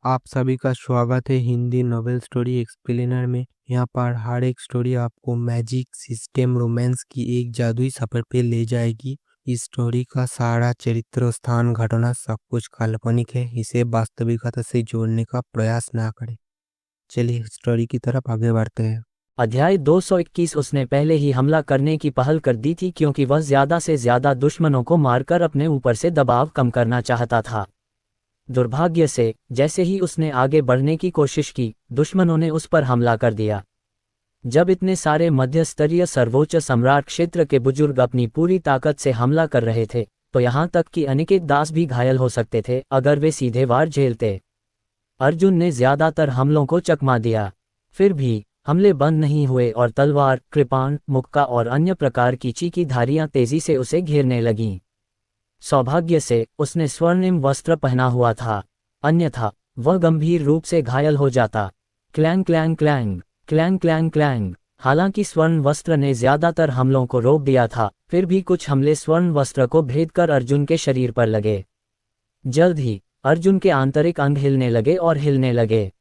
आप सभी का स्वागत है हिंदी नोवेल स्टोरी एक्सप्लेनर में। यहाँ पर हर एक स्टोरी आपको मैजिक सिस्टम रोमांस की एक जादुई सफर पे ले जाएगी। इस स्टोरी का सारा चरित्र स्थान घटना सब कुछ काल्पनिक है। इसे वास्तविकता से जोड़ने का प्रयास ना करें। चलिए स्टोरी की तरफ आगे बढ़ते हैं। अध्याय 221। उसने पहले ही हमला करने की पहल कर दी थी क्योंकि वह ज्यादा से ज्यादा दुश्मनों को मारकर अपने ऊपर से दबाव कम करना चाहता था। दुर्भाग्य से जैसे ही उसने आगे बढ़ने की कोशिश की, दुश्मनों ने उस पर हमला कर दिया। जब इतने सारे मध्य स्तरीय सर्वोच्च सम्राट क्षेत्र के बुजुर्ग अपनी पूरी ताकत से हमला कर रहे थे, तो यहाँ तक कि अनिकेत दास भी घायल हो सकते थे अगर वे सीधे वार झेलते। अर्जुन ने ज्यादातर हमलों को चकमा दिया, फिर भी हमले बंद नहीं हुए और तलवार, कृपाण, मुक्का और अन्य प्रकार की चीकी धारियां तेजी से उसे घेरने लगीं। सौभाग्य से उसने स्वर्णिम वस्त्र पहना हुआ था, अन्यथा वह गंभीर रूप से घायल हो जाता। Clang clang clang, clang clang clang. हालांकि स्वर्ण वस्त्र ने ज्यादातर हमलों को रोक दिया था, फिर भी कुछ हमले स्वर्ण वस्त्र को भेदकर अर्जुन के शरीर पर लगे। जल्द ही अर्जुन के आंतरिक अंग हिलने लगे और हिलने लगे।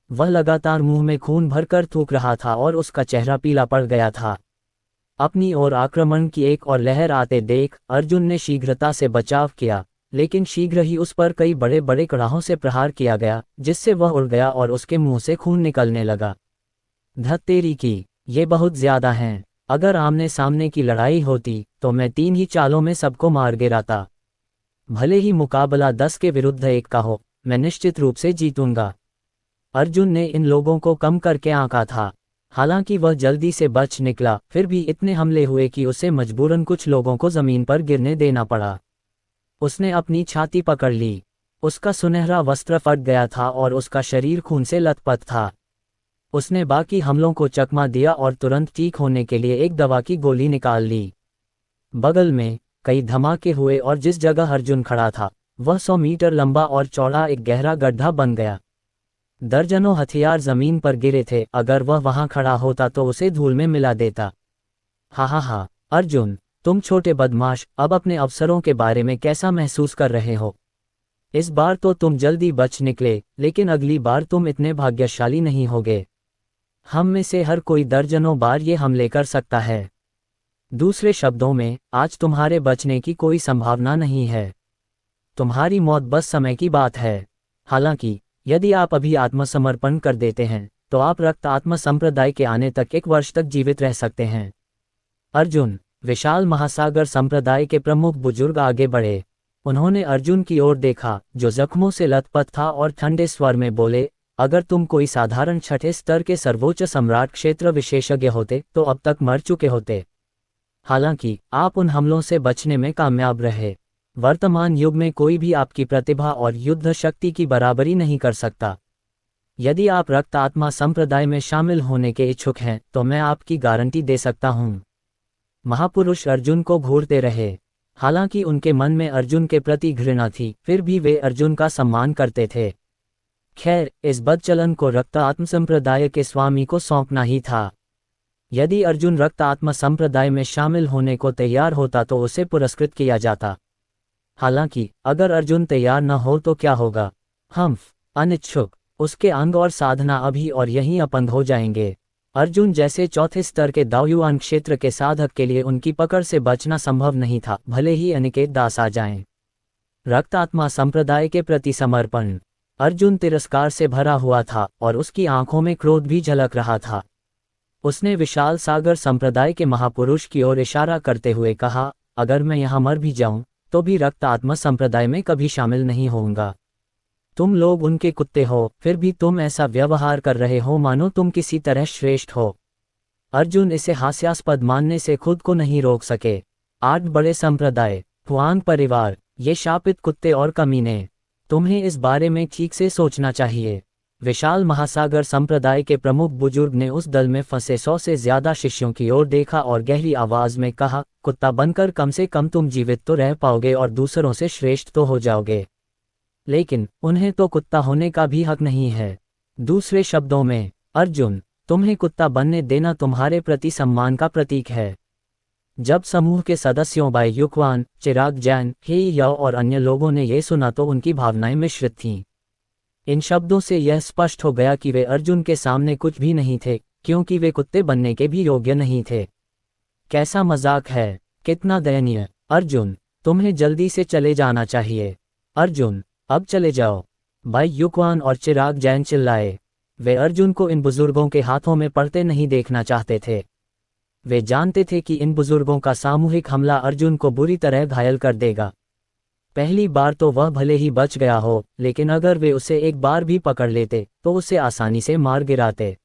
वह लगातार मुंह में खून भरकर थूक रहा था और उसका चेहरा पीला पड़ गया था। अपनी ओर आक्रमण की एक और लहर आते देख अर्जुन ने शीघ्रता से बचाव किया, लेकिन शीघ्र ही उस पर कई बड़े बड़े कड़ाहों से प्रहार किया गया, जिससे वह उड़ गया और उसके मुंह से खून निकलने लगा। धत्तेरी की, ये बहुत ज्यादा हैं। अगर आमने सामने की लड़ाई होती तो मैं 3 ही चालों में सबको मार गिराता। भले ही मुकाबला 10 के विरुद्ध 1 का हो, मैं निश्चित रूप से जीतूंगा। अर्जुन ने इन लोगों को कम करके आंका था। हालांकि वह जल्दी से बच निकला, फिर भी इतने हमले हुए कि उसे मजबूरन कुछ लोगों को जमीन पर गिरने देना पड़ा। उसने अपनी छाती पकड़ ली। उसका सुनहरा वस्त्र फट गया था और उसका शरीर खून से लथपथ था। उसने बाकी हमलों को चकमा दिया और तुरंत ठीक होने के लिए एक दवा की गोली निकाल ली। बगल में कई धमाके हुए और जिस जगह अर्जुन खड़ा था वह 100 मीटर लंबा और चौड़ा एक गहरा गड्ढा बन गया। दर्जनों हथियार जमीन पर गिरे थे। अगर वह वहां खड़ा होता तो उसे धूल में मिला देता। हा, अर्जुन, तुम छोटे बदमाश, अब अपने अवसरों के बारे में कैसा महसूस कर रहे हो? इस बार तो तुम जल्दी बच निकले, लेकिन अगली बार तुम इतने भाग्यशाली नहीं होगे। हम में से हर कोई दर्जनों बार ये हमले कर सकता है। दूसरे शब्दों में, आज तुम्हारे बचने की कोई संभावना नहीं है। तुम्हारी मौत बस समय की बात है। हालांकि यदि आप अभी आत्मसमर्पण कर देते हैं तो आप रक्त आत्मा संप्रदाय के आने तक 1 वर्ष तक जीवित रह सकते हैं। अर्जुन, विशाल महासागर संप्रदाय के प्रमुख बुजुर्ग आगे बढ़े। उन्होंने अर्जुन की ओर देखा जो जख्मों से लथपथ था और ठंडे स्वर में बोले, अगर तुम कोई साधारण 6ठे स्तर के सर्वोच्च सम्राट क्षेत्र विशेषज्ञ होते तो अब तक मर चुके होते। हालांकि आप उन हमलों से बचने में कामयाब रहे। वर्तमान युग में कोई भी आपकी प्रतिभा और युद्ध शक्ति की बराबरी नहीं कर सकता। यदि आप रक्त आत्मा संप्रदाय में शामिल होने के इच्छुक हैं तो मैं आपकी गारंटी दे सकता हूं। महापुरुष अर्जुन को घूरते रहे। हालांकि उनके मन में अर्जुन के प्रति घृणा थी, फिर भी वे अर्जुन का सम्मान करते थे। खैर, इस बदचलन को रक्त आत्म संप्रदाय के स्वामी को सौंपना ही था। यदि अर्जुन रक्त आत्मा संप्रदाय में शामिल होने को तैयार होता तो उसे पुरस्कृत किया जाता। हालांकि अगर अर्जुन तैयार न हो तो क्या होगा? हम अनिच्छुक, उसके अंग और साधना अभी और यहीं अपंग हो जाएंगे। अर्जुन जैसे 4थे स्तर के दायुआन क्षेत्र के साधक के लिए उनकी पकड़ से बचना संभव नहीं था, भले ही अनिकेत दास आ जाएं। रक्त आत्मा संप्रदाय के प्रति समर्पण। अर्जुन तिरस्कार से भरा हुआ था और उसकी आंखों में क्रोध भी झलक रहा था। उसने विशाल सागर संप्रदाय के महापुरुष की ओर इशारा करते हुए कहा, अगर मैं यहाँ मर भी जाऊं तो भी रक्त आत्मा संप्रदाय में कभी शामिल नहीं होऊंगा। तुम लोग उनके कुत्ते हो, फिर भी तुम ऐसा व्यवहार कर रहे हो मानो तुम किसी तरह श्रेष्ठ हो। अर्जुन इसे हास्यास्पद मानने से खुद को नहीं रोक सके। 8 बड़े संप्रदाय, हुआंग परिवार, ये शापित कुत्ते और कमीने। तुम्हें इस बारे में ठीक से सोचना चाहिए। विशाल महासागर संप्रदाय के प्रमुख बुजुर्ग ने उस दल में फंसे 100 से ज्यादा शिष्यों की ओर देखा और गहरी आवाज में कहा, कुत्ता बनकर कम से कम तुम जीवित तो रह पाओगे और दूसरों से श्रेष्ठ तो हो जाओगे, लेकिन उन्हें तो कुत्ता होने का भी हक नहीं है। दूसरे शब्दों में, अर्जुन, तुम्हें कुत्ता बनने देना तुम्हारे प्रति सम्मान का प्रतीक है। जब समूह के सदस्यों बाई युक्वान, चिराग जैन, हे याओ और अन्य लोगों ने यह सुना तो उनकी भावनाएं मिश्रित थीं। इन शब्दों से यह स्पष्ट हो गया कि वे अर्जुन के सामने कुछ भी नहीं थे, क्योंकि वे कुत्ते बनने के भी योग्य नहीं थे। कैसा मजाक है, कितना दयनीय। अर्जुन, तुम्हें जल्दी से चले जाना चाहिए। अर्जुन, अब चले जाओ। भाई युक्वान और चिराग जैन चिल्लाए। वे अर्जुन को इन बुजुर्गों के हाथों में पड़ते नहीं देखना चाहते थे। वे जानते थे कि इन बुजुर्गों का सामूहिक हमला अर्जुन को बुरी तरह घायल कर देगा। पहली बार तो वह भले ही बच गया हो, लेकिन अगर वे उसे एक बार भी पकड़ लेते तो उसे आसानी से मार गिराते।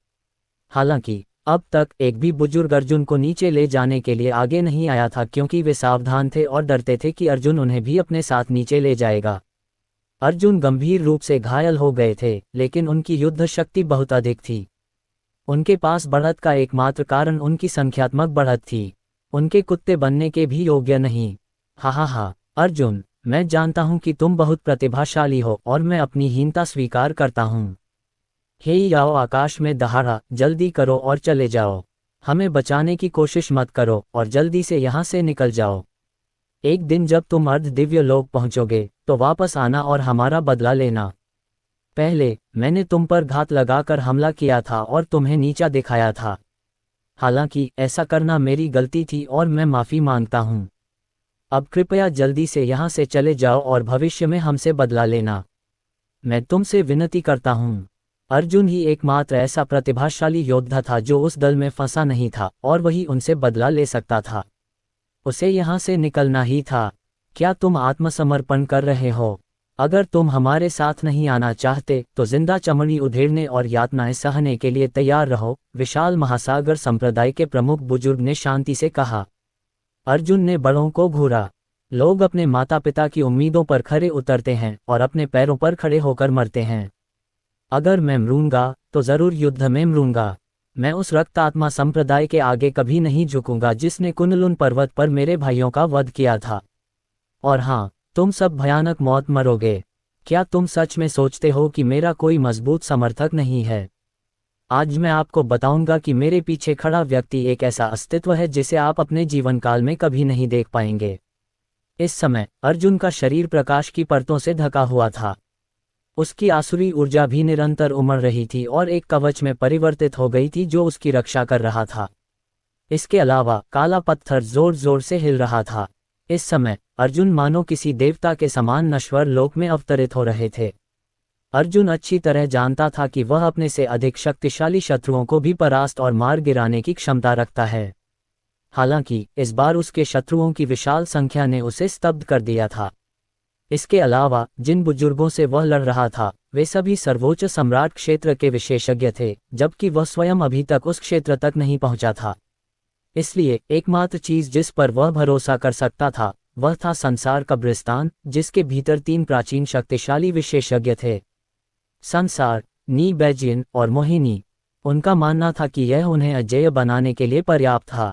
हालांकि अब तक एक भी बुजुर्ग अर्जुन को नीचे ले जाने के लिए आगे नहीं आया था, क्योंकि वे सावधान थे और डरते थे कि अर्जुन उन्हें भी अपने साथ नीचे ले जाएगा। अर्जुन गंभीर रूप से घायल हो गए थे, लेकिन उनकी युद्ध शक्ति बहुत अधिक थी। उनके पास बढ़त का एकमात्र कारण उनकी संख्यात्मक बढ़त थी। उनके कुत्ते बनने के भी योग्य नहीं। हा, अर्जुन, मैं जानता हूं कि तुम बहुत प्रतिभाशाली हो और मैं अपनी हीनता स्वीकार करता हूं। हे याओ, आकाश में दहाड़ा, जल्दी करो और चले जाओ। हमें बचाने की कोशिश मत करो और जल्दी से यहाँ से निकल जाओ। एक दिन जब तुम अर्ध दिव्य लोक पहुंचोगे तो वापस आना और हमारा बदला लेना। पहले मैंने तुम पर घात लगाकर हमला किया था और तुम्हें नीचा दिखाया था। हालांकि ऐसा करना मेरी गलती थी और मैं माफी मांगता हूं। अब कृपया जल्दी से यहाँ से चले जाओ और भविष्य में हमसे बदला लेना। मैं तुमसे विनती करता हूं। अर्जुन ही एकमात्र ऐसा प्रतिभाशाली योद्धा था जो उस दल में फंसा नहीं था और वही उनसे बदला ले सकता था। उसे यहाँ से निकलना ही था। क्या तुम आत्मसमर्पण कर रहे हो? अगर तुम हमारे साथ नहीं आना चाहते तो जिंदा चमड़ी उधेड़ने और यातनाएं सहने के लिए तैयार रहो, विशाल महासागर संप्रदाय के प्रमुख बुजुर्ग ने शांति से कहा। अर्जुन ने बड़ों को घूरा। लोग अपने माता पिता की उम्मीदों पर खरे उतरते हैं और अपने पैरों पर खड़े होकर मरते हैं। अगर मैं मरूंगा तो जरूर युद्ध में मरूंगा। मैं उस रक्तात्मा संप्रदाय के आगे कभी नहीं झुकूंगा जिसने कुनलुन पर्वत पर मेरे भाइयों का वध किया था। और हाँ, तुम सब भयानक मौत मरोगे। क्या तुम सच में सोचते हो कि मेरा कोई मजबूत समर्थक नहीं है? आज मैं आपको बताऊंगा कि मेरे पीछे खड़ा व्यक्ति एक ऐसा अस्तित्व है जिसे आप अपने जीवन काल में कभी नहीं देख पाएंगे। इस समय अर्जुन का शरीर प्रकाश की परतों से ढका हुआ था। उसकी आसुरी ऊर्जा भी निरंतर उमड़ रही थी और एक कवच में परिवर्तित हो गई थी जो उसकी रक्षा कर रहा था। इसके अलावा काला पत्थर जोर जोर से हिल रहा था। इस समय अर्जुन मानो किसी देवता के समान नश्वर लोक में अवतरित हो रहे थे। अर्जुन अच्छी तरह जानता था कि वह अपने से अधिक शक्तिशाली शत्रुओं को भी परास्त और मार गिराने की क्षमता रखता है। हालांकि इस बार उसके शत्रुओं की विशाल संख्या ने उसे स्तब्ध कर दिया था। इसके अलावा जिन बुजुर्गों से वह लड़ रहा था वे सभी सर्वोच्च सम्राट क्षेत्र के विशेषज्ञ थे, जबकि वह स्वयं अभी तक उस क्षेत्र तक नहीं पहुंचा था। इसलिए एकमात्र चीज जिस पर वह भरोसा कर सकता था वह था संसार कब्रिस्तान, जिसके भीतर 3 प्राचीन शक्तिशाली विशेषज्ञ थे, संसार, नी बैजियन और मोहिनी। उनका मानना था कि यह उन्हें अजेय बनाने के लिए पर्याप्त था।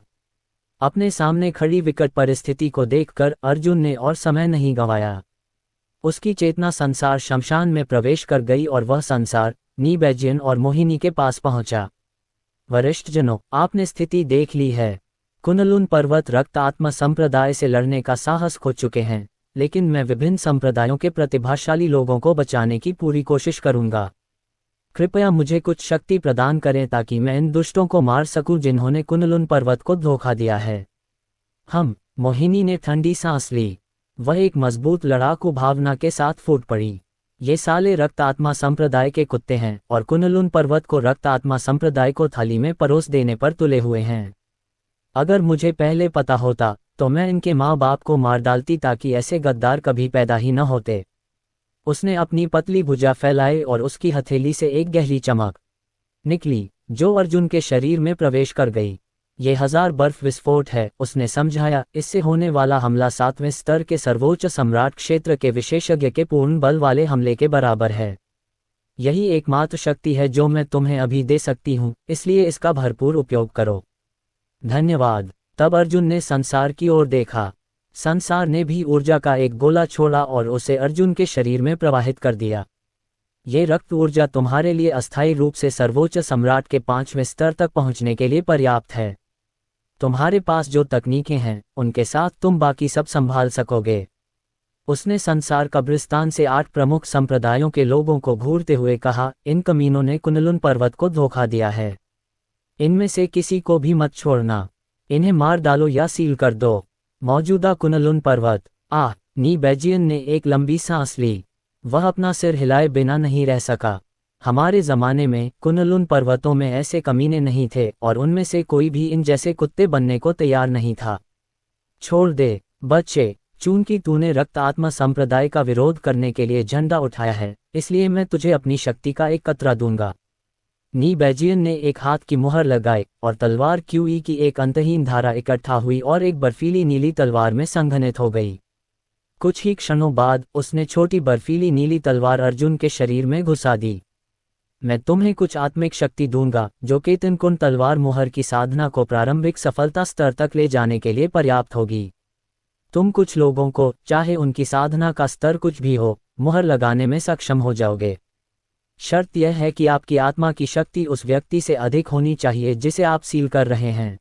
अपने सामने खड़ी विकट परिस्थिति को देखकर अर्जुन ने और समय नहीं गंवाया। उसकी चेतना संसार शमशान में प्रवेश कर गई और वह संसार, नी बैजियन और मोहिनी के पास पहुंचा। वरिष्ठजनों, आपने स्थिति देख ली है। कुनलुन पर्वत रक्त आत्मा संप्रदाय से लड़ने का साहस खो चुके हैं, लेकिन मैं विभिन्न संप्रदायों के प्रतिभाशाली लोगों को बचाने की पूरी कोशिश करूंगा। कृपया मुझे कुछ शक्ति प्रदान करें ताकि मैं इन दुष्टों को मार सकूं जिन्होंने कुनलुन पर्वत को धोखा दिया है। मोहिनी ने ठंडी सांस ली। वह एक मजबूत लड़ाकू भावना के साथ फूट पड़ी। ये साले रक्त आत्मा संप्रदाय के कुत्ते हैं और कुनलुन पर्वत को रक्त आत्मा संप्रदाय को थाली में परोस देने पर तुले हुए हैं। अगर मुझे पहले पता होता तो मैं इनके माँ बाप को मार डालती ताकि ऐसे गद्दार कभी पैदा ही न होते। उसने अपनी पतली भुजा फैलाई और उसकी हथेली से एक गहरी चमक निकली जो अर्जुन के शरीर में प्रवेश कर गई। ये 1000 बर्फ विस्फोट है, उसने समझाया। इससे होने वाला हमला 7वें स्तर के सर्वोच्च सम्राट क्षेत्र के विशेषज्ञ के पूर्ण बल वाले हमले के बराबर है। यही एकमात्र शक्ति है जो मैं तुम्हें अभी दे सकती हूँ, इसलिए इसका भरपूर उपयोग करो। धन्यवाद। तब अर्जुन ने संसार की ओर देखा। संसार ने भी ऊर्जा का एक गोला छोड़ा और उसे अर्जुन के शरीर में प्रवाहित कर दिया। ये रक्त ऊर्जा तुम्हारे लिए अस्थायी रूप से सर्वोच्च सम्राट के 5वें स्तर तक पहुंचने के लिए पर्याप्त है। तुम्हारे पास जो तकनीकें हैं उनके साथ तुम बाकी सब संभाल सकोगे। उसने संसार कब्रिस्तान से 8 प्रमुख संप्रदायों के लोगों को घूरते हुए कहा, इन कमीनों ने कुनलुन पर्वत को धोखा दिया है। इनमें से किसी को भी मत छोड़ना, इन्हें मार डालो या सील कर दो। मौजूदा कुनलुन पर्वत। नी बैजियन ने एक लंबी सांस ली। वह अपना सिर हिलाए बिना नहीं रह सका। हमारे ज़माने में कुनलुन पर्वतों में ऐसे कमीने नहीं थे और उनमें से कोई भी इन जैसे कुत्ते बनने को तैयार नहीं था। छोड़ दे बच्चे, चूंकि तूने रक्त आत्मा संप्रदाय का विरोध करने के लिए झंडा उठाया है, इसलिए मैं तुझे अपनी शक्ति का एक कतरा दूंगा। नी बैजियन ने एक हाथ की मुहर लगाई और तलवार क्यूई की एक अंतहीन धारा इकट्ठा हुई और एक बर्फीली नीली तलवार में संघनित हो गई। कुछ ही क्षणों बाद उसने छोटी बर्फीली नीली तलवार अर्जुन के शरीर में घुसा दी। मैं तुम्हें कुछ आत्मिक शक्ति दूंगा जो कि तिनकुन तलवार मुहर की साधना को प्रारंभिक सफलता स्तर तक ले जाने के लिए पर्याप्त होगी। तुम कुछ लोगों को, चाहे उनकी साधना का स्तर कुछ भी हो, मुहर लगाने में सक्षम हो जाओगे। शर्त यह है कि आपकी आत्मा की शक्ति उस व्यक्ति से अधिक होनी चाहिए जिसे आप सील कर रहे हैं।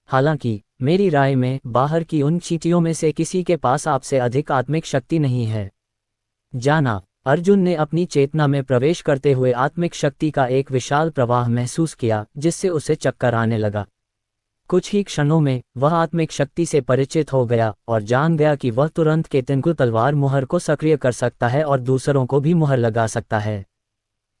हालांकि मेरी राय में बाहर की उन चींटियों में से किसी के पास आपसे अधिक आत्मिक शक्ति नहीं है। जाना। अर्जुन ने अपनी चेतना में प्रवेश करते हुए आत्मिक शक्ति का एक विशाल प्रवाह महसूस किया जिससे उसे चक्कर आने लगा। कुछ ही क्षणों में वह आत्मिक शक्ति से परिचित हो गया और जान गया कि वह तुरंत के तिनकु तलवार मुहर को सक्रिय कर सकता है और दूसरों को भी मुहर लगा सकता है।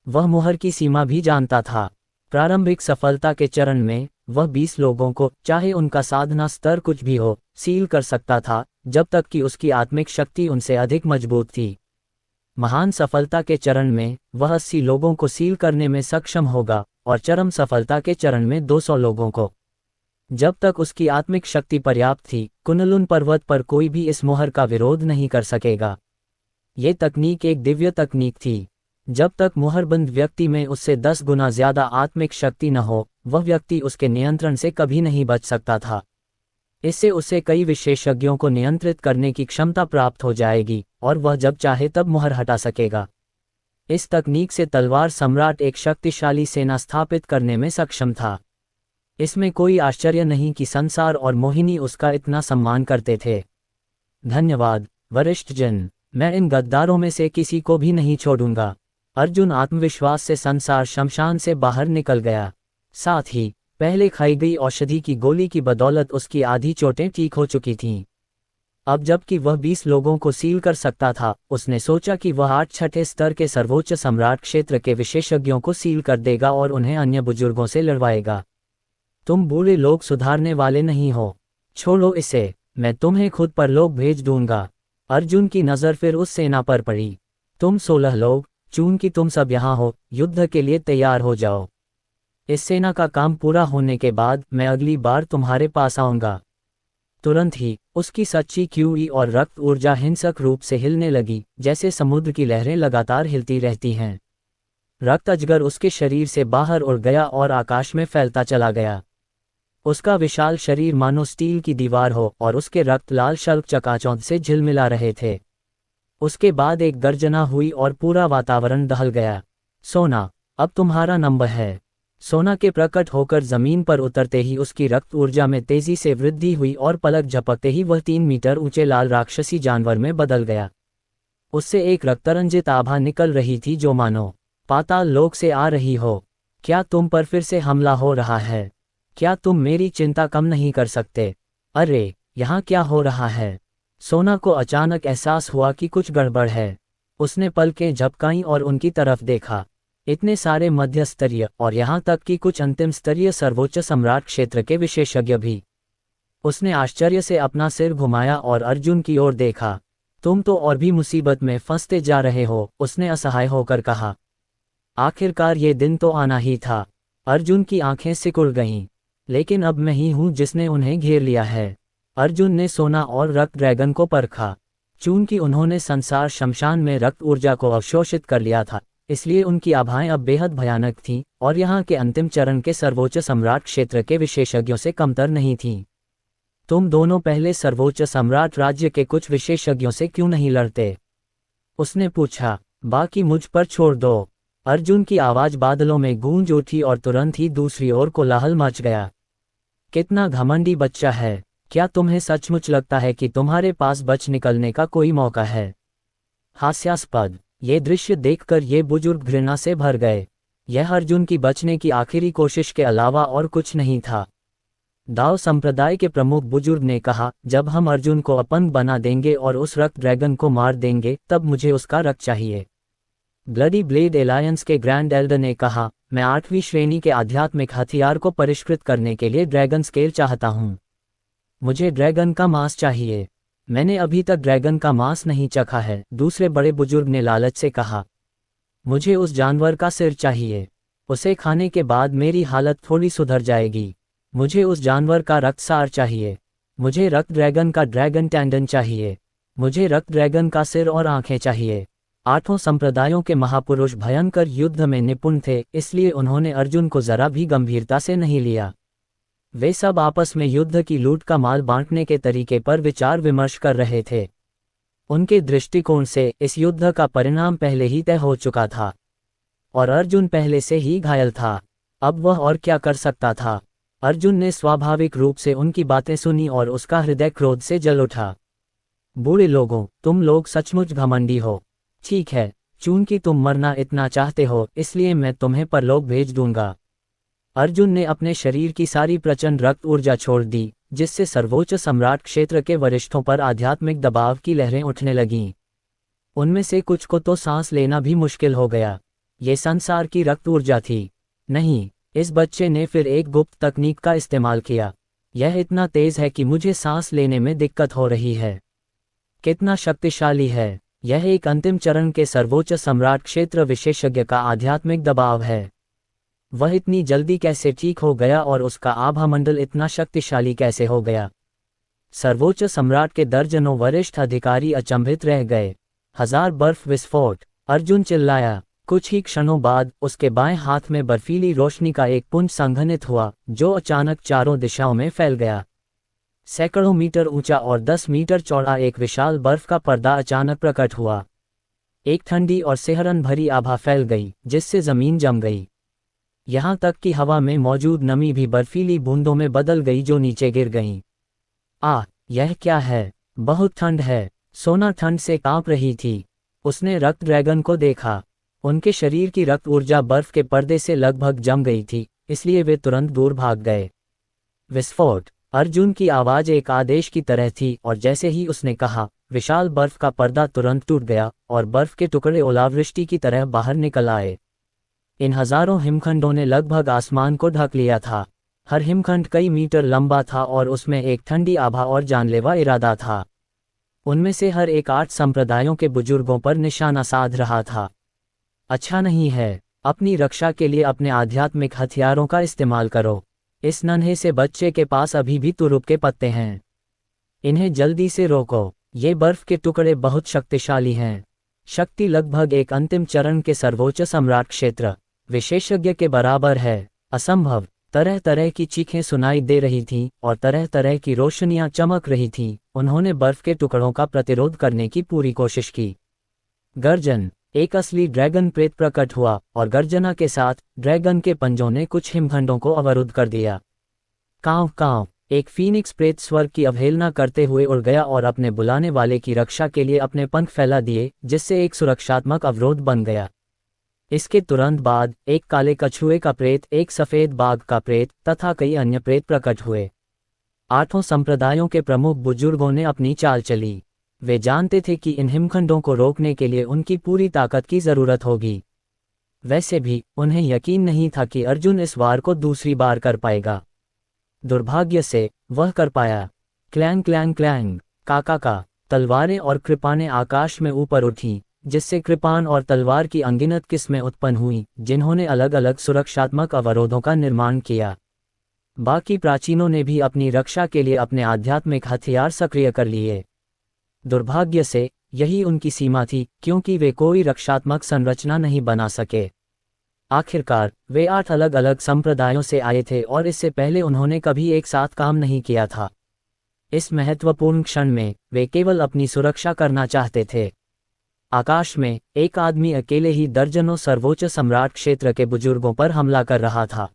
वह मुहर की सीमा भी जानता था। प्रारंभिक सफलता के चरण में वह 20 लोगों को, चाहे उनका साधना स्तर कुछ भी हो, सील कर सकता था जब तक कि उसकी आत्मिक शक्ति उनसे अधिक मजबूत थी। महान सफलता के चरण में वह 80 लोगों को सील करने में सक्षम होगा और चरम सफलता के चरण में 200 लोगों को। जब तक उसकी आत्मिक शक्ति पर्याप्त थी, कुनलुन पर्वत पर कोई भी इस मुहर का विरोध नहीं कर सकेगा। ये तकनीक एक दिव्य तकनीक थी। जब तक मुहरबंद व्यक्ति में उससे 10 गुना ज्यादा आत्मिक शक्ति न हो, वह व्यक्ति उसके नियंत्रण से कभी नहीं बच सकता था। इससे उसे कई विशेषज्ञों को नियंत्रित करने की क्षमता प्राप्त हो जाएगी और वह जब चाहे तब मुहर हटा सकेगा। इस तकनीक से तलवार सम्राट एक शक्तिशाली सेना स्थापित करने में सक्षम था। इसमें कोई आश्चर्य नहीं कि संसार और मोहिनी उसका इतना सम्मान करते थे। धन्यवाद वरिष्ठ जन, मैं इन गद्दारों में से किसी को भी नहीं छोड़ूंगा। अर्जुन आत्मविश्वास से संसार शमशान से बाहर निकल गया। साथ ही पहले खाई गई औषधि की गोली की बदौलत उसकी आधी चोटें ठीक हो चुकी थीं। अब जबकि वह 20 लोगों को सील कर सकता था, उसने सोचा कि वह 8 छठे स्तर के सर्वोच्च सम्राट क्षेत्र के विशेषज्ञों को सील कर देगा और उन्हें अन्य बुजुर्गों से लड़वाएगा। तुम बूढ़े लोग सुधारने वाले नहीं हो, छोड़ो इसे, मैं तुम्हें खुद पर लोग भेज दूंगा। अर्जुन की नज़र फिर उस सेना पर पड़ी। तुम 16 लोग, चूंकि तुम सब यहाँ हो, युद्ध के लिए तैयार हो जाओ। इस सेना का काम पूरा होने के बाद मैं अगली बार तुम्हारे पास आऊंगा। तुरंत ही उसकी सच्ची क्यूई और रक्त ऊर्जा हिंसक रूप से हिलने लगी, जैसे समुद्र की लहरें लगातार हिलती रहती हैं। रक्त अजगर उसके शरीर से बाहर उड़ गया और आकाश में फैलता चला गया। उसका विशाल शरीर मानो स्टील की दीवार हो और उसके रक्त लाल शल्क चकाचौंध से झिलमिला रहे थे। उसके बाद एक गर्जना हुई और पूरा वातावरण दहल गया। सोना, अब तुम्हारा नंबर है। सोना के प्रकट होकर जमीन पर उतरते ही उसकी रक्त ऊर्जा में तेजी से वृद्धि हुई और पलक झपकते ही वह 3 मीटर ऊंचे लाल राक्षसी जानवर में बदल गया। उससे एक रक्तरंजित आभा निकल रही थी जो मानो पाताल लोक से आ रही हो। क्या तुम पर फिर से हमला हो रहा है? क्या तुम मेरी चिंता कम नहीं कर सकते? अरे, यहाँ क्या हो रहा है? सोना को अचानक एहसास हुआ कि कुछ गड़बड़ है। उसने पलकें झपकाईं और उनकी तरफ देखा। इतने सारे मध्य स्तरीय और यहाँ तक कि कुछ अंतिम स्तरीय सर्वोच्च सम्राट क्षेत्र के विशेषज्ञ भी। उसने आश्चर्य से अपना सिर घुमाया और अर्जुन की ओर देखा। तुम तो और भी मुसीबत में फंसते जा रहे हो, उसने असहाय होकर कहा। आखिरकार ये दिन तो आना ही था। अर्जुन की आंखें सिकुड़ गईं। लेकिन अब मैं ही हूँ जिसने उन्हें घेर लिया है। अर्जुन ने सोना और रक्त ड्रैगन को परखा। चूंकि उन्होंने संसार शमशान में रक्त ऊर्जा को अवशोषित कर लिया था, इसलिए उनकी आभाएं अब बेहद भयानक थीं और यहाँ के अंतिम चरण के सर्वोच्च सम्राट क्षेत्र के विशेषज्ञों से कमतर नहीं थीं। तुम दोनों पहले सर्वोच्च सम्राट राज्य के कुछ विशेषज्ञों से क्यों नहीं लड़ते? उसने पूछा। बाकी मुझ पर छोड़ दो। अर्जुन की आवाज बादलों में गूंज उठी और तुरंत ही दूसरी ओर कोलाहल मच गया। कितना घमंडी बच्चा है, क्या तुम्हें सचमुच लगता है कि तुम्हारे पास बच निकलने का कोई मौका है? हास्यास्पद। ये दृश्य देखकर ये बुजुर्ग घृणा से भर गए। यह अर्जुन की बचने की आखिरी कोशिश के अलावा और कुछ नहीं था। दाओ संप्रदाय के प्रमुख बुजुर्ग ने कहा, जब हम अर्जुन को अपंग बना देंगे और उस रक्त ड्रैगन को मार देंगे तब मुझे उसका रक्त चाहिए। ब्लडी ब्लेड एलायंस के ग्रैंड एल्डर ने कहा, मैं 8वीं श्रेणी के आध्यात्मिक हथियार को परिष्कृत करने के लिए ड्रैगन स्केल चाहता हूँ। मुझे ड्रैगन का मांस चाहिए। मैंने अभी तक ड्रैगन का मांस नहीं चखा है, दूसरे बड़े बुजुर्ग ने लालच से कहा। मुझे उस जानवर का सिर चाहिए। उसे खाने के बाद मेरी हालत थोड़ी सुधर जाएगी। मुझे उस जानवर का रक्त सार चाहिए। मुझे रक्त ड्रैगन का ड्रैगन टेंडन चाहिए। मुझे रक्त ड्रैगन का सिर और आंखें चाहिए। 8 संप्रदायों के महापुरुष भयंकर युद्ध में निपुण थे, इसलिए उन्होंने अर्जुन को जरा भी गंभीरता से नहीं लिया। वे सब आपस में युद्ध की लूट का माल बांटने के तरीके पर विचार विमर्श कर रहे थे। उनके दृष्टिकोण से इस युद्ध का परिणाम पहले ही तय हो चुका था और अर्जुन पहले से ही घायल था। अब वह और क्या कर सकता था? अर्जुन ने स्वाभाविक रूप से उनकी बातें सुनी और उसका हृदय क्रोध से जल उठा। बूढ़े लोगों, तुम लोग सचमुच घमंडी हो। ठीक है, चूंकि तुम मरना इतना चाहते हो इसलिए मैं तुम्हें परलोक भेज दूंगा। अर्जुन ने अपने शरीर की सारी प्रचंड रक्त ऊर्जा छोड़ दी, जिससे सर्वोच्च सम्राट क्षेत्र के वरिष्ठों पर आध्यात्मिक दबाव की लहरें उठने लगीं। उनमें से कुछ को तो सांस लेना भी मुश्किल हो गया। ये संसार की रक्त ऊर्जा थी। नहीं, इस बच्चे ने फिर एक गुप्त तकनीक का इस्तेमाल किया। यह इतना तेज है कि मुझे सांस लेने में दिक्कत हो रही है। कितना शक्तिशाली है! यह एक अंतिम चरण के सर्वोच्च सम्राट क्षेत्र विशेषज्ञ का आध्यात्मिक दबाव है। वह इतनी जल्दी कैसे ठीक हो गया और उसका आभामंडल इतना शक्तिशाली कैसे हो गया? सर्वोच्च सम्राट के दर्जनों वरिष्ठ अधिकारी अचंभित रह गए। 1000 बर्फ विस्फोट! अर्जुन चिल्लाया। कुछ ही क्षणों बाद उसके बाएं हाथ में बर्फीली रोशनी का एक पुंज संघनित हुआ, जो अचानक चारों दिशाओं में फैल गया। सैकड़ों मीटर ऊंचा और 10 मीटर चौड़ा एक विशाल बर्फ का पर्दा अचानक प्रकट हुआ। एक ठंडी और सिहरन भरी आभा फैल गई, जिससे जमीन जम गई। यहाँ तक कि हवा में मौजूद नमी भी बर्फीली बूंदों में बदल गई जो नीचे गिर गईं। यह क्या है? बहुत ठंड है। सोना ठंड से कांप रही थी। उसने रक्त ड्रैगन को देखा। उनके शरीर की रक्त ऊर्जा बर्फ के पर्दे से लगभग जम गई थी, इसलिए वे तुरंत दूर भाग गए। विस्फोट! अर्जुन की आवाज एक आदेश की तरह थी और जैसे ही उसने कहा, विशाल बर्फ का पर्दा तुरंत टूट गया और बर्फ के टुकड़े ओलावृष्टि की तरह बाहर निकल आए। इन हजारों हिमखंडों ने लगभग आसमान को ढक लिया था। हर हिमखंड कई मीटर लंबा था और उसमें एक ठंडी आभा और जानलेवा इरादा था। उनमें से हर एक 8 संप्रदायों के बुजुर्गों पर निशाना साध रहा था। अच्छा नहीं है। अपनी रक्षा के लिए अपने आध्यात्मिक हथियारों का इस्तेमाल करो। इस नन्हे से बच्चे के पास अभी भी तुरुप के पत्ते हैं। इन्हें जल्दी से रोको। ये बर्फ के टुकड़े बहुत शक्तिशाली हैं। शक्ति लगभग एक अंतिम चरण के सर्वोच्च सम्राट क्षेत्र विशेषज्ञ के बराबर है। असंभव! तरह तरह की चीखें सुनाई दे रही थीं और तरह तरह की रोशनियां चमक रही थीं। उन्होंने बर्फ के टुकड़ों का प्रतिरोध करने की पूरी कोशिश की। गर्जन! एक असली ड्रैगन प्रेत प्रकट हुआ और गर्जना के साथ ड्रैगन के पंजों ने कुछ हिमखंडों को अवरुद्ध कर दिया। कांव कांव! एक फीनिक्स प्रेत स्वर्ग की अवहेलना करते हुए उड़ गया और अपने बुलाने वाले की रक्षा के लिए अपने पंख फैला दिए, जिससे एक सुरक्षात्मक अवरोध बन गया। इसके तुरंत बाद एक काले कछुए का प्रेत, एक सफेद बाघ का प्रेत तथा कई अन्य प्रेत प्रकट हुए। 8 संप्रदायों के प्रमुख बुजुर्गों ने अपनी चाल चली। वे जानते थे कि इन हिमखंडों को रोकने के लिए उनकी पूरी ताकत की जरूरत होगी। वैसे भी उन्हें यकीन नहीं था कि अर्जुन इस वार को दूसरी बार कर पाएगा। दुर्भाग्य से वह कर पाया। Clang clang clang! का तलवारें और कृपानें आकाश में ऊपर उठीं, जिससे कृपान और तलवार की अनगिनत किस्में उत्पन्न हुईं, जिन्होंने अलग अलग सुरक्षात्मक अवरोधों का निर्माण किया। बाकी प्राचीनों ने भी अपनी रक्षा के लिए अपने आध्यात्मिक हथियार सक्रिय कर लिए। दुर्भाग्य से यही उनकी सीमा थी, क्योंकि वे कोई रक्षात्मक संरचना नहीं बना सके। आखिरकार वे 8 अलग अलग संप्रदायों से आए थे और इससे पहले उन्होंने कभी एक साथ काम नहीं किया था। इस महत्वपूर्ण क्षण में वे केवल अपनी सुरक्षा करना चाहते थे। आकाश में एक आदमी अकेले ही दर्जनों सर्वोच्च सम्राट क्षेत्र के बुजुर्गों पर हमला कर रहा था।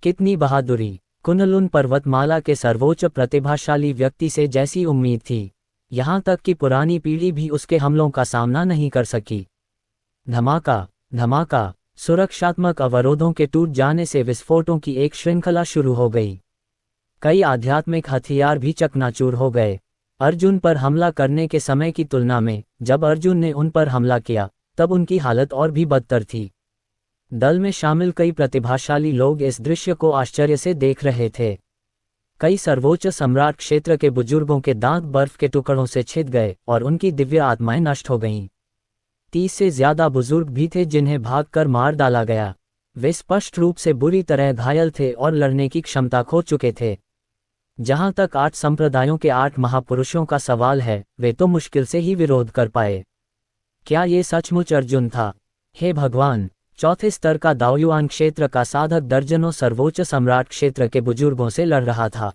कितनी बहादुरी! कुनलुन पर्वतमाला के सर्वोच्च प्रतिभाशाली व्यक्ति से जैसी उम्मीद थी, यहाँ तक कि पुरानी पीढ़ी भी उसके हमलों का सामना नहीं कर सकी। धमाका धमाका, सुरक्षात्मक अवरोधों के टूट जाने से विस्फोटों की एक श्रृंखला शुरू हो गई। कई आध्यात्मिक हथियार भी चकनाचूर हो गए। अर्जुन पर हमला करने के समय की तुलना में जब अर्जुन ने उन पर हमला किया तब उनकी हालत और भी बदतर थी। दल में शामिल कई प्रतिभाशाली लोग इस दृश्य को आश्चर्य से देख रहे थे। कई सर्वोच्च सम्राट क्षेत्र के बुजुर्गों के दांत बर्फ के टुकड़ों से छिद गए और उनकी दिव्य आत्माएं नष्ट हो गईं। 30 से ज्यादा बुजुर्ग भी थे जिन्हें भागकर मार डाला गया। वे स्पष्ट रूप से बुरी तरह घायल थे और लड़ने की क्षमता खो चुके थे। जहां तक 8 संप्रदायों के 8 महापुरुषों का सवाल है, वे तो मुश्किल से ही विरोध कर पाए। क्या ये सचमुच अर्जुन था? हे भगवान! चौथे स्तर का दाओयुआन क्षेत्र का साधक दर्जनों सर्वोच्च सम्राट क्षेत्र के बुजुर्गों से लड़ रहा था।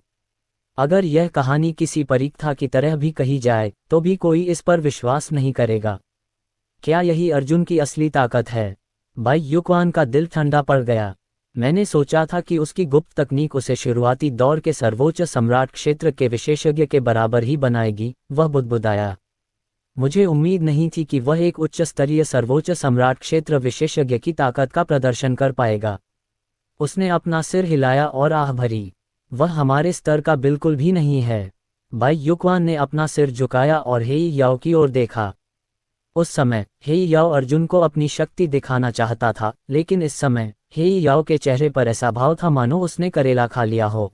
अगर यह कहानी किसी परीक्षा की तरह भी कही जाए तो भी कोई इस पर विश्वास नहीं करेगा। क्या यही अर्जुन की असली ताकत है? भाई युक्वान का दिल ठंडा पड़ गया। मैंने सोचा था कि उसकी गुप्त तकनीक उसे शुरुआती दौर के सर्वोच्च सम्राट क्षेत्र के विशेषज्ञ के बराबर ही बनाएगी। वह बुदबुदाया। मुझे उम्मीद नहीं थी कि वह एक उच्च स्तरीय सर्वोच्च सम्राट क्षेत्र विशेषज्ञ की ताकत का प्रदर्शन कर पाएगा। उसने अपना सिर हिलाया और आह भरी। वह हमारे स्तर का बिल्कुल भी नहीं है। भाई युक्वान ने अपना सिर झुकाया और हेई याओ की ओर देखा। उस समय हेई याओ अर्जुन को अपनी शक्ति दिखाना चाहता था, लेकिन इस समय हेई याओ के चेहरे पर ऐसा भाव था मानो उसने करेला खा लिया हो।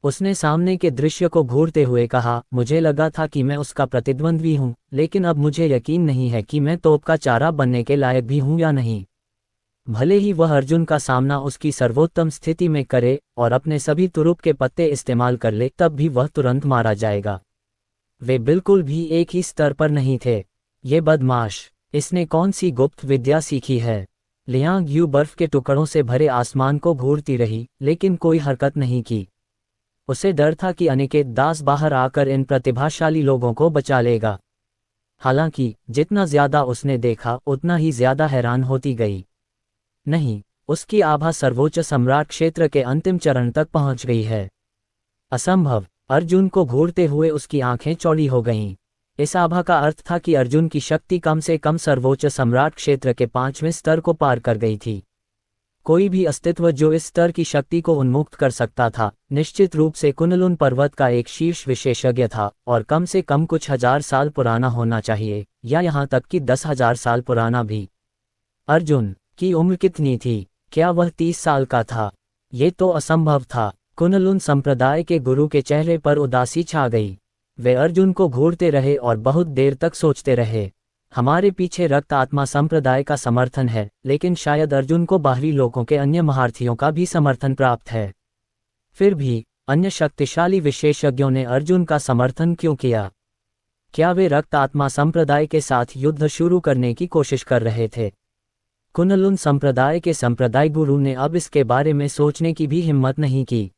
उसने सामने के दृश्य को घूरते हुए कहा, मुझे लगा था कि मैं उसका प्रतिद्वंद्वी हूं, लेकिन अब मुझे यकीन नहीं है कि मैं तोप का चारा बनने के लायक भी हूं या नहीं। भले ही वह अर्जुन का सामना उसकी सर्वोत्तम स्थिति में करे और अपने सभी तुरुप के पत्ते इस्तेमाल कर ले, तब भी वह तुरंत मारा जाएगा। वे बिल्कुल भी एक ही स्तर पर नहीं थे। ये बदमाश, इसने कौन सी गुप्त विद्या सीखी है? लियांग यू बर्फ के टुकड़ों से भरे आसमान को घूरती रही, लेकिन कोई हरकत नहीं की। उसे डर था कि अनिकेत दास बाहर आकर इन प्रतिभाशाली लोगों को बचा लेगा। हालांकि जितना ज्यादा उसने देखा उतना ही ज्यादा हैरान होती गई। नहीं, उसकी आभा सर्वोच्च सम्राट क्षेत्र के अंतिम चरण तक पहुंच गई है। असंभव! अर्जुन को घूरते हुए उसकी आंखें चौड़ी हो गईं। इस आभा का अर्थ था कि अर्जुन की शक्ति कम से कम सर्वोच्च सम्राट क्षेत्र के 5वें स्तर को पार कर गई थी। कोई भी अस्तित्व जो इस स्तर की शक्ति को उन्मुक्त कर सकता था, निश्चित रूप से कुनलुन पर्वत का एक शीर्ष विशेषज्ञ था, और कम से कम कुछ हजार साल पुराना होना चाहिए, या यहाँ तक कि 10,000 साल पुराना भी। अर्जुन की उम्र कितनी थी? क्या वह 30 साल का था? ये तो असंभव था। कुनलुन संप्रदाय के गुरु के चेहरे पर उदासी छा गई। वे अर्जुन को घूरते रहे और बहुत देर तक सोचते रहे। हमारे पीछे रक्त आत्मा संप्रदाय का समर्थन है, लेकिन शायद अर्जुन को बाहरी लोगों के अन्य महारथियों का भी समर्थन प्राप्त है। फिर भी अन्य शक्तिशाली विशेषज्ञों ने अर्जुन का समर्थन क्यों किया? क्या वे रक्त आत्मा संप्रदाय के साथ युद्ध शुरू करने की कोशिश कर रहे थे? कुनलुन संप्रदाय के संप्रदाय गुरु ने अब इसके बारे में सोचने की भी हिम्मत नहीं की।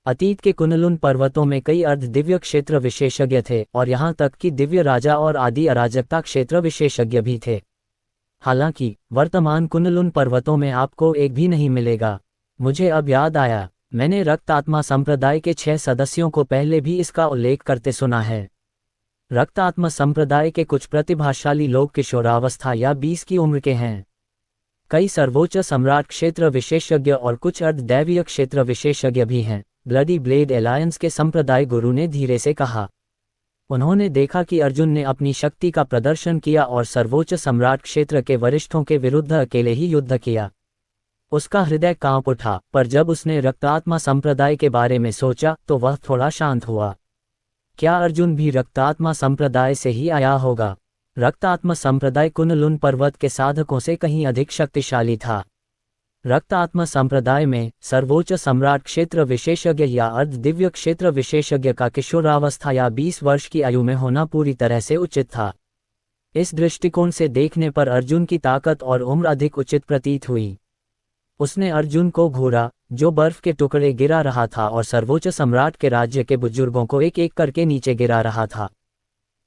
अतीत के कुनलुन पर्वतों में कई अर्ध दिव्य क्षेत्र विशेषज्ञ थे, और यहाँ तक कि दिव्य राजा और आदि अराजकता क्षेत्र विशेषज्ञ भी थे। हालांकि वर्तमान कुनलुन पर्वतों में आपको एक भी नहीं मिलेगा। मुझे अब याद आया, मैंने रक्त आत्मा संप्रदाय के 6 सदस्यों को पहले भी इसका उल्लेख करते सुना है। रक्त आत्मा संप्रदाय के कुछ प्रतिभाशाली लोग किशोरावस्था या 20 की उम्र के हैं। कई सर्वोच्च सम्राट क्षेत्र विशेषज्ञ और कुछ अर्धदैवीय क्षेत्र विशेषज्ञ भी हैं। ब्लडी ब्लेड एलायंस के संप्रदाय गुरु ने धीरे से कहा। उन्होंने देखा कि अर्जुन ने अपनी शक्ति का प्रदर्शन किया और सर्वोच्च सम्राट क्षेत्र के वरिष्ठों के विरुद्ध अकेले ही युद्ध किया। उसका हृदय कांप उठा, पर जब उसने रक्तात्मा संप्रदाय के बारे में सोचा तो वह थोड़ा शांत हुआ। क्या अर्जुन भी रक्तात्मा संप्रदाय से ही आया होगा? रक्तात्मा संप्रदाय कुनलुन पर्वत के साधकों से कहीं अधिक शक्तिशाली था। रक्तात्मा संप्रदाय में सर्वोच्च सम्राट क्षेत्र विशेषज्ञ या अर्ध दिव्य क्षेत्र विशेषज्ञ का किशोरावस्था या 20 वर्ष की आयु में होना पूरी तरह से उचित था। इस दृष्टिकोण से देखने पर अर्जुन की ताकत और उम्र अधिक उचित प्रतीत हुई। उसने अर्जुन को घूरा, जो बर्फ के टुकड़े गिरा रहा था और सर्वोच्च सम्राट के राज्य के बुजुर्गों को एक एक करके नीचे गिरा रहा था।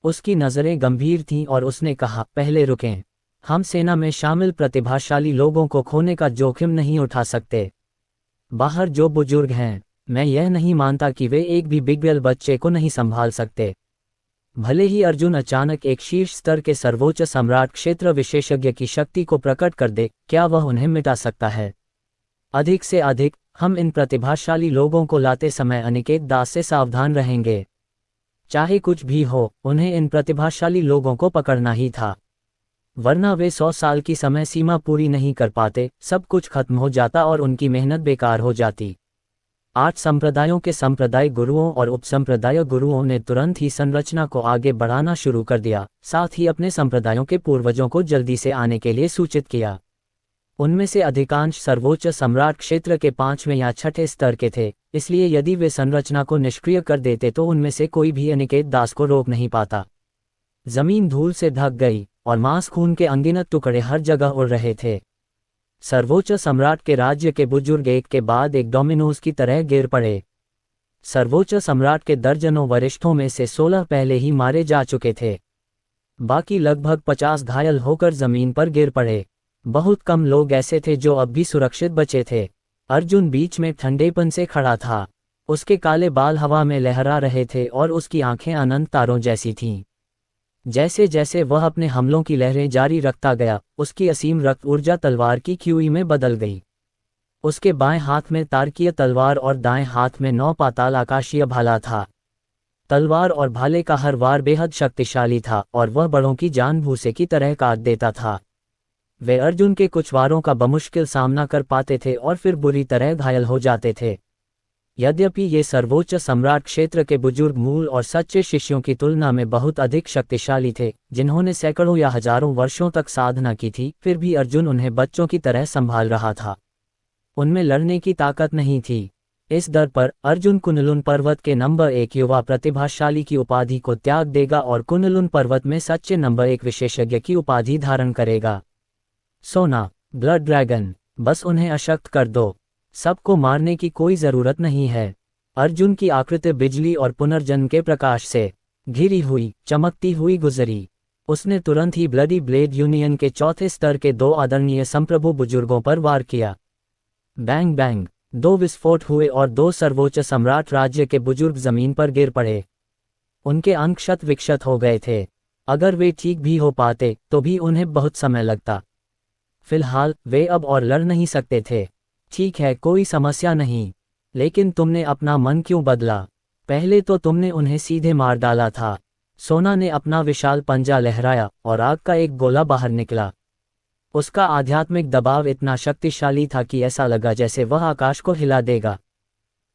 उसकी नजरें गंभीर थीं और उसने कहा, पहले रुकें। हम सेना में शामिल प्रतिभाशाली लोगों को खोने का जोखिम नहीं उठा सकते। बाहर जो बुजुर्ग हैं मैं यह नहीं मानता कि वे एक भी बिगबल बच्चे को नहीं संभाल सकते। भले ही अर्जुन अचानक एक शीर्ष स्तर के सर्वोच्च सम्राट क्षेत्र विशेषज्ञ की शक्ति को प्रकट कर दे, क्या वह उन्हें मिटा सकता है? अधिक से अधिक, हम इन प्रतिभाशाली लोगों को लाते समय अनिकेत दास से सावधान रहेंगे। चाहे कुछ भी हो, उन्हें इन प्रतिभाशाली लोगों को पकड़ना ही था, वरना वे 100 साल की समय सीमा पूरी नहीं कर पाते, सब कुछ खत्म हो जाता और उनकी मेहनत बेकार हो जाती। 8 संप्रदायों के संप्रदाय गुरुओं और उपसंप्रदाय गुरुओं ने तुरंत ही संरचना को आगे बढ़ाना शुरू कर दिया, साथ ही अपने संप्रदायों के पूर्वजों को जल्दी से आने के लिए सूचित किया। उनमें से अधिकांश सर्वोच्च सम्राट क्षेत्र के 5वें या 6ठे स्तर के थे, इसलिए यदि वे संरचना को निष्क्रिय कर देते तो उनमें से कोई भी अनिकेत दास को रोक नहीं पाता। जमीन धूल से ढक गई और मांस खून के अनगिनत टुकड़े हर जगह उड़ रहे थे। सर्वोच्च सम्राट के राज्य के बुजुर्ग एक के बाद एक डोमिनोज की तरह गिर पड़े। सर्वोच्च सम्राट के दर्जनों वरिष्ठों में से 16 पहले ही मारे जा चुके थे। बाकी लगभग 50 घायल होकर जमीन पर गिर पड़े। बहुत कम लोग ऐसे थे जो अब भी सुरक्षित बचे थे। अर्जुन बीच में ठंडेपन से खड़ा था। उसके काले बाल हवा में लहरा रहे थे और उसकी आंखें अनंत तारों जैसी थीं। जैसे जैसे वह अपने हमलों की लहरें जारी रखता गया, उसकी असीम रक्त ऊर्जा तलवार की ख्यूई में बदल गई। उसके बाएं हाथ में तारकीय तलवार और दाएं हाथ में 9 पाताल आकाशीय भाला था। तलवार और भाले का हर वार बेहद शक्तिशाली था और वह बड़ों की जान भूसे की तरह काट देता था। वे अर्जुन के कुछ वारों का बमुश्किल सामना कर पाते थे और फिर बुरी तरह घायल हो जाते थे। यद्यपि ये सर्वोच्च सम्राट क्षेत्र के बुजुर्ग मूल और सच्चे शिष्यों की तुलना में बहुत अधिक शक्तिशाली थे, जिन्होंने सैकड़ों या हजारों वर्षों तक साधना की थी, फिर भी अर्जुन उन्हें बच्चों की तरह संभाल रहा था। उनमें लड़ने की ताकत नहीं थी। इस दर पर अर्जुन कुनलुन पर्वत के नंबर 1 युवा प्रतिभाशाली की उपाधि को त्याग देगा और कुनलुन पर्वत में सच्चे नंबर 1 विशेषज्ञ की उपाधि धारण करेगा। सोना, ब्लड ड्रैगन, बस उन्हें अशक्त कर दो। सबको मारने की कोई जरूरत नहीं है। अर्जुन की आकृति बिजली और पुनर्जन्म के प्रकाश से घिरी हुई, चमकती हुई गुजरी। उसने तुरंत ही ब्लडी ब्लेड यूनियन के 4थे स्तर के 2 आदरणीय संप्रभु बुजुर्गों पर वार किया। बैंग बैंग, 2 विस्फोट हुए और 2 सर्वोच्च सम्राट राज्य के बुजुर्ग जमीन पर गिर पड़े। उनके अंग क्षत विक्षत हो गए थे। अगर वे ठीक भी हो पाते तो भी उन्हें बहुत समय लगता। फिलहाल वे अब और लड़ नहीं सकते थे। ठीक है, कोई समस्या नहीं, लेकिन तुमने अपना मन क्यों बदला? पहले तो तुमने उन्हें सीधे मार डाला था। सोना ने अपना विशाल पंजा लहराया और आग का एक गोला बाहर निकला। उसका आध्यात्मिक दबाव इतना शक्तिशाली था कि ऐसा लगा जैसे वह आकाश को हिला देगा।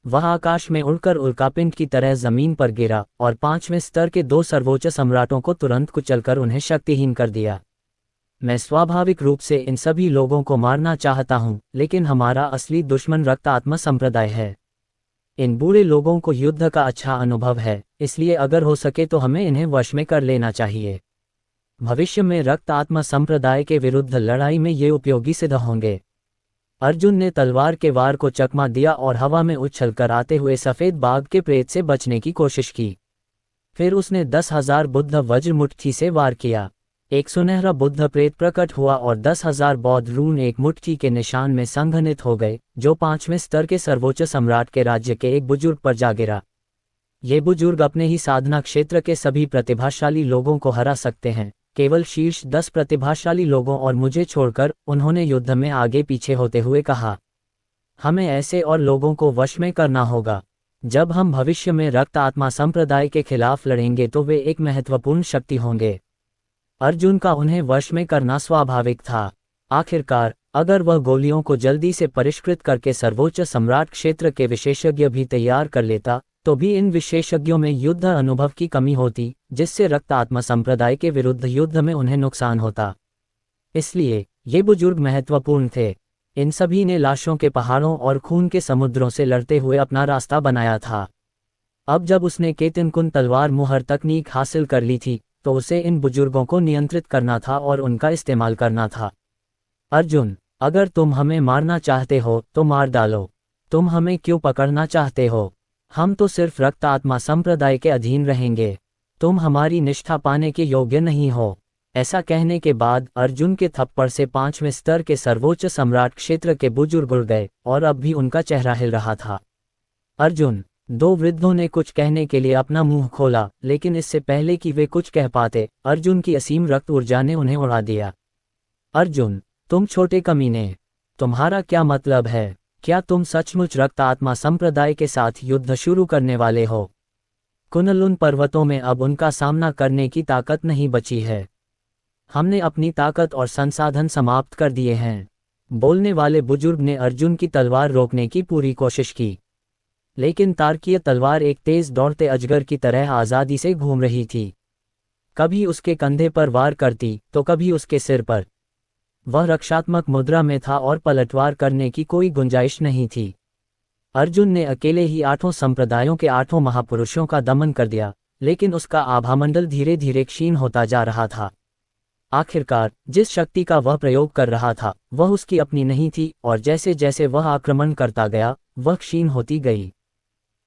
वह आकाश में उड़कर उल्कापिंड की तरह जमीन पर गिरा और 5वें स्तर के 2 सर्वोच्च सम्राटों को तुरंत कुचलकर उन्हें शक्तिहीन कर दिया। मैं स्वाभाविक रूप से इन सभी लोगों को मारना चाहता हूं, लेकिन हमारा असली दुश्मन रक्त आत्मा संप्रदाय है। इन बूढ़े लोगों को युद्ध का अच्छा अनुभव है, इसलिए अगर हो सके तो हमें इन्हें वश में कर लेना चाहिए। भविष्य में रक्त आत्मा संप्रदाय के विरुद्ध लड़ाई में ये उपयोगी सिद्ध होंगे। अर्जुन ने तलवार के वार को चकमा दिया और हवा में उछलकर आते हुए सफेद बाघ के प्रेत से बचने की कोशिश की। फिर उसने 10,000 बुद्ध वज्र मुट्ठी से वार किया। एक सुनहरा बुद्ध प्रेत प्रकट हुआ और 10,000 बौद्ध रून एक मुट्ठी के निशान में संघनित हो गए, जो 5वें स्तर के सर्वोच्च सम्राट के राज्य के एक बुजुर्ग पर जा गिरा। ये बुजुर्ग अपने ही साधना क्षेत्र के सभी प्रतिभाशाली लोगों को हरा सकते हैं, केवल शीर्ष 10 प्रतिभाशाली लोगों और मुझे छोड़कर, उन्होंने युद्ध में आगे पीछे होते हुए कहा। हमें ऐसे और लोगों को वश में करना होगा। जब हम भविष्य में रक्त आत्मा संप्रदाय के खिलाफ लड़ेंगे तो वे एक महत्वपूर्ण शक्ति होंगे। अर्जुन का उन्हें वश में करना स्वाभाविक था। आखिरकार, अगर वह गोलियों को जल्दी से परिष्कृत करके सर्वोच्च सम्राट क्षेत्र के विशेषज्ञ भी तैयार कर लेता, तो भी इन विशेषज्ञों में युद्ध अनुभव की कमी होती, जिससे रक्त आत्मा संप्रदाय के विरुद्ध युद्ध में उन्हें नुकसान होता। इसलिए ये बुजुर्ग महत्वपूर्ण थे। इन सभी ने लाशों के पहाड़ों और खून के समुद्रों से लड़ते हुए अपना रास्ता बनाया था। अब जब उसने केतिनकुन तलवार मुहर तकनीक हासिल कर ली थी, तो उसे इन बुजुर्गों को नियंत्रित करना था और उनका इस्तेमाल करना था। अर्जुन, अगर तुम हमें मारना चाहते हो तो मार डालो। तुम हमें क्यों पकड़ना चाहते हो? हम तो सिर्फ रक्त आत्मा संप्रदाय के अधीन रहेंगे। तुम हमारी निष्ठा पाने के योग्य नहीं हो। ऐसा कहने के बाद अर्जुन के थप्पड़ से 5वें स्तर के सर्वोच्च सम्राट क्षेत्र के बुजुर्ग उड़ गए और अब भी उनका चेहरा हिल रहा था। अर्जुन। दो वृद्धों ने कुछ कहने के लिए अपना मुंह खोला, लेकिन इससे पहले कि वे कुछ कह पाते, अर्जुन की असीम रक्त ऊर्जा ने उन्हें उड़ा दिया। अर्जुन, तुम छोटे कमीने, तुम्हारा क्या मतलब है? क्या तुम सचमुच रक्त आत्मा संप्रदाय के साथ युद्ध शुरू करने वाले हो? कुनलुन पर्वतों में अब उनका सामना करने की ताकत नहीं बची है। हमने अपनी ताकत और संसाधन समाप्त कर दिए हैं। बोलने वाले बुजुर्ग ने अर्जुन की तलवार रोकने की पूरी कोशिश की, लेकिन तारकीय तलवार एक तेज दौड़ते अजगर की तरह आज़ादी से घूम रही थी। कभी उसके कंधे पर वार करती तो कभी उसके सिर पर। वह रक्षात्मक मुद्रा में था और पलटवार करने की कोई गुंजाइश नहीं थी। अर्जुन ने अकेले ही 8 संप्रदायों के 8 महापुरुषों का दमन कर दिया, लेकिन उसका आभामंडल धीरे धीरे क्षीण होता जा रहा था। आखिरकार जिस शक्ति का वह प्रयोग कर रहा था वह उसकी अपनी नहीं थी, और जैसे जैसे वह आक्रमण करता गया वह क्षीण होती गई।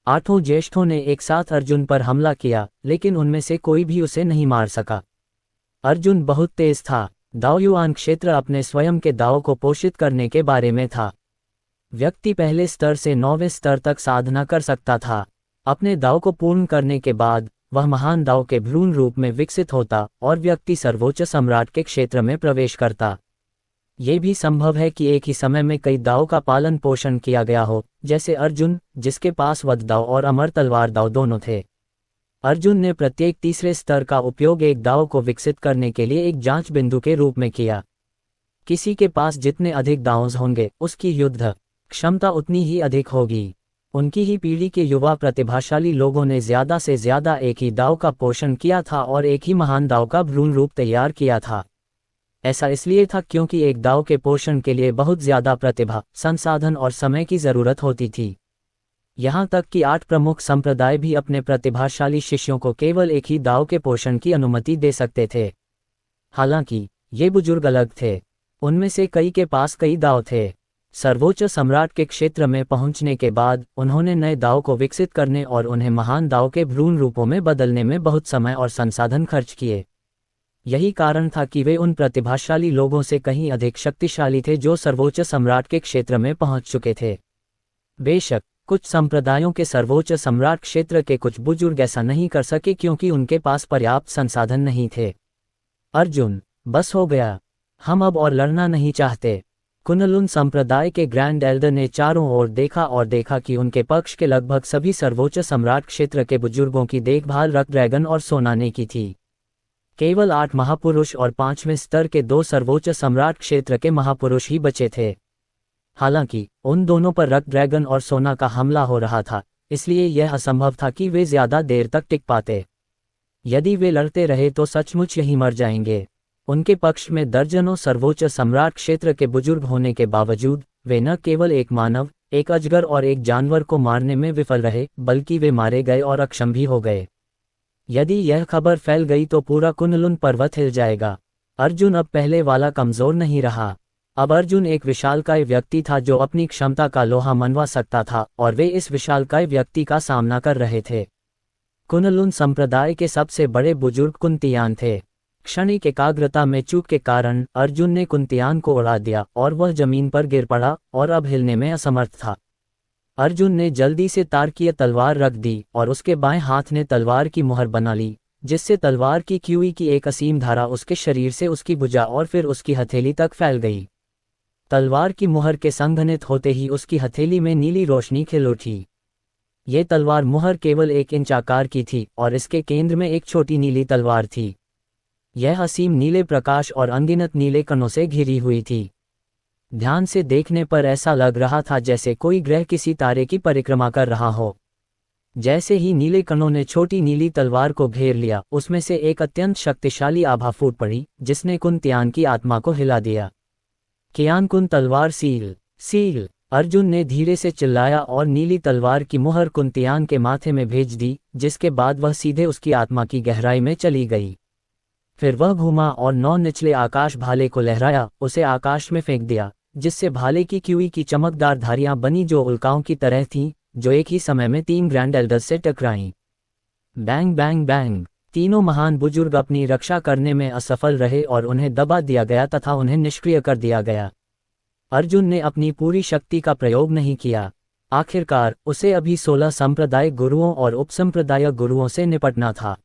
8 ज्येष्ठों ने एक साथ अर्जुन पर हमला किया, लेकिन उनमें से कोई भी उसे नहीं मार सका। अर्जुन बहुत तेज था। दाओयुआन क्षेत्र अपने स्वयं के दाव को पोषित करने के बारे में था। व्यक्ति पहले स्तर से 9वें स्तर तक साधना कर सकता था। अपने दाव को पूर्ण करने के बाद वह महान दाव के भ्रूण रूप में विकसित होता और व्यक्ति सर्वोच्च सम्राट के क्षेत्र में प्रवेश करता। ये भी संभव है कि एक ही समय में कई दाव का पालन पोषण किया गया हो, जैसे अर्जुन, जिसके पास वध दाव और अमर तलवार दाव दोनों थे। अर्जुन ने प्रत्येक तीसरे स्तर का उपयोग एक दाव को विकसित करने के लिए एक जांच बिंदु के रूप में किया। किसी के पास जितने अधिक दाव होंगे उसकी युद्ध क्षमता उतनी ही अधिक होगी। उनकी ही पीढ़ी के युवा प्रतिभाशाली लोगों ने ज्यादा से ज्यादा एक ही दाव का पोषण किया था और एक ही महान दाव का भ्रूण रूप तैयार किया था। ऐसा इसलिए था क्योंकि एक दाव के पोषण के लिए बहुत ज्यादा प्रतिभा, संसाधन और समय की जरूरत होती थी। यहाँ तक कि 8 प्रमुख संप्रदाय भी अपने प्रतिभाशाली शिष्यों को केवल एक ही दाव के पोषण की अनुमति दे सकते थे। हालांकि ये बुजुर्ग अलग थे। उनमें से कई के पास कई दाव थे। सर्वोच्च सम्राट के क्षेत्र में पहुंचने के बाद उन्होंने नए दाव को विकसित करने और उन्हें महान दाव के भ्रूण रूपों में बदलने में बहुत समय और संसाधन खर्च किए। यही कारण था कि वे उन प्रतिभाशाली लोगों से कहीं अधिक शक्तिशाली थे जो सर्वोच्च सम्राट के क्षेत्र में पहुंच चुके थे। बेशक कुछ संप्रदायों के सर्वोच्च सम्राट क्षेत्र के कुछ बुजुर्ग ऐसा नहीं कर सके क्योंकि उनके पास पर्याप्त संसाधन नहीं थे। अर्जुन, बस हो गया, हम अब और लड़ना नहीं चाहते। कुनलुन संप्रदाय के ग्रैंड एल्डर ने चारों ओर देखा और देखा कि उनके पक्ष के लगभग सभी सर्वोच्च सम्राट क्षेत्र के बुजुर्गों की देखभाल रक्त ड्रैगन और सोना ने की थी। केवल 8 महापुरुष और 5वें स्तर के 2 सर्वोच्च सम्राट क्षेत्र के महापुरुष ही बचे थे। हालांकि उन दोनों पर रक्त ड्रैगन और सोना का हमला हो रहा था, इसलिए यह असंभव था कि वे ज्यादा देर तक टिक पाते। यदि वे लड़ते रहे तो सचमुच यही मर जाएंगे। उनके पक्ष में दर्जनों सर्वोच्च सम्राट क्षेत्र के बुजुर्ग होने के बावजूद वे न केवल एक मानव, एक अजगर और एक जानवर को मारने में विफल रहे, बल्कि वे मारे गए और अक्षम भी हो गए। यदि यह खबर फैल गई तो पूरा कुनलुन पर्वत हिल जाएगा। अर्जुन अब पहले वाला कमजोर नहीं रहा। अब अर्जुन एक विशालकाय व्यक्ति था जो अपनी क्षमता का लोहा मनवा सकता था, और वे इस विशालकाय व्यक्ति का सामना कर रहे थे। कुनलुन संप्रदाय के सबसे बड़े बुजुर्ग कुंतियान थे। क्षणिक एकाग्रता में चूक के कारण अर्जुन ने कुंतियान को उड़ा दिया और वह जमीन पर गिर पड़ा और अब हिलने में असमर्थ था। अर्जुन ने जल्दी से तारकीय तलवार रख दी और उसके बाएं हाथ ने तलवार की मुहर बना ली, जिससे तलवार की क्यूई की एक असीम धारा उसके शरीर से उसकी भुजा और फिर उसकी हथेली तक फैल गई। तलवार की मुहर के संघनित होते ही उसकी हथेली में नीली रोशनी खिल उठी। ये तलवार मुहर केवल 1 इंच आकार की थी और इसके केंद्र में एक छोटी नीली तलवार थी। यह असीम नीले प्रकाश और अनगिनत नीले कणों से घिरी हुई थी। ध्यान से देखने पर ऐसा लग रहा था जैसे कोई ग्रह किसी तारे की परिक्रमा कर रहा हो। जैसे ही नीले कणों ने छोटी नीली तलवार को घेर लिया, उसमें से एक अत्यंत शक्तिशाली आभा फूट पड़ी, जिसने कुंतियान की आत्मा को हिला दिया। कियान कुन तलवार सील सील, अर्जुन ने धीरे से चिल्लाया और नीली तलवार की मुहर कुंतियान के माथे में भेज दी, जिसके बाद वह सीधे उसकी आत्मा की गहराई में चली गई। फिर वह घूमा और 9 निचले आकाश भाले को लहराया, उसे आकाश में फेंक दिया, जिससे भाले की क्यूई की चमकदार धारियां बनी जो उल्काओं की तरह थीं, जो एक ही समय में 3 ग्रैंड एल्डर्स से टकराईं। बैंग बैंग बैंग, तीनों महान बुजुर्ग अपनी रक्षा करने में असफल रहे और उन्हें दबा दिया गया तथा उन्हें निष्क्रिय कर दिया गया। अर्जुन ने अपनी पूरी शक्ति का प्रयोग नहीं किया। आखिरकार उसे अभी 16 सांप्रदायिक गुरुओं और उपसंप्रदायक गुरुओं से निपटना था,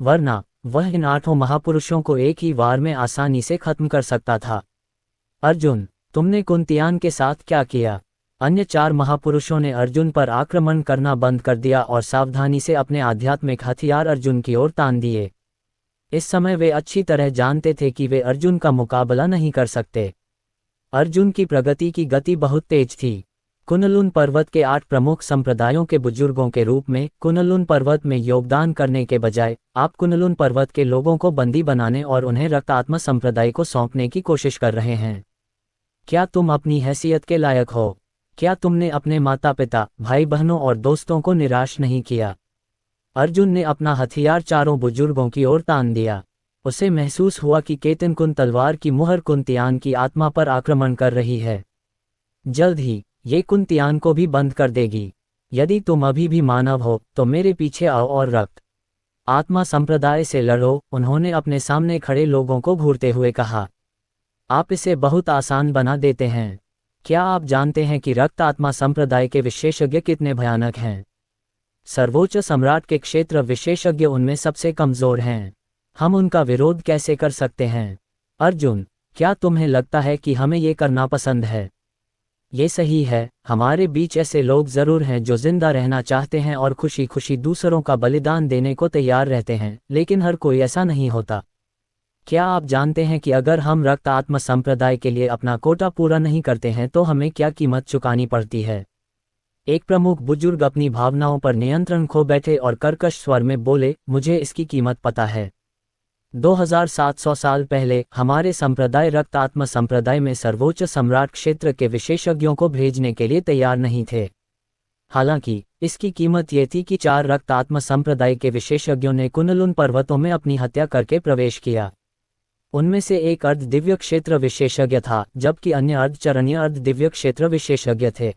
वरना वह इन 8 महापुरुषों को एक ही वार में आसानी से खत्म कर सकता था। अर्जुन, तुमने कुंतियान के साथ क्या किया? अन्य 4 महापुरुषों ने अर्जुन पर आक्रमण करना बंद कर दिया और सावधानी से अपने आध्यात्मिक हथियार अर्जुन की ओर तान दिए। इस समय वे अच्छी तरह जानते थे कि वे अर्जुन का मुकाबला नहीं कर सकते। अर्जुन की प्रगति की गति बहुत तेज थी। कुनलुन पर्वत के 8 प्रमुख संप्रदायों के बुजुर्गों के रूप में कुनलुन पर्वत में योगदान करने के बजाय आप कुनलुन पर्वत के लोगों को बंदी बनाने और उन्हें रक्तात्मा संप्रदाय को सौंपने की कोशिश कर रहे हैं। क्या तुम अपनी हैसियत के लायक हो? क्या तुमने अपने माता पिता, भाई बहनों और दोस्तों को निराश नहीं किया? अर्जुन ने अपना हथियार चारों बुजुर्गों की ओर तान दिया। उसे महसूस हुआ कि केतनकुन तलवार की मुहर कुंतियान की आत्मा पर आक्रमण कर रही है। जल्द ही ये कुंतियान को भी बंद कर देगी। यदि तुम अभी भी मानव हो तो मेरे पीछे आओ और रक्त आत्मा संप्रदाय से लड़ो, उन्होंने अपने सामने खड़े लोगों को घूरते हुए कहा। आप इसे बहुत आसान बना देते हैं। क्या आप जानते हैं कि रक्त आत्मा संप्रदाय के विशेषज्ञ कितने भयानक हैं? सर्वोच्च सम्राट के क्षेत्र विशेषज्ञ उनमें सबसे कमजोर हैं। हम उनका विरोध कैसे कर सकते हैं? अर्जुन, क्या तुम्हें लगता है कि हमें ये करना पसंद है? ये सही है, हमारे बीच ऐसे लोग जरूर हैं जो जिंदा रहना चाहते हैं और खुशी खुशी दूसरों का बलिदान देने को तैयार रहते हैं, लेकिन हर कोई ऐसा नहीं होता। क्या आप जानते हैं कि अगर हम रक्त आत्मा संप्रदाय के लिए अपना कोटा पूरा नहीं करते हैं तो हमें क्या कीमत चुकानी पड़ती है? एक प्रमुख बुजुर्ग अपनी भावनाओं पर नियंत्रण खो बैठे और कर्कश स्वर में बोले, मुझे इसकी कीमत पता है। 2700 साल पहले हमारे संप्रदाय रक्त आत्मा संप्रदाय में सर्वोच्च सम्राट क्षेत्र के विशेषज्ञों को भेजने के लिए तैयार नहीं थे। हालांकि इसकी कीमत ये थी कि 4 रक्त आत्मा संप्रदाय के विशेषज्ञों ने कुनलुन पर्वतों में अपनी हत्या करके प्रवेश किया। उनमें से एक अर्ध दिव्य क्षेत्र विशेषज्ञ था, जबकि अन्य अर्धचरणीय अर्ध दिव्य क्षेत्र विशेषज्ञ थे।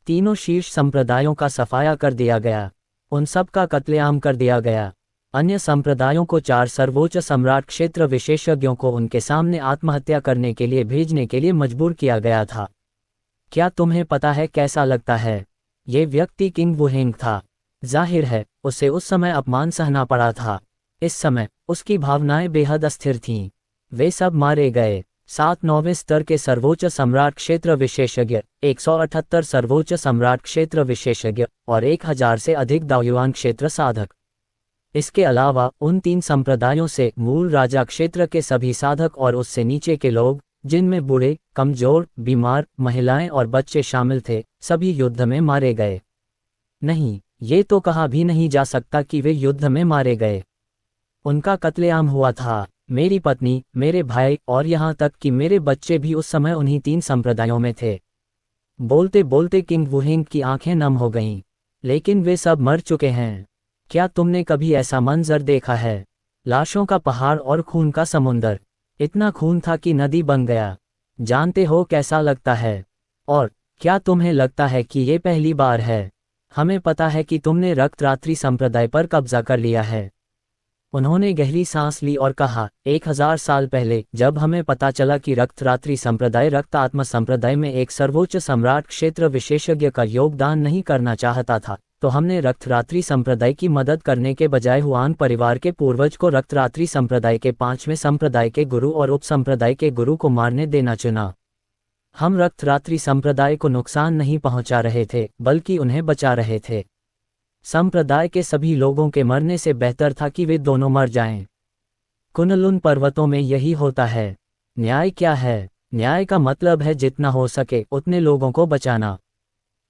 तीनों शीर्ष संप्रदायों का सफाया कर दिया गया, उन सब का कत्लेआम कर दिया गया। अन्य संप्रदायों को 4 सर्वोच्च सम्राट क्षेत्र विशेषज्ञों को उनके सामने आत्महत्या करने के लिए भेजने के लिए मजबूर किया गया था। क्या तुम्हें पता है कैसा लगता है? ये व्यक्ति किंग वुहेंग था। जाहिर है उसे उस समय अपमान सहना पड़ा था। इस समय उसकी भावनाएं बेहद अस्थिर थीं। वे सब मारे गए। 7 स्तर के सर्वोच्च सम्राट क्षेत्र विशेषज्ञ, 178 सर्वोच्च सम्राट क्षेत्र विशेषज्ञ और 1000 से अधिक दाओयुआन क्षेत्र साधक। इसके अलावा उन 3 संप्रदायों से मूल राजा क्षेत्र के सभी साधक और उससे नीचे के लोग, जिनमें बूढ़े, कमजोर, बीमार, महिलाएं और बच्चे शामिल थे, सभी युद्ध में मारे गए। नहीं, ये तो कहा भी नहीं जा सकता कि वे युद्ध में मारे गए। उनका कत्लेआम हुआ था। मेरी पत्नी, मेरे भाई और यहाँ तक कि मेरे बच्चे भी उस समय उन्हीं 3 संप्रदायों में थे। बोलते बोलते किंग वुहेंग की आंखें नम हो गईं। लेकिन वे सब मर चुके हैं। क्या तुमने कभी ऐसा मंजर देखा है? लाशों का पहाड़ और खून का समुंदर। इतना खून था कि नदी बन गया। जानते हो कैसा लगता है? और क्या तुम्हें लगता है कि ये पहली बार है? हमें पता है कि तुमने रक्तरात्रि संप्रदाय पर कब्जा कर लिया है। उन्होंने गहरी सांस ली और कहा, 1000 साल पहले जब हमें पता चला कि रक्तरात्रि संप्रदाय रक्त आत्मा संप्रदाय में एक सर्वोच्च सम्राट क्षेत्र विशेषज्ञ का योगदान नहीं करना चाहता था, तो हमने रक्तरात्रि संप्रदाय की मदद करने के बजाय हुआन परिवार के पूर्वज को रक्तरात्रि संप्रदाय के 5वें संप्रदाय के गुरु और उपसंप्रदाय के गुरु को मारने देना चुना। हम रक्तरात्रि संप्रदाय को नुकसान नहीं पहुंचा रहे थे, बल्कि उन्हें बचा रहे थे। संप्रदाय के सभी लोगों के मरने से बेहतर था कि वे दोनों मर जाएं। कुनलुन पर्वतों में यही होता है। न्याय क्या है? न्याय का मतलब है जितना हो सके उतने लोगों को बचाना।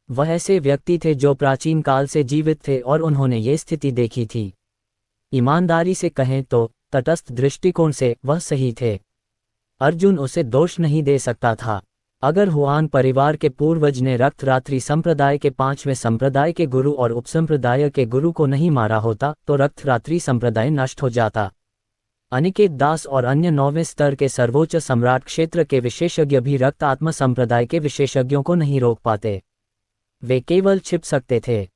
वह ऐसे व्यक्ति थे जो प्राचीन काल से जीवित थे और उन्होंने ये स्थिति देखी थी। ईमानदारी से कहें तो तटस्थ दृष्टिकोण से वह सही थे। अर्जुन उसे दोष नहीं दे सकता था। अगर हुआन परिवार के पूर्वज ने रक्तरात्रि संप्रदाय के 5वें संप्रदाय के गुरु और उपसंप्रदाय के गुरु को नहीं मारा होता तो रक्तरात्रि संप्रदाय नष्ट हो जाता। अनिकेत दास और अन्य 9वें स्तर के सर्वोच्च सम्राट क्षेत्र के विशेषज्ञ भी रक्त आत्मा संप्रदाय के विशेषज्ञों को नहीं रोक पाते। वे केवल छिप सकते थे।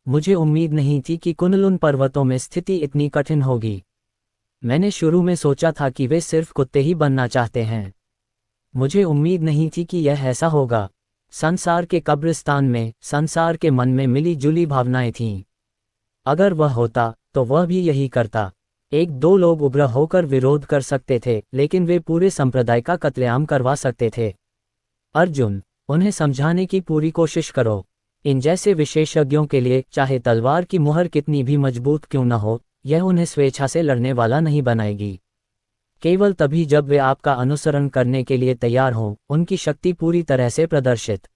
मुझे उम्मीद नहीं थी कि कुनलुन पर्वतों में स्थिति इतनी कठिन होगी। मैंने शुरू में सोचा था कि वे सिर्फ कुत्ते ही बनना चाहते हैं। मुझे उम्मीद नहीं थी कि यह ऐसा होगा। संसार के कब्रिस्तान में संसार के मन में मिली जुली भावनाएं थीं। अगर वह होता तो वह भी यही करता। एक दो लोग उग्र होकर विरोध कर सकते थे, लेकिन वे पूरे संप्रदाय का कत्लेआम करवा सकते थे। अर्जुन, उन्हें समझाने की पूरी कोशिश करो। इन जैसे विशेषज्ञों के लिए चाहे तलवार की मुहर कितनी भी मजबूत क्यों न हो, यह उन्हें स्वेच्छा से लड़ने वाला नहीं बनाएगी। केवल तभी जब वे आपका अनुसरण करने के लिए तैयार हों, उनकी शक्ति पूरी तरह से प्रदर्शित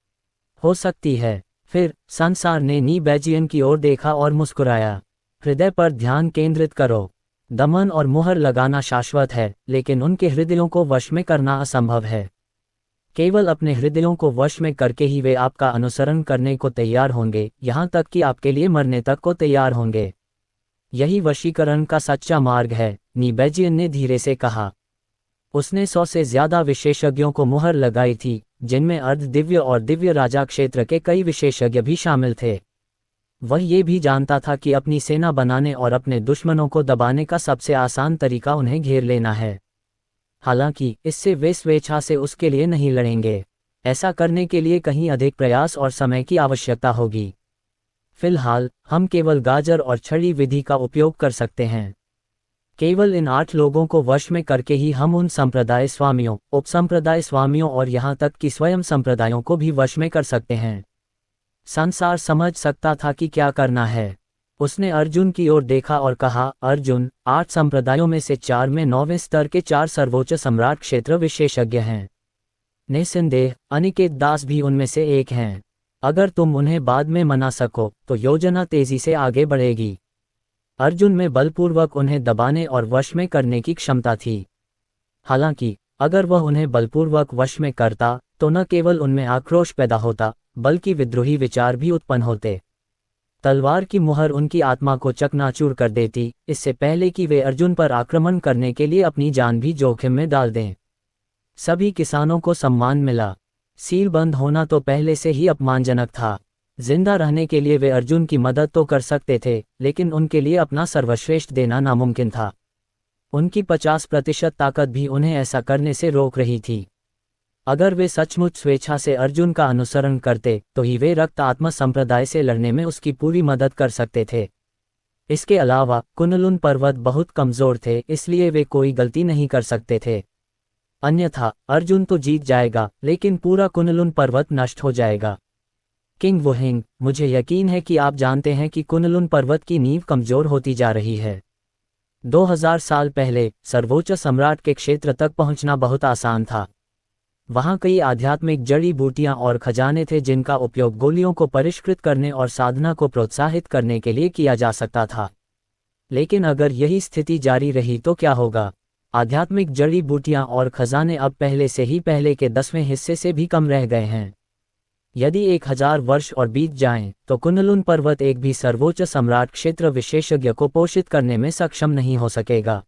हो सकती है। फिर संसार ने नी बैजियन की ओर देखा और मुस्कुराया। हृदय पर ध्यान केंद्रित करो। दमन और मुहर लगाना शाश्वत है, लेकिन उनके हृदयों को वश में करना असंभव है। केवल अपने हृदयों को वश में करके ही वे आपका अनुसरण करने को तैयार होंगे, यहाँ तक कि आपके लिए मरने तक को तैयार होंगे। यही वशीकरण का सच्चा मार्ग है, नी बैजियन ने धीरे से कहा। उसने 100 से ज्यादा विशेषज्ञों को मुहर लगाई थी, जिनमें अर्ध दिव्य और दिव्य राजा क्षेत्र के कई विशेषज्ञ भी शामिल थे। वह ये भी जानता था कि अपनी सेना बनाने और अपने दुश्मनों को दबाने का सबसे आसान तरीका उन्हें घेर लेना है। हालांकि इससे वे स्वेच्छा से उसके लिए नहीं लड़ेंगे। ऐसा करने के लिए कहीं अधिक प्रयास और समय की आवश्यकता होगी। फिलहाल हम केवल गाजर और छड़ी विधि का उपयोग कर सकते हैं। केवल इन 8 लोगों को वश में करके ही हम उन संप्रदाय स्वामियों, उपसंप्रदाय स्वामियों और यहाँ तक कि स्वयं संप्रदायों को भी वश में कर सकते हैं। संसार समझ सकता था कि क्या करना है। उसने अर्जुन की ओर देखा और कहा, अर्जुन, 8 संप्रदायों में से 4 में 9वें स्तर के 4 सर्वोच्च सम्राट क्षेत्र विशेषज्ञ हैं। निस्संदेह अनिकेत दास भी उनमें से एक हैं। अगर तुम उन्हें बाद में मना सको तो योजना तेजी से आगे बढ़ेगी। अर्जुन में बलपूर्वक उन्हें दबाने और वश में करने की क्षमता थी। हालांकि अगर वह उन्हें बलपूर्वक वश में करता तो न केवल उनमें आक्रोश पैदा होता, बल्कि विद्रोही विचार भी उत्पन्न होते। तलवार की मुहर उनकी आत्मा को चकनाचूर कर देती, इससे पहले कि वे अर्जुन पर आक्रमण करने के लिए अपनी जान भी जोखिम में डाल दें। सभी किसानों को सम्मान मिला। सील बंद होना तो पहले से ही अपमानजनक था। जिंदा रहने के लिए वे अर्जुन की मदद तो कर सकते थे, लेकिन उनके लिए अपना सर्वश्रेष्ठ देना नामुमकिन था। उनकी 50% ताकत भी उन्हें ऐसा करने से रोक रही थी। अगर वे सचमुच स्वेच्छा से अर्जुन का अनुसरण करते तो ही वे रक्त आत्मा संप्रदाय से लड़ने में उसकी पूरी मदद कर सकते थे। इसके अलावा कुनलुन पर्वत बहुत कमजोर थे, इसलिए वे कोई गलती नहीं कर सकते थे। अन्यथा अर्जुन तो जीत जाएगा, लेकिन पूरा कुनलुन पर्वत नष्ट हो जाएगा। किंग वुहिंग, मुझे यकीन है कि आप जानते हैं कि कुनलुन पर्वत की नींव कमजोर होती जा रही है। 2000 साल पहले सर्वोच्च सम्राट के क्षेत्र तक पहुंचना बहुत आसान था। वहां कई आध्यात्मिक जड़ी बूटियां और खजाने थे जिनका उपयोग गोलियों को परिष्कृत करने और साधना को प्रोत्साहित करने के लिए किया जा सकता था। लेकिन अगर यही स्थिति जारी रही तो क्या होगा? आध्यात्मिक जड़ी बूटियां और खजाने अब पहले से ही पहले के 10वें हिस्से से भी कम रह गए हैं। यदि 1000 वर्ष और बीत जाएं, तो कुनलुन पर्वत एक भी सर्वोच्च सम्राट क्षेत्र विशेषज्ञ को पोषित करने में सक्षम नहीं हो सकेगा।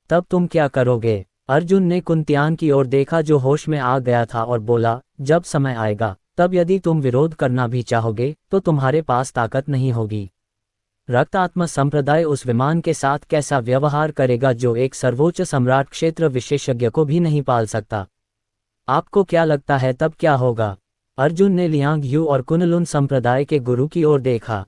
तब तुम क्या करोगे? अर्जुन ने कुंतियान की ओर देखा जो होश में आ गया था और बोला, जब समय आएगा तब यदि तुम विरोध करना भी चाहोगे तो तुम्हारे पास ताकत नहीं होगी। रक्तात्मा संप्रदाय उस विमान के साथ कैसा व्यवहार करेगा जो एक सर्वोच्च सम्राट क्षेत्र विशेषज्ञ को भी नहीं पाल सकता? आपको क्या लगता है तब क्या होगा? अर्जुन ने लियांग यू और कुनलुन संप्रदाय के गुरु की ओर देखा।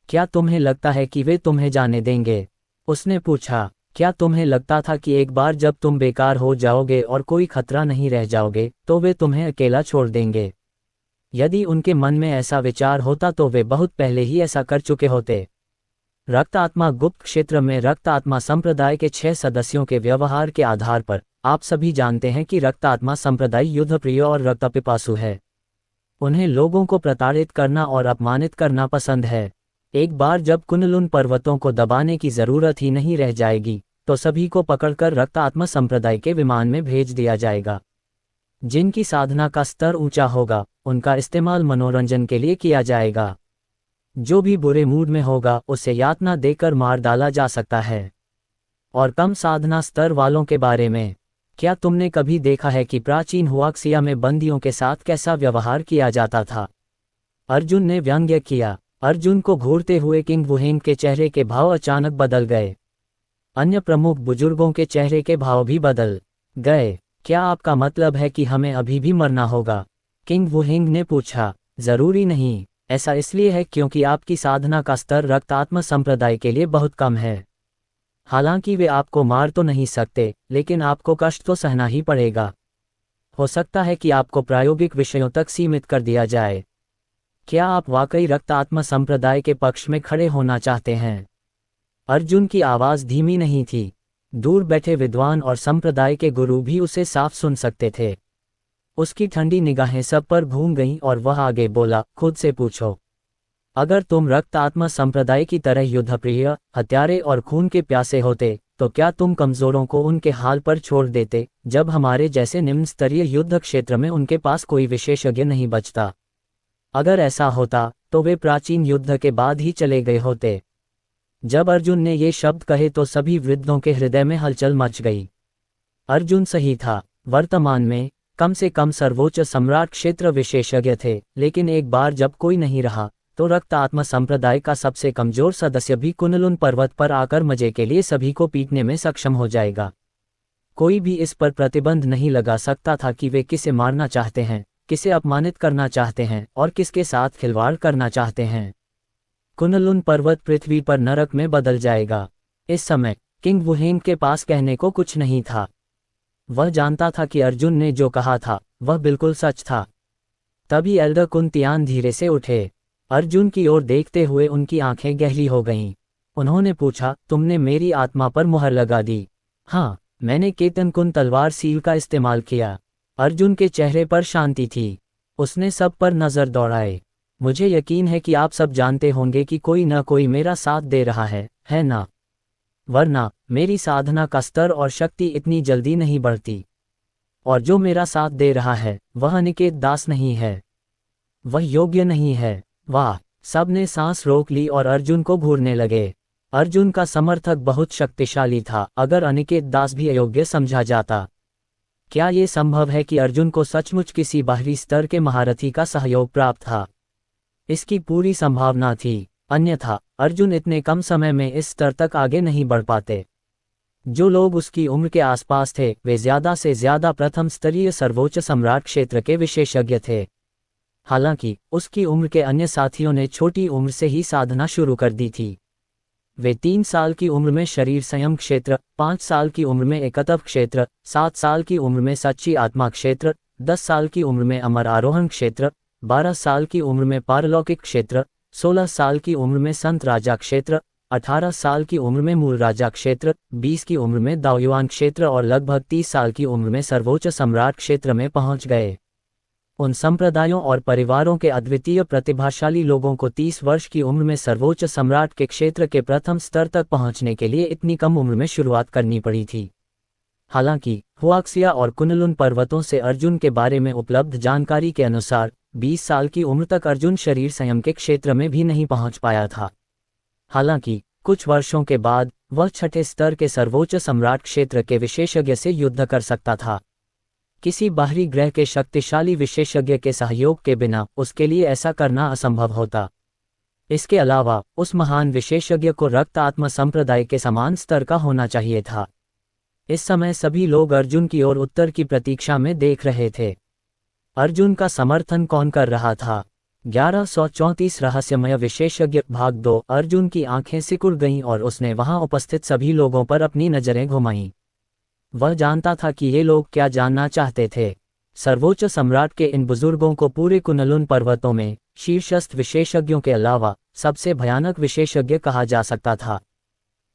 क्या तुम्हें लगता है कि वे तुम्हें जाने देंगे? उसने पूछा। क्या तुम्हें लगता था कि एक बार जब तुम बेकार हो जाओगे और कोई खतरा नहीं रह जाओगे तो वे तुम्हें अकेला छोड़ देंगे? यदि उनके मन में ऐसा विचार होता तो वे बहुत पहले ही ऐसा कर चुके होते। रक्त आत्मा गुप्त क्षेत्र में रक्त आत्मा संप्रदाय के 6 सदस्यों के व्यवहार के आधार पर आप सभी जानते हैं कि रक्त आत्मा संप्रदाय युद्धप्रिय और रक्तपिपासु है। उन्हें लोगों को प्रताड़ित करना और अपमानित करना पसंद है। एक बार जब कुनलुन पर्वतों को दबाने की जरूरत ही नहीं रह जाएगी तो सभी को पकड़कर रक्त आत्मा संप्रदाय के विमान में भेज दिया जाएगा। जिनकी साधना का स्तर ऊंचा होगा उनका इस्तेमाल मनोरंजन के लिए किया जाएगा। जो भी बुरे मूड में होगा उसे यातना देकर मार डाला जा सकता है। और कम साधना स्तर वालों के बारे में, क्या तुमने कभी देखा है कि प्राचीन हुआक्सिया में बंदियों के साथ कैसा व्यवहार किया जाता था? अर्जुन ने व्यंग्य किया। अर्जुन को घूरते हुए किंग वुहिंग के चेहरे के भाव अचानक बदल गए। अन्य प्रमुख बुजुर्गों के चेहरे के भाव भी बदल गए। क्या आपका मतलब है कि हमें अभी भी मरना होगा? किंग वुहिंग ने पूछा। जरूरी नहीं, ऐसा इसलिए है क्योंकि आपकी साधना का स्तर रक्त आत्मा संप्रदाय के लिए बहुत कम है। हालांकि वे आपको मार तो नहीं सकते, लेकिन आपको कष्ट तो सहना ही पड़ेगा। हो सकता है कि आपको प्रायोगिक विषयों तक सीमित कर दिया जाए। क्या आप वाकई रक्त आत्मा संप्रदाय के पक्ष में खड़े होना चाहते हैं? अर्जुन की आवाज़ धीमी नहीं थी। दूर बैठे विद्वान और संप्रदाय के गुरु भी उसे साफ सुन सकते थे। उसकी ठंडी निगाहें सब पर घूम गईं और वह आगे बोला, खुद से पूछो, अगर तुम रक्त आत्मा संप्रदाय की तरह युद्धप्रिय, हत्यारे और खून के प्यासे होते, तो क्या तुम कमजोरों को उनके हाल पर छोड़ देते, जब हमारे जैसे निम्न स्तरीय युद्ध क्षेत्र में उनके पास कोई विशेषज्ञ नहीं बचता? अगर ऐसा होता तो वे प्राचीन युद्ध के बाद ही चले गए होते। जब अर्जुन ने ये शब्द कहे तो सभी वृद्धों के हृदय में हलचल मच गई। अर्जुन सही था। वर्तमान में कम से कम सर्वोच्च सम्राट क्षेत्र विशेषज्ञ थे, लेकिन एक बार जब कोई नहीं रहा तो रक्त आत्मा संप्रदाय का सबसे कमजोर सदस्य भी कुनलुन पर्वत पर आकर मजे के लिए सभी को पीटने में सक्षम हो जाएगा। कोई भी इस पर प्रतिबंध नहीं लगा सकता था कि वे किसे मारना चाहते हैं, किसे अपमानित करना चाहते हैं और किसके साथ खिलवाड़ करना चाहते हैं। कुनलुन पर्वत पृथ्वी पर नरक में बदल जाएगा। इस समय किंग वुहेंग के पास कहने को कुछ नहीं था। वह जानता था कि अर्जुन ने जो कहा था वह बिल्कुल सच था। तभी एल्डर कुंतियान धीरे से उठे। अर्जुन की ओर देखते हुए उनकी आंखें गहरी हो गईं। उन्होंने पूछा, तुमने मेरी आत्मा पर मुहर लगा दी? हाँ, मैंने केतन कुन तलवार सील का इस्तेमाल किया। अर्जुन के चेहरे पर शांति थी। उसने सब पर नजर दौड़ाए। मुझे यकीन है कि आप सब जानते होंगे कि कोई न कोई मेरा साथ दे रहा है ना? वरना मेरी साधना का स्तर और शक्ति इतनी जल्दी नहीं बढ़ती। और जो मेरा साथ दे रहा है वह अनिकेत दास नहीं है। वह योग्य नहीं है। वाह! सब ने सांस रोक ली और अर्जुन को घूरने लगे। अर्जुन का समर्थक बहुत शक्तिशाली था। अगर अनिकेत दास भी अयोग्य समझा जाता, क्या ये संभव है कि अर्जुन को सचमुच किसी बाहरी स्तर के महारथी का सहयोग प्राप्त था? इसकी पूरी संभावना थी, अन्यथा अर्जुन इतने कम समय में इस स्तर तक आगे नहीं बढ़ पाते। जो लोग उसकी उम्र के आसपास थे वे ज्यादा से ज्यादा प्रथम स्तरीय सर्वोच्च सम्राट क्षेत्र के विशेषज्ञ थे। हालांकि उसकी उम्र के अन्य साथियों ने छोटी उम्र से ही साधना शुरू कर दी थी। वे 3 साल की उम्र में शरीर संयम क्षेत्र, 5 साल की उम्र में एकतव क्षेत्र, 7 साल की उम्र में सच्ची आत्मा क्षेत्र, 10 साल की उम्र में अमर आरोहण क्षेत्र, 12 साल की उम्र में पारलौकिक क्षेत्र, 16 साल की उम्र में संत राजा क्षेत्र, 18 साल की उम्र में मूल राजा क्षेत्र, 20 की उम्र में दाओयुआन क्षेत्र और लगभग 30 साल की उम्र में सर्वोच्च सम्राट क्षेत्र में पहुंच गए। उन संप्रदायों और परिवारों के अद्वितीय प्रतिभाशाली लोगों को 30 वर्ष की उम्र में सर्वोच्च सम्राट के क्षेत्र के प्रथम स्तर तक पहुंचने के लिए इतनी कम उम्र में शुरुआत करनी पड़ी थी। हालांकि हुआक्सिया और कुनलुन पर्वतों से अर्जुन के बारे में उपलब्ध जानकारी के अनुसार 20 साल की उम्र तक अर्जुन शरीर संयम के क्षेत्र में भी नहीं पहुंच पाया था। हालांकि कुछ वर्षों के बाद वह छठे स्तर के सर्वोच्च सम्राट क्षेत्र के विशेषज्ञ से युद्ध कर सकता था। किसी बाहरी ग्रह के शक्तिशाली विशेषज्ञ के सहयोग के बिना उसके लिए ऐसा करना असंभव होता। इसके अलावा उस महान विशेषज्ञ को रक्त आत्मा संप्रदाय के समान स्तर का होना चाहिए था। इस समय सभी लोग अर्जुन की ओर उत्तर की प्रतीक्षा में देख रहे थे। अर्जुन का समर्थन कौन कर रहा था? 1134 रहस्यमय विशेषज्ञ भाग 2। अर्जुन की आंखें सिकुड़ गईं और उसने वहां उपस्थित सभी लोगों पर अपनी नजरें घुमाईं। वह जानता था कि ये लोग क्या जानना चाहते थे। सर्वोच्च सम्राट के इन बुजुर्गों को पूरे कुनलुन पर्वतों में शीर्षस्थ विशेषज्ञों के अलावा सबसे भयानक विशेषज्ञ कहा जा सकता था।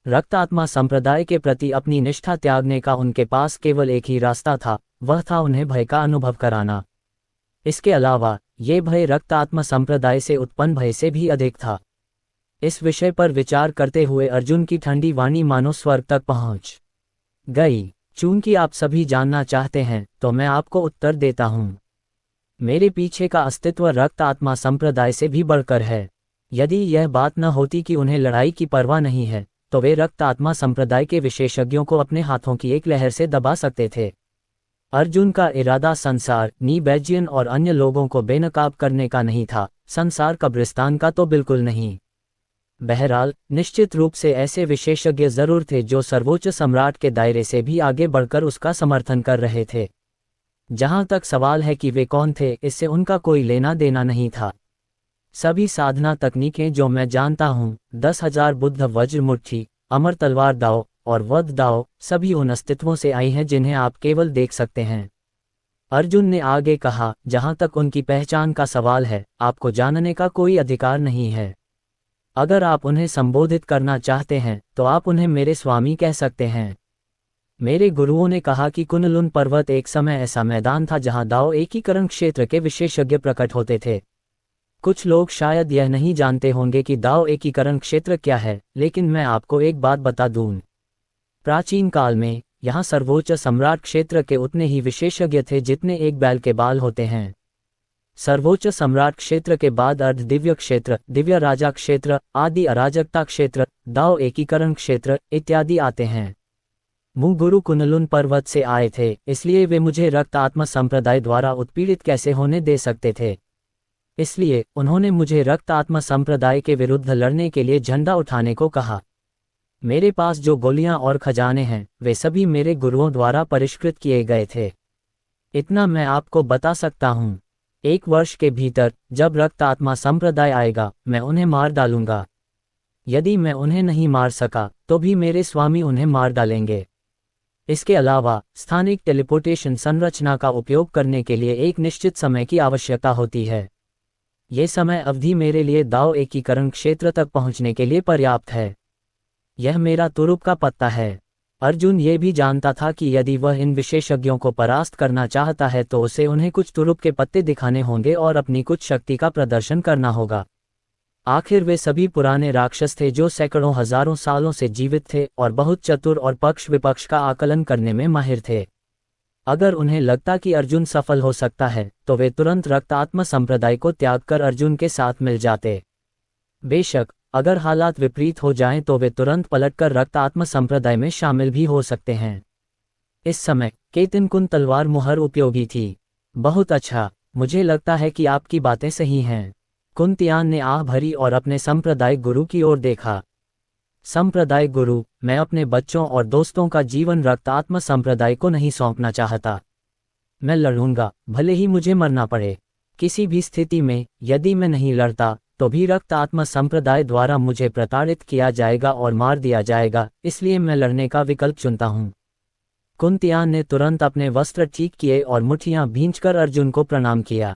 रक्त आत्मा संप्रदाय के प्रति अपनी निष्ठा त्यागने का उनके पास केवल एक ही रास्ता था, वह था उन्हें भय का अनुभव कराना। इसके अलावा ये भय रक्त आत्मा संप्रदाय से उत्पन्न भय से भी अधिक था। इस विषय पर विचार करते हुए अर्जुन की ठंडी वाणी मानो स्वर्ग तक पहुंच गई। चूंकि आप सभी जानना चाहते हैं तो मैं आपको उत्तर देता हूं। मेरे पीछे का अस्तित्व रक्त आत्मा संप्रदाय से भी बढ़कर है। यदि यह बात न होती कि उन्हें लड़ाई की परवाह नहीं है तो वे रक्त आत्मा संप्रदाय के विशेषज्ञों को अपने हाथों की एक लहर से दबा सकते थे। अर्जुन का इरादा संसार, नीबेजियन और अन्य लोगों को बेनकाब करने का नहीं था, संसार कब्रिस्तान का तो बिल्कुल नहीं। बहरहाल निश्चित रूप से ऐसे विशेषज्ञ जरूर थे जो सर्वोच्च सम्राट के दायरे से भी आगे बढ़कर उसका समर्थन कर रहे थे। जहां तक सवाल है कि वे कौन थे, इससे उनका कोई लेना देना नहीं था। सभी साधना तकनीकें जो मैं जानता हूँ, 10,000 बुद्ध वज्र मुट्ठी, अमर तलवार दाव और वध दाव, सभी उन अस्तित्वों से आई हैं जिन्हें आप केवल देख सकते हैं। अर्जुन ने आगे कहा, जहां तक उनकी पहचान का सवाल है, आपको जानने का कोई अधिकार नहीं है। अगर आप उन्हें संबोधित करना चाहते हैं तो आप उन्हें मेरे स्वामी कह सकते हैं। मेरे गुरुओं ने कहा कि कुनलुन पर्वत एक समय ऐसा मैदान था जहां दाओ एकीकरण क्षेत्र के विशेषज्ञ प्रकट होते थे। कुछ लोग शायद यह नहीं जानते होंगे कि दाओ एकीकरण क्षेत्र क्या है, लेकिन मैं आपको एक बात बता दूं। प्राचीन काल में यहाँ सर्वोच्च सम्राट क्षेत्र के उतने ही विशेषज्ञ थे जितने एक बैल के बाल होते हैं। सर्वोच्च सम्राट क्षेत्र के बाद अर्ध दिव्य क्षेत्र, दिव्य राजा क्षेत्र, आदि अराजकता क्षेत्र, दाओ एकीकरण क्षेत्र इत्यादि आते हैं। गुरु कुनलुन पर्वत से आए थे, इसलिए वे मुझे रक्त आत्मा संप्रदाय द्वारा उत्पीड़ित कैसे होने दे सकते थे। इसलिए उन्होंने मुझे रक्त आत्मा संप्रदाय के विरुद्ध लड़ने के लिए झंडा उठाने को कहा। मेरे पास जो गोलियां और खजाने हैं, वे सभी मेरे गुरुओं द्वारा परिष्कृत किए गए थे। इतना मैं आपको बता सकता हूँ, 1 वर्ष के भीतर जब रक्त आत्मा संप्रदाय आएगा, मैं उन्हें मार डालूंगा। यदि मैं उन्हें नहीं मार सका तो भी मेरे स्वामी उन्हें मार डालेंगे। इसके अलावा स्थानिक टेलीपोर्टेशन संरचना का उपयोग करने के लिए एक निश्चित समय की आवश्यकता होती है। ये समय अवधि मेरे लिए दाओ एकीकरण क्षेत्र तक पहुंचने के लिए पर्याप्त है। यह मेरा तुरुप का पत्ता है। अर्जुन ये भी जानता था कि यदि वह इन विशेषज्ञों को परास्त करना चाहता है तो उसे उन्हें कुछ तुरुप के पत्ते दिखाने होंगे और अपनी कुछ शक्ति का प्रदर्शन करना होगा। आखिर वे सभी पुराने राक्षस थे जो सैकड़ों हजारों सालों से जीवित थे और बहुत चतुर और पक्ष विपक्ष का आकलन करने में माहिर थे। अगर उन्हें लगता कि अर्जुन सफल हो सकता है तो वे तुरंत रक्त आत्मा संप्रदाय को त्याग कर अर्जुन के साथ मिल जाते। बेशक अगर हालात विपरीत हो जाएं तो वे तुरंत पलटकर रक्त आत्मा संप्रदाय में शामिल भी हो सकते हैं। इस समय केतिनकुन तलवार मुहर उपयोगी थी। बहुत अच्छा, मुझे लगता है कि आपकी बातें सही हैं। कुंतियान ने आह भरी और अपने संप्रदाय गुरु की ओर देखा। संप्रदाय गुरु, मैं अपने बच्चों और दोस्तों का जीवन रक्त आत्मा संप्रदाय को नहीं सौंपना चाहता। मैं लड़ूंगा, भले ही मुझे मरना पड़े। किसी भी स्थिति में यदि मैं नहीं लड़ता तो भी रक्त आत्मा संप्रदाय द्वारा मुझे प्रताड़ित किया जाएगा और मार दिया जाएगा, इसलिए मैं लड़ने का विकल्प चुनता हूँ। कुंतियान ने तुरंत अपने वस्त्र ठीक किए और मुट्ठियां भींचकर अर्जुन को प्रणाम किया।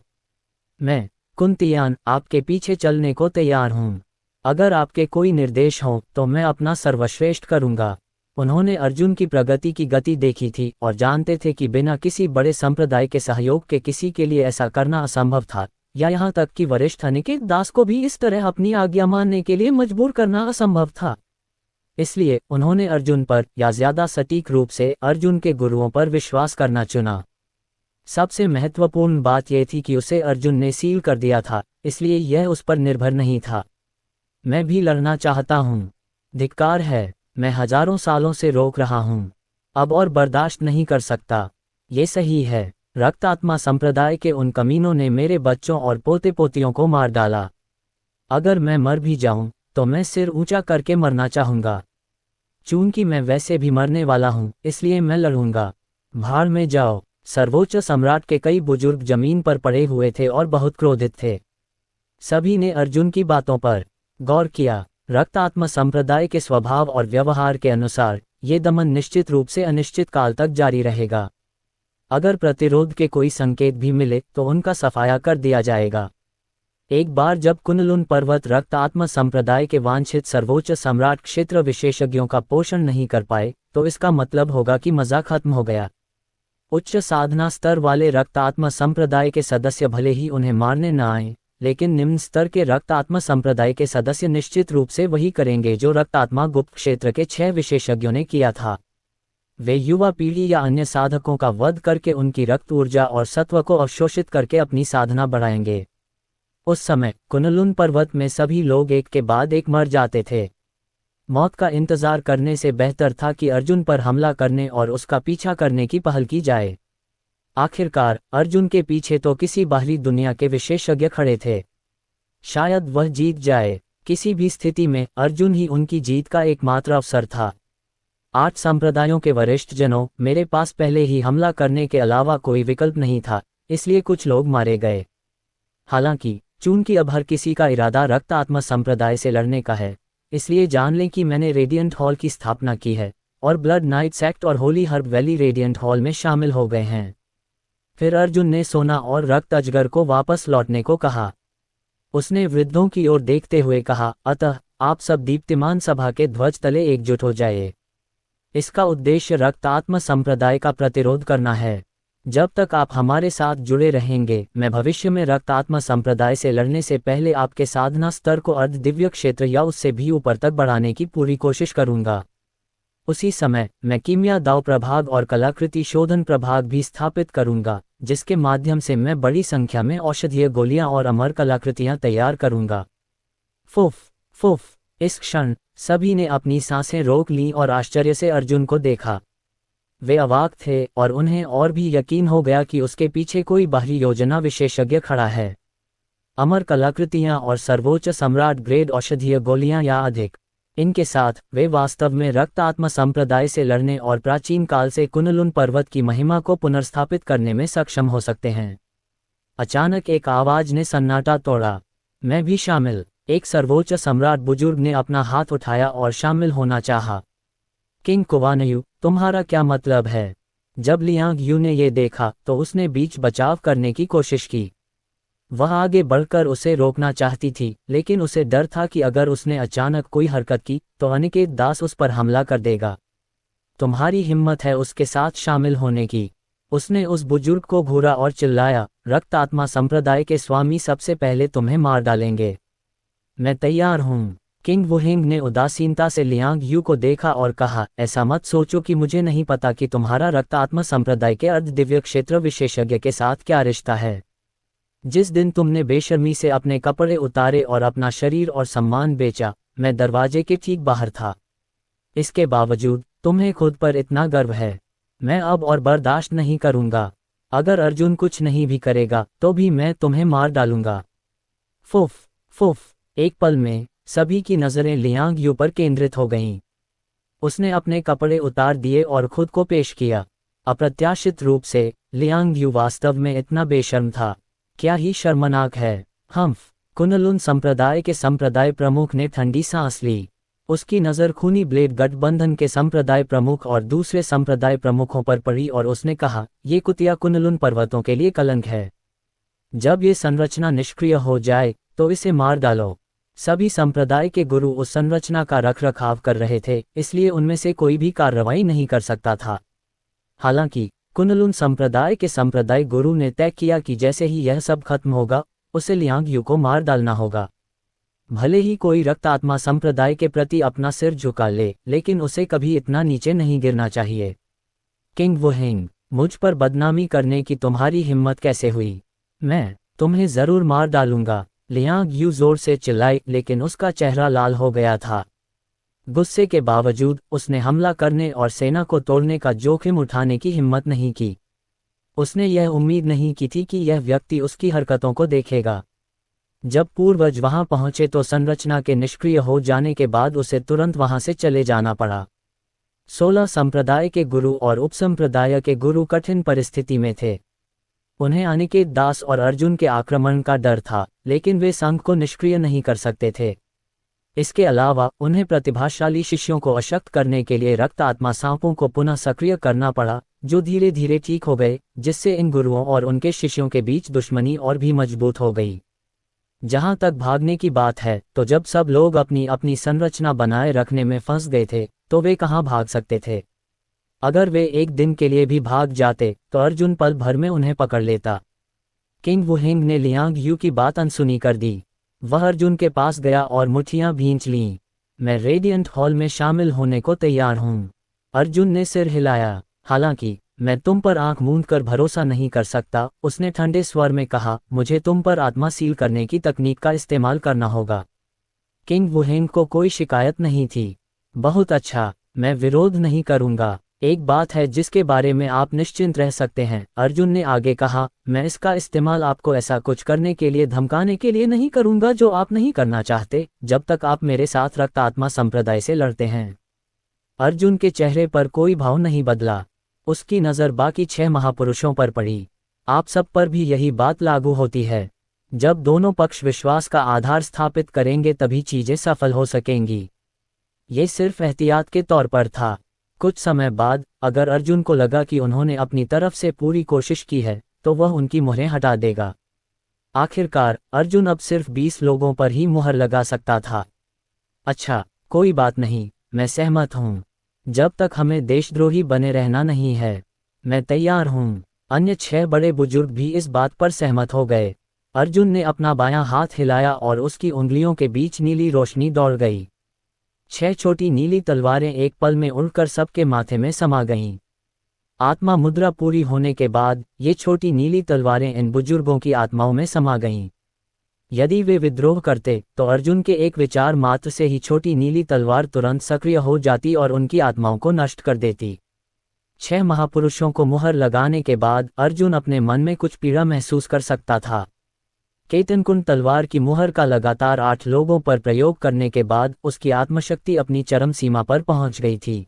मैं, कुंतियान, आपके पीछे चलने को तैयार हूँ। अगर आपके कोई निर्देश हों तो मैं अपना सर्वश्रेष्ठ करूँगा। उन्होंने अर्जुन की प्रगति की गति देखी थी और जानते थे कि बिना किसी बड़े संप्रदाय के सहयोग के किसी के लिए ऐसा करना असंभव था, या यहाँ तक कि वरिष्ठ अनिकेत दास को भी इस तरह अपनी आज्ञा मानने के लिए मजबूर करना असंभव था। इसलिए उन्होंने अर्जुन पर, या ज्यादा सटीक रूप से अर्जुन के गुरुओं पर विश्वास करना चुना। सबसे महत्वपूर्ण बात यह थी कि उसे अर्जुन ने सील कर दिया था, इसलिए यह उस पर निर्भर नहीं था। मैं भी लड़ना चाहता हूँ। धिक्कार है, मैं हजारों सालों से रोक रहा हूँ, अब और बर्दाश्त नहीं कर सकता। ये सही है, रक्त आत्मा संप्रदाय के उन कमीनों ने मेरे बच्चों और पोते पोतियों को मार डाला। अगर मैं मर भी जाऊं तो मैं सिर ऊंचा करके मरना चाहूंगा। चूंकि मैं वैसे भी मरने वाला हूं, इसलिए मैं लड़ूंगा। भाड़ में जाओ। सर्वोच्च सम्राट के कई बुजुर्ग जमीन पर पड़े हुए थे और बहुत क्रोधित थे। सभी ने अर्जुन की बातों पर गौर किया। रक्त आत्मा संप्रदाय के स्वभाव और व्यवहार के अनुसार ये दमन निश्चित रूप से अनिश्चित काल तक जारी रहेगा। अगर प्रतिरोध के कोई संकेत भी मिले तो उनका सफाया कर दिया जाएगा। एक बार जब कुनलुन पर्वत रक्त आत्मा संप्रदाय के वांछित सर्वोच्च सम्राट क्षेत्र विशेषज्ञों का पोषण नहीं कर पाए तो इसका मतलब होगा कि मजा खत्म हो गया। उच्च साधना स्तर वाले रक्त आत्मा संप्रदाय के सदस्य भले ही उन्हें मारने न आए, लेकिन निम्न स्तर के रक्त आत्मा संप्रदाय के सदस्य निश्चित रूप से वही करेंगे जो रक्त आत्मा गुप्त क्षेत्र के 6 विशेषज्ञों ने किया था। वे युवा पीढ़ी या अन्य साधकों का वध करके उनकी रक्त ऊर्जा और सत्व को अवशोषित करके अपनी साधना बढ़ाएंगे। उस समय कुनलुन पर्वत में सभी लोग एक के बाद एक मर जाते थे। मौत का इंतजार करने से बेहतर था कि अर्जुन पर हमला करने और उसका पीछा करने की पहल की जाए। आखिरकार अर्जुन के पीछे तो किसी बाहरी दुनिया के विशेषज्ञ खड़े थे। शायद वह जीत जाए। किसी भी स्थिति में अर्जुन ही उनकी जीत का एकमात्र अवसर था। 8 संप्रदायों के वरिष्ठ जनों, मेरे पास पहले ही हमला करने के अलावा कोई विकल्प नहीं था, इसलिए कुछ लोग मारे गए। हालांकि चूंकि अब हर किसी का इरादा रक्त आत्मा संप्रदाय से लड़ने का है, इसलिए जान लें कि मैंने रेडियंट हॉल की स्थापना की है और ब्लड नाइट सेक्ट और Holi herb valley radiant hall में शामिल हो गए हैं। फिर अर्जुन ने सोना और रक्त अजगर को वापस लौटने को कहा। उसने वृद्धों की ओर देखते हुए कहा, अतः आप सब दीप्तिमान सभा के ध्वज तले एकजुट हो जाइए। इसका उद्देश्य रक्त आत्मा संप्रदाय का प्रतिरोध करना है। जब तक आप हमारे साथ जुड़े रहेंगे, मैं भविष्य में रक्त आत्मा संप्रदाय से लड़ने से पहले आपके साधना स्तर को अर्ध दिव्य क्षेत्र या उससे भी ऊपर तक बढ़ाने की पूरी कोशिश करूंगा। उसी समय मैं कीमिया दाव प्रभाग और कलाकृति शोधन प्रभाग भी स्थापित करूंगा, जिसके माध्यम से मैं बड़ी संख्या में औषधीय गोलियां और अमर कलाकृतियां तैयार करूंगा। फुफ फुफ। इस क्षण सभी ने अपनी सांसें रोक लीं और आश्चर्य से अर्जुन को देखा। वे अवाक थे और उन्हें और भी यकीन हो गया कि उसके पीछे कोई बाहरी योजना विशेषज्ञ खड़ा है। अमर कलाकृतियां और सर्वोच्च सम्राट ग्रेड औषधीय गोलियां या अधिक, इनके साथ वे वास्तव में रक्त आत्मा संप्रदाय से लड़ने और प्राचीन काल से कुनलुन पर्वत की महिमा को पुनर्स्थापित करने में सक्षम हो सकते हैं। अचानक एक आवाज ने सन्नाटा तोड़ा, मैं भी शामिल। एक सर्वोच्च सम्राट बुजुर्ग ने अपना हाथ उठाया और शामिल होना चाहा। किंग कुवानयु, तुम्हारा क्या मतलब है? जब लियांग यू ने ये देखा तो उसने बीच बचाव करने की कोशिश की। वह आगे बढ़कर उसे रोकना चाहती थी, लेकिन उसे डर था कि अगर उसने अचानक कोई हरकत की तो अनिकेत दास उस पर हमला कर देगा। तुम्हारी हिम्मत है उसके साथ शामिल होने की। उसने उस बुजुर्ग को घूरा और चिल्लाया, रक्त आत्मा संप्रदाय के स्वामी सबसे पहले तुम्हें मार डालेंगे। मैं तैयार हूँ। किंग वुहिंग ने उदासीनता से लियांग यू को देखा और कहा, ऐसा मत सोचो कि मुझे नहीं पता कि तुम्हारा रक्त आत्मा संप्रदाय के अर्ध दिव्य क्षेत्र विशेषज्ञ के साथ क्या रिश्ता है। जिस दिन तुमने बेशर्मी से अपने कपड़े उतारे और अपना शरीर और सम्मान बेचा, मैं दरवाजे के ठीक बाहर था। इसके बावजूद तुम्हें खुद पर इतना गर्व है। मैं अब और बर्दाश्त नहीं करूंगा। अगर अर्जुन कुछ नहीं भी करेगा तो भी मैं तुम्हें मार डालूंगा। फुफ फुफ। एक पल में सभी की नजरें लियांग यू पर केंद्रित हो गईं। उसने अपने कपड़े उतार दिए और खुद को पेश किया। अप्रत्याशित रूप से लियांग यू वास्तव में इतना बेशर्म था। क्या ही शर्मनाक है। हम्फ। कुनलुन संप्रदाय के संप्रदाय प्रमुख ने ठंडी सांस ली। उसकी नज़र खूनी ब्लेड गठबंधन के संप्रदाय प्रमुख और दूसरे संप्रदाय प्रमुखों पर पड़ी और उसने कहा, ये कुतिया कुनलुन पर्वतों के लिए कलंक है। जब ये संरचना निष्क्रिय हो जाए तो इसे मार डालो। सभी संप्रदाय के गुरु उस संरचना का रखरखाव कर रहे थे, इसलिए उनमें से कोई भी कार्रवाई नहीं कर सकता था। हालांकि कुनलुन संप्रदाय के संप्रदाय गुरु ने तय किया कि जैसे ही यह सब खत्म होगा, उसे लियांग यू को मार डालना होगा। भले ही कोई रक्त आत्मा संप्रदाय के प्रति अपना सिर झुका ले, लेकिन उसे कभी इतना नीचे नहीं गिरना चाहिए। किंग वुहिंग, मुझ पर बदनामी करने की तुम्हारी हिम्मत कैसे हुई? मैं तुम्हें जरूर मार डालूंगा। लियांग यू जोर से चिल्लाई, लेकिन उसका चेहरा लाल हो गया था। गुस्से के बावजूद उसने हमला करने और सेना को तोड़ने का जोखिम उठाने की हिम्मत नहीं की। उसने यह उम्मीद नहीं की थी कि यह व्यक्ति उसकी हरकतों को देखेगा। जब पूर्वज वहां पहुंचे तो संरचना के निष्क्रिय हो जाने के बाद उसे तुरंत वहां से चले जाना पड़ा। 16 संप्रदाय के गुरु और उपसंप्रदाय के गुरु कठिन परिस्थिति में थे। उन्हें अनिकेत दास और अर्जुन के आक्रमण का डर था, लेकिन वे संघ को निष्क्रिय नहीं कर सकते थे। इसके अलावा उन्हें प्रतिभाशाली शिष्यों को अशक्त करने के लिए रक्त आत्मा सांपों को पुनः सक्रिय करना पड़ा, जो धीरे धीरे ठीक हो गए, जिससे इन गुरुओं और उनके शिष्यों के बीच दुश्मनी और भी मजबूत हो गई। जहां तक भागने की बात है, तो जब सब लोग अपनी अपनी संरचना बनाए रखने में फंस गए थे, तो वे कहां भाग सकते थे। अगर वे एक दिन के लिए भी भाग जाते तो अर्जुन पल भर में उन्हें पकड़ लेता। किंग वुहिंग ने लियांग यू की बात अनसुनी कर दी। वह अर्जुन के पास गया और मुट्ठियां भींच लीं। मैं रेडियंट हॉल में शामिल होने को तैयार हूं। अर्जुन ने सिर हिलाया। हालांकि मैं तुम पर आंख मूंद कर भरोसा नहीं कर सकता, उसने ठंडे स्वर में कहा, मुझे तुम पर आत्मा सील करने की तकनीक का इस्तेमाल करना होगा। किंग वुहिंग को कोई शिकायत नहीं थी। बहुत अच्छा, मैं विरोध नहीं करूंगा। एक बात है जिसके बारे में आप निश्चिंत रह सकते हैं, अर्जुन ने आगे कहा, मैं इसका इस्तेमाल आपको ऐसा कुछ करने के लिए धमकाने के लिए नहीं करूंगा जो आप नहीं करना चाहते, जब तक आप मेरे साथ रक्त आत्मा संप्रदाय से लड़ते हैं। अर्जुन के चेहरे पर कोई भाव नहीं बदला। उसकी नज़र बाकी 6 महापुरुषों पर पड़ी। आप सब पर भी यही बात लागू होती है। जब दोनों पक्ष विश्वास का आधार स्थापित करेंगे तभी चीजें सफल हो सकेंगी। ये सिर्फ एहतियात के तौर पर था। कुछ समय बाद अगर अर्जुन को लगा कि उन्होंने अपनी तरफ से पूरी कोशिश की है तो वह उनकी मुहरें हटा देगा। आखिरकार अर्जुन अब सिर्फ 20 लोगों पर ही मुहर लगा सकता था। अच्छा, कोई बात नहीं, मैं सहमत हूँ। जब तक हमें देशद्रोही बने रहना नहीं है, मैं तैयार हूँ। अन्य 6 बड़े बुजुर्ग भी इस बात पर सहमत हो गए। अर्जुन ने अपना बायां हाथ हिलाया और उसकी उंगलियों के बीच नीली रोशनी दौड़ गई। 6 छोटी नीली तलवारें एक पल में उड़कर सबके माथे में समा गईं। आत्मा मुद्रा पूरी होने के बाद ये छोटी नीली तलवारें इन बुजुर्गों की आत्माओं में समा गईं। यदि वे विद्रोह करते तो अर्जुन के एक विचार मात्र से ही छोटी नीली तलवार तुरंत सक्रिय हो जाती और उनकी आत्माओं को नष्ट कर देती। 6 महापुरुषों को मुहर लगाने के बाद अर्जुन अपने मन में कुछ पीड़ा महसूस कर सकता था। केतनकुंड तलवार की मुहर का लगातार 8 लोगों पर प्रयोग करने के बाद उसकी आत्मशक्ति अपनी चरम सीमा पर पहुंच गई थी।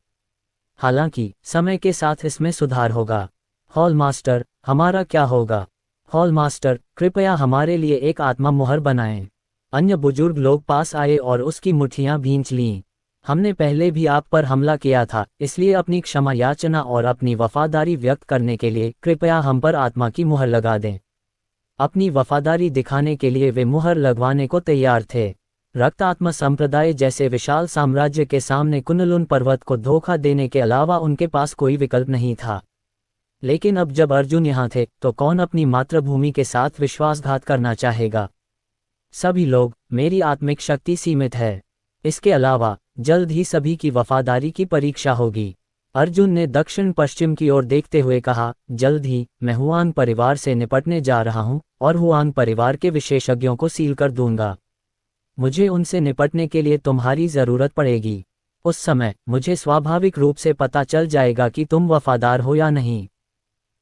हालांकि समय के साथ इसमें सुधार होगा। हॉल मास्टर, हमारा क्या होगा? हॉल मास्टर, कृपया हमारे लिए एक आत्मा मुहर बनाएं। अन्य बुजुर्ग लोग पास आए और उसकी मुट्ठियां भींच लीं। हमने पहले भी आप पर हमला किया था, इसलिए अपनी क्षमा याचना और अपनी वफादारी व्यक्त करने के लिए कृपया हम पर आत्मा की मुहर लगा दें। अपनी वफादारी दिखाने के लिए वे मुहर लगवाने को तैयार थे। रक्त आत्मा संप्रदाय जैसे विशाल साम्राज्य के सामने कुनलुन पर्वत को धोखा देने के अलावा उनके पास कोई विकल्प नहीं था। लेकिन अब जब अर्जुन यहाँ थे तो कौन अपनी मातृभूमि के साथ विश्वासघात करना चाहेगा? सभी लोग, मेरी आत्मिक शक्ति सीमित है। इसके अलावा जल्द ही सभी की वफादारी की परीक्षा होगी। अर्जुन ने दक्षिण पश्चिम की ओर देखते हुए कहा, जल्द ही मैं हुआंग परिवार से निपटने जा रहा हूँ और हुआंग परिवार के विशेषज्ञों को सील कर दूंगा। मुझे उनसे निपटने के लिए तुम्हारी जरूरत पड़ेगी। उस समय मुझे स्वाभाविक रूप से पता चल जाएगा कि तुम वफादार हो या नहीं।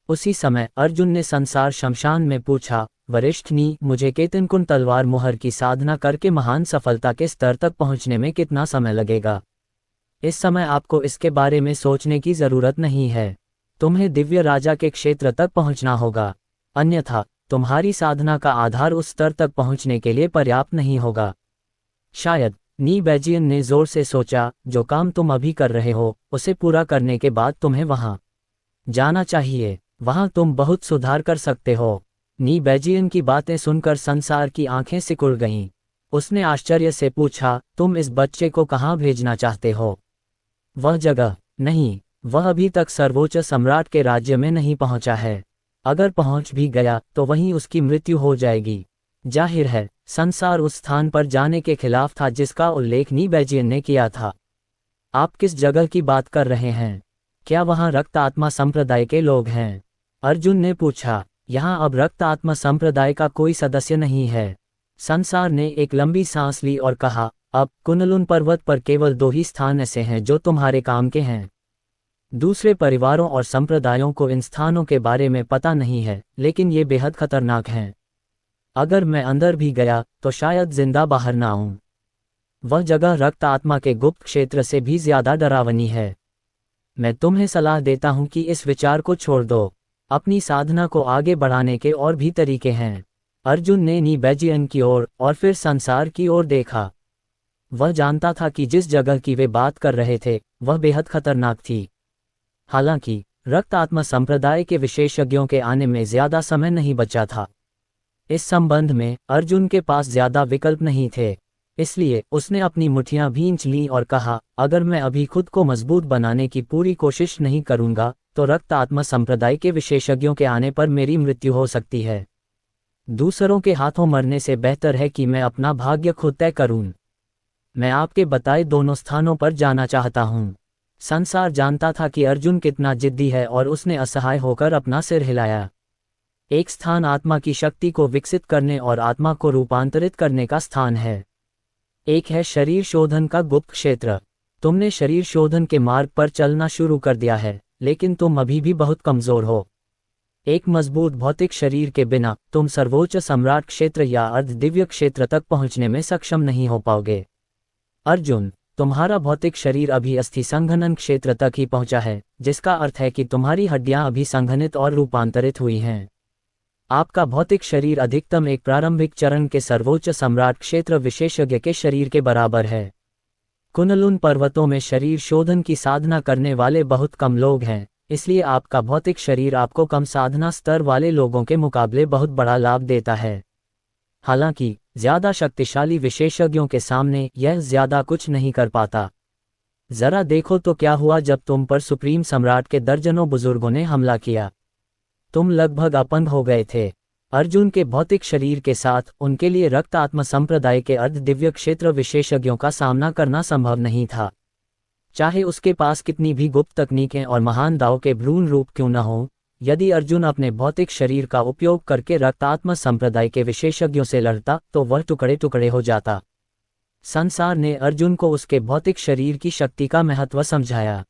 उसी समय अर्जुन ने संसार शमशान में पूछा, वरिष्ठनी, मुझे केतनकुंड तलवार मुहर की साधना करके महान सफलता के स्तर तक पहुंचने में कितना समय लगेगा? इस समय आपको इसके बारे में सोचने की जरूरत नहीं है। तुम्हें दिव्य राजा के क्षेत्र तक पहुंचना होगा, अन्यथा तुम्हारी साधना का आधार उस स्तर तक पहुंचने के लिए पर्याप्त नहीं होगा। शायद नी बैजियन ने जोर से सोचा, जो काम तुम अभी कर रहे हो उसे पूरा करने के बाद तुम्हें वहां जाना चाहिए। वहां तुम बहुत सुधार कर सकते हो। नी बैजियन की बातें सुनकर संसार की आंखें सिकुड़ गईं। उसने आश्चर्य से पूछा, तुम इस बच्चे को कहाँ भेजना चाहते हो? वह जगह नहीं, वह अभी तक सर्वोच्च सम्राट के राज्य में नहीं पहुंचा है। अगर पहुंच भी गया तो वहीं उसकी मृत्यु हो जाएगी। जाहिर है संसार उस स्थान पर जाने के खिलाफ था जिसका उल्लेख नी बैजियन ने किया था। आप किस जगह की बात कर रहे हैं? क्या वहां रक्त आत्मा संप्रदाय के लोग हैं? अर्जुन ने पूछा। यहाँ अब रक्त आत्मा संप्रदाय का कोई सदस्य नहीं है। संसार ने एक लंबी सांस ली और कहा, अब कुनलुन पर्वत पर केवल 2 ही स्थान ऐसे हैं जो तुम्हारे काम के हैं। दूसरे परिवारों और संप्रदायों को इन स्थानों के बारे में पता नहीं है, लेकिन ये बेहद खतरनाक हैं। अगर मैं अंदर भी गया तो शायद जिंदा बाहर ना आऊं। वह जगह रक्त आत्मा के गुप्त क्षेत्र से भी ज्यादा डरावनी है। मैं तुम्हें सलाह देता हूं कि इस विचार को छोड़ दो। अपनी साधना को आगे बढ़ाने के और भी तरीके हैं। अर्जुन ने नी बैजियन की ओर और फिर संसार की ओर देखा। वह जानता था कि जिस जगह की वे बात कर रहे थे वह बेहद खतरनाक थी। हालांकि रक्त आत्मा संप्रदाय के विशेषज्ञों के आने में ज्यादा समय नहीं बचा था। इस संबंध में अर्जुन के पास ज्यादा विकल्प नहीं थे, इसलिए उसने अपनी मुट्ठियां भींच लीं और कहा, अगर मैं अभी खुद को मजबूत बनाने की पूरी कोशिश नहीं करूंगा तो रक्त आत्मा संप्रदाय के विशेषज्ञों के आने पर मेरी मृत्यु हो सकती है। दूसरों के हाथों मरने से बेहतर है कि मैं अपना भाग्य खुद तय करूं। मैं आपके बताए दोनों स्थानों पर जाना चाहता हूं। संसार जानता था कि अर्जुन कितना जिद्दी है और उसने असहाय होकर अपना सिर हिलाया। एक स्थान आत्मा की शक्ति को विकसित करने और आत्मा को रूपांतरित करने का स्थान है। एक है शरीर शोधन का गुप्त क्षेत्र। तुमने शरीर शोधन के मार्ग पर चलना शुरू कर दिया है, लेकिन तुम अभी भी बहुत कमजोर हो। एक मजबूत भौतिक शरीर के बिना तुम सर्वोच्च सम्राट क्षेत्र या अर्ध दिव्य क्षेत्र तक पहुंचने में सक्षम नहीं हो पाओगे। अर्जुन, तुम्हारा भौतिक शरीर अभी अस्थि संघनन क्षेत्र तक ही पहुंचा है, जिसका अर्थ है कि तुम्हारी हड्डियां अभी संघनित और रूपांतरित हुई हैं। आपका भौतिक शरीर अधिकतम एक प्रारंभिक चरण के सर्वोच्च सम्राट क्षेत्र विशेषज्ञ के शरीर के बराबर है। कुनलुन पर्वतों में शरीर शोधन की साधना करने वाले बहुत कम लोग हैं, इसलिए आपका भौतिक शरीर आपको कम साधना स्तर वाले लोगों के मुकाबले बहुत बड़ा लाभ देता है। हालांकि ज्यादा शक्तिशाली विशेषज्ञों के सामने यह ज्यादा कुछ नहीं कर पाता। जरा देखो तो क्या हुआ जब तुम पर सुप्रीम सम्राट के दर्जनों बुजुर्गों ने हमला किया। तुम लगभग अपंग हो गए थे। अर्जुन के भौतिक शरीर के साथ उनके लिए रक्त आत्मा संप्रदाय के अर्ध दिव्य क्षेत्र विशेषज्ञों का सामना करना संभव नहीं था। चाहे उसके पास कितनी भी गुप्त तकनीकें और महान दाव के भ्रूण रूप क्यों न हो, यदि अर्जुन अपने भौतिक शरीर का उपयोग करके रक्तात्म संप्रदाय के विशेषज्ञों से लड़ता तो वह टुकड़े टुकड़े हो जाता। संसार ने अर्जुन को उसके भौतिक शरीर की शक्ति का महत्व समझाया।